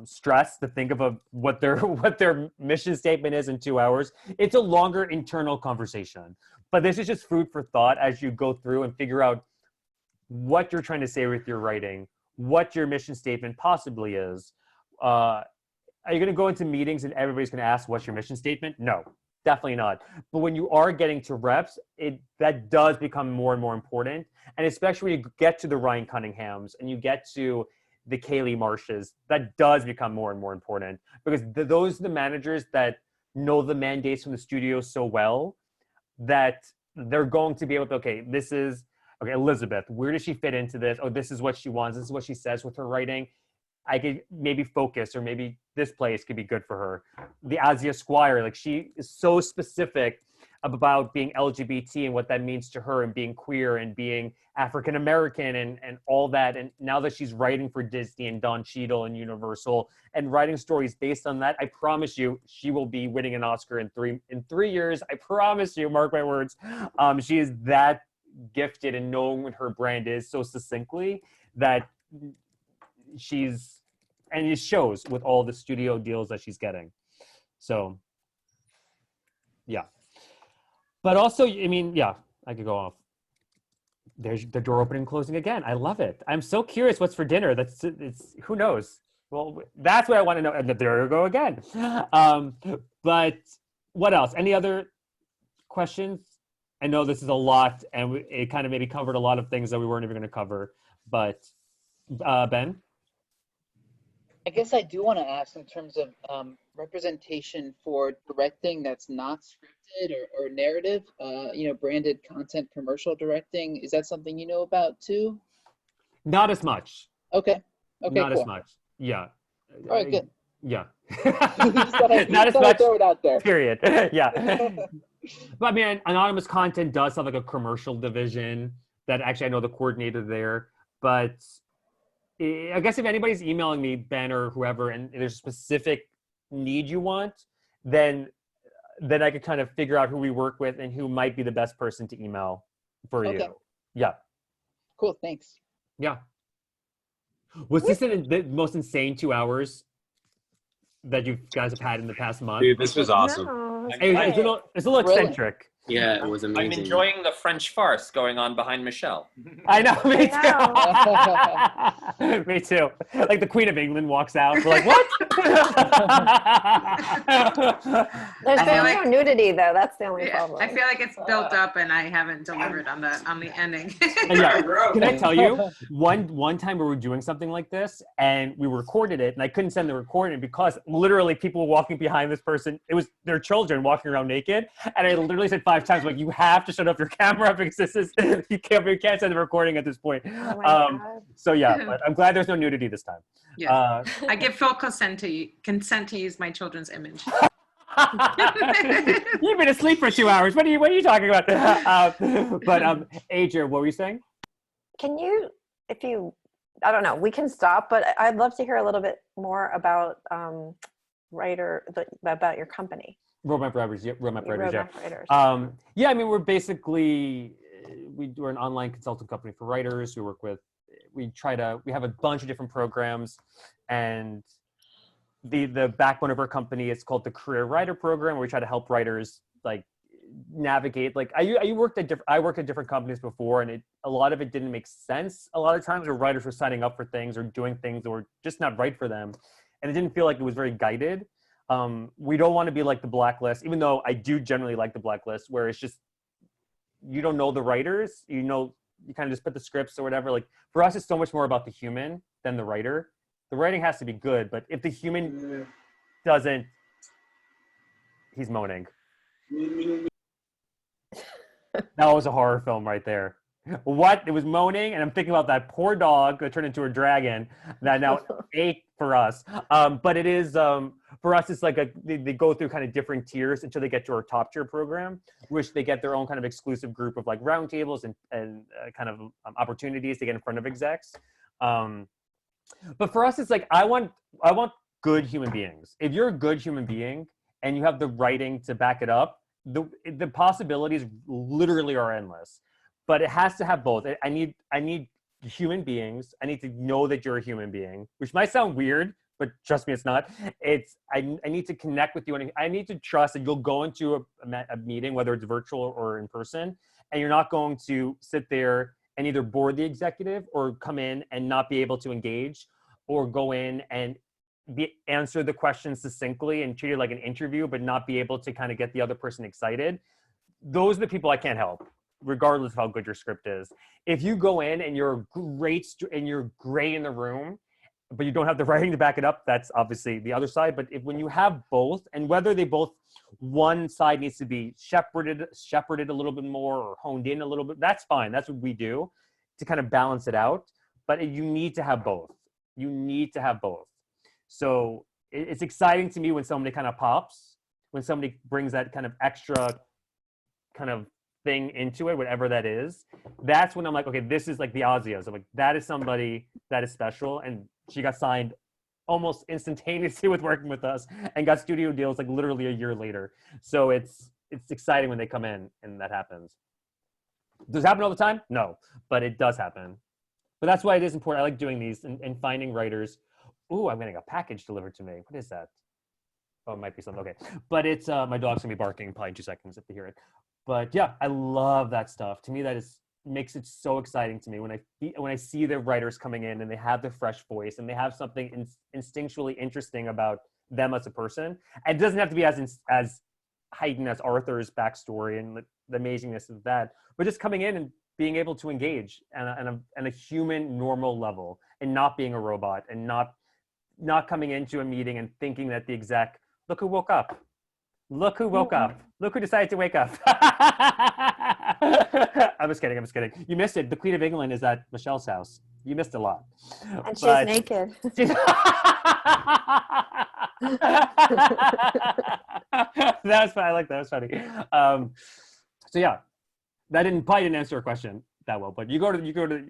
stressed to think of what their mission statement is in 2 hours. It's a longer internal conversation, but this is just food for thought as you go through and figure out what you're trying to say with your writing, what your mission statement possibly is. Are you going to go into meetings and everybody's going to ask what's your mission statement? No, definitely not. But when you are getting to reps, that does become more and more important. And especially when you get to the Ryan Cunninghams and you get to the Kaylee Marshes, that does become more and more important, because those are the managers that know the mandates from the studio so well that they're going to be able to, okay, Elizabeth, where does she fit into this? Oh, this is what she wants. This is what she says with her writing. I could maybe focus, or maybe this place could be good for her. The Asia Squire, she is so specific about being LGBT and what that means to her and being queer and being African American and all that. And now that she's writing for Disney and Don Cheadle and Universal and writing stories based on that, I promise you she will be winning an Oscar in 3 years. I promise you, mark my words. She is that gifted in knowing what her brand is so succinctly that and it shows with all the studio deals that she's getting. So yeah. But also, I mean, yeah, I could go off. There's the door opening and closing again. I love it. I'm so curious what's for dinner. Who knows? Well, that's what I want to know. And there you go again. But what else? Any other questions? I know this is a lot, and it kind of maybe covered a lot of things that we weren't even going to cover. But Ben? I guess I do want to ask in terms of representation for directing that's not scripted or narrative, branded content commercial directing. Is that something you know about too? Not as much. Okay. Not cool. as much. Yeah. All right, good. Yeah. Not as much. Throw it out there. Period. Yeah. But I mean, anonymous content does have like a commercial division that actually I know the coordinator there. But I guess if anybody's emailing me, Ben or whoever, and there's a specific need you want, then I could kind of figure out who we work with and who might be the best person to email for you. Yeah. Cool. Thanks. Yeah. Was this the most insane 2 hours that you guys have had in the past month? Dude, this was awesome. No, It's a little eccentric. Yeah, it was amazing. I'm enjoying the French farce going on behind Michelle. I know, me too. Me too. Like the Queen of England walks out. We're like, what? There's no nudity though. That's the only problem. I feel like it's built up and I haven't delivered on the ending. Yeah. Can I tell you, one time we were doing something like this and we recorded it and I couldn't send the recording because literally people were walking behind this person. It was their children walking around naked. And I literally said 5 times, like, you have to shut off your camera because this is, you can't send the recording at this point. So yeah, but I'm glad there's no nudity this time. Yeah. I give full consent to use my children's image. You've been asleep for 2 hours. What are you talking about? But Adria, what were you saying? Can you, I don't know, we can stop, but I'd love to hear a little bit more about about your company. Roadmap Writers, yeah. Writers. Yeah, I mean, we're basically, we're an online consulting company for writers. We have a bunch of different programs, and the backbone of our company is called the Career Writer Program, where we try to help writers like navigate. Like I worked at different companies before, and a lot of it didn't make sense. A lot of times where writers were signing up for things or doing things that were just not right for them, and it didn't feel like it was very guided. We don't want to be like the Blacklist, even though I do generally like the Blacklist, where it's just, you don't know the writers, you kind of just put the scripts or whatever. Like for us, it's so much more about the human than the writer. The writing has to be good, but if the human doesn't, he's moaning. That was a horror film right there. What? It was moaning, and I'm thinking about that poor dog that turned into a dragon that now ate for us. But it is, for us, it's like they go through kind of different tiers until they get to our top tier program, which they get their own kind of exclusive group of like roundtables and kind of opportunities to get in front of execs. But for us, it's like, I want good human beings. If you're a good human being and you have the writing to back it up, the possibilities literally are endless. But it has to have both. I need human beings. I need to know that you're a human being, which might sound weird, but trust me, it's not. I need to connect with you, and I need to trust that you'll go into a meeting, whether it's virtual or in person, and you're not going to sit there and either bore the executive or come in and not be able to engage, or go in and answer the questions succinctly and treat it like an interview, but not be able to kind of get the other person excited. Those are the people I can't help, regardless of how good your script is. If you go in and you're great in the room, but you don't have the writing to back it up, that's obviously the other side. But when you have both, and whether one side needs to be shepherded a little bit more or honed in a little bit, that's fine. That's what we do to kind of balance it out. But you need to have both. You need to have both. So it's exciting to me when somebody kind of pops, when somebody brings that kind of extra kind of thing into it, whatever that is, that's when I'm like, okay, this is like the Ozios. I'm like, that is somebody that is special. And she got signed almost instantaneously with working with us and got studio deals like literally a year later. So it's exciting when they come in and that happens. Does it happen all the time? No, but it does happen. But that's why it is important. I like doing these and finding writers. Ooh, I'm getting a package delivered to me. What is that? Oh, it might be something. Okay. But it's, my dog's gonna be barking probably in 2 seconds if you hear it. But yeah, I love that stuff. To me, that makes it so exciting to me when I see the writers coming in and they have the fresh voice and they have something instinctually interesting about them as a person. And it doesn't have to be as heightened as Arthur's backstory and the amazingness of that, but just coming in and being able to engage on a human, normal level and not being a robot and not coming into a meeting and thinking that the exec, look who woke up. Look who woke up. Look who decided to wake up. I'm just kidding. You missed it. The Queen of England is at Michelle's house. You missed a lot. And she's naked. That was funny. I like that. That was funny. So yeah, probably didn't answer a question that well, but you go to,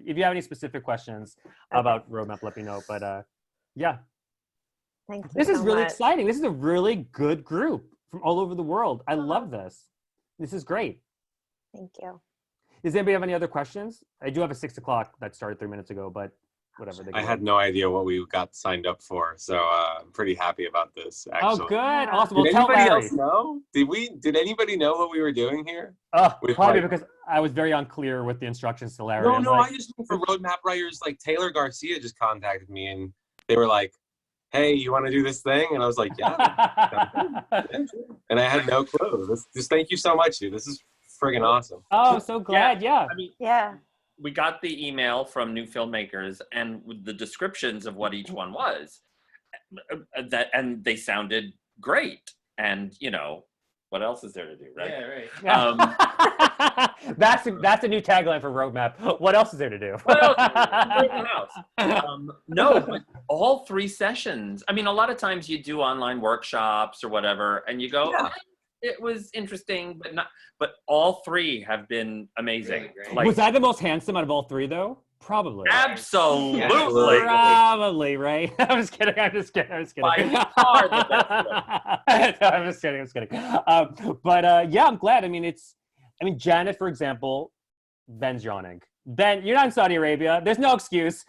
if you have any specific questions about roadmap, let me know. But yeah. Thank you. This is so really much. exciting. This is a really good group from all over the world. I love this. This is great. Thank you. Does anybody have any other questions? I do have a 6 o'clock that started 3 minutes ago, but whatever. I had no idea what we got signed up for, so I'm pretty happy about this. Actually. Oh, good. Awesome. Well, Did tell anybody Larry. else know? Did anybody know what we were doing here? Probably because I was very unclear with the instructions to Larry. No, I just mean for roadmap writers, like Taylor Garcia just contacted me and they were like, hey, you want to do this thing? And I was like, yeah. And I had no clue. Just thank you so much, dude. This is friggin' awesome. Oh, I'm so glad. Yeah. I mean, yeah. We got the email from new filmmakers and with the descriptions of what each one was, and they sounded great. And you know, what else is there to do, right? Yeah, right. That's a new tagline for Roadmap. What else is there to do? What else is there to do? No, but all 3 sessions. I mean, a lot of times you do online workshops or whatever, and you go, Yeah. It was interesting, but not. But all 3 have been amazing. Like, was I the most handsome out of all 3, though? Probably. Absolutely. Probably, right? I'm just kidding. By far the best. No, I'm just kidding. But yeah, I'm glad. I mean, Janet, for example, Ben's yawning. Ben, you're not in Saudi Arabia. There's no excuse.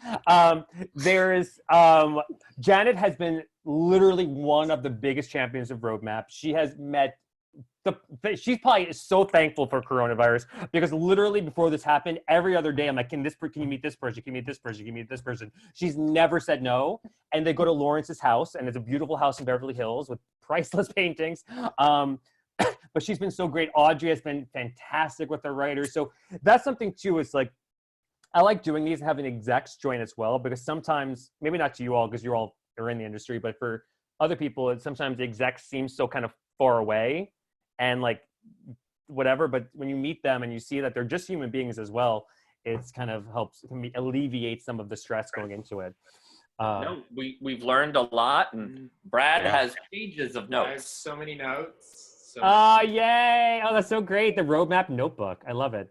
Janet has been literally one of the biggest champions of Roadmap. She has met she's probably so thankful for coronavirus because literally before this happened, every other day I'm like, can you meet this person? Can you meet this person? Can you meet this person? She's never said no. And they go to Lawrence's house, and it's a beautiful house in Beverly Hills with priceless paintings. But she's been so great. Audrey has been fantastic with her writers. So that's something too. It's like, I like doing these and having execs join as well, because sometimes, maybe not to you all because you all are in the industry, but for other people, sometimes the execs seem so kind of far away and like whatever. But when you meet them and you see that they're just human beings as well, it's kind of helps alleviate some of the stress going into it. No, we've learned a lot, and Brad has pages of notes. I have so many notes. Yay! Oh, that's so great. The Roadmap notebook. I love it.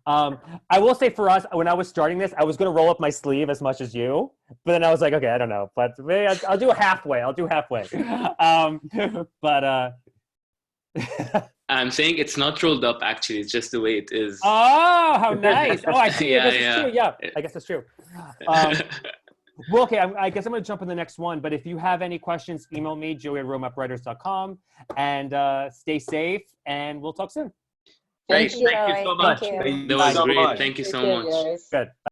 I will say for us, when I was starting this, I was going to roll up my sleeve as much as you, but then I was like, okay, I don't know, but maybe I'll do halfway. I'm saying it's not rolled up, actually. It's just the way it is. Oh, how nice. Oh, I see. Yeah, I guess it's true. Yeah, I guess that's true. Well, okay, I guess I'm going to jump in the next one, but if you have any questions, email me, joey@roadmapwriters.com, and stay safe, and we'll talk soon. Great. Thank you so much. Thank you. That was great. Thank you so much. Good.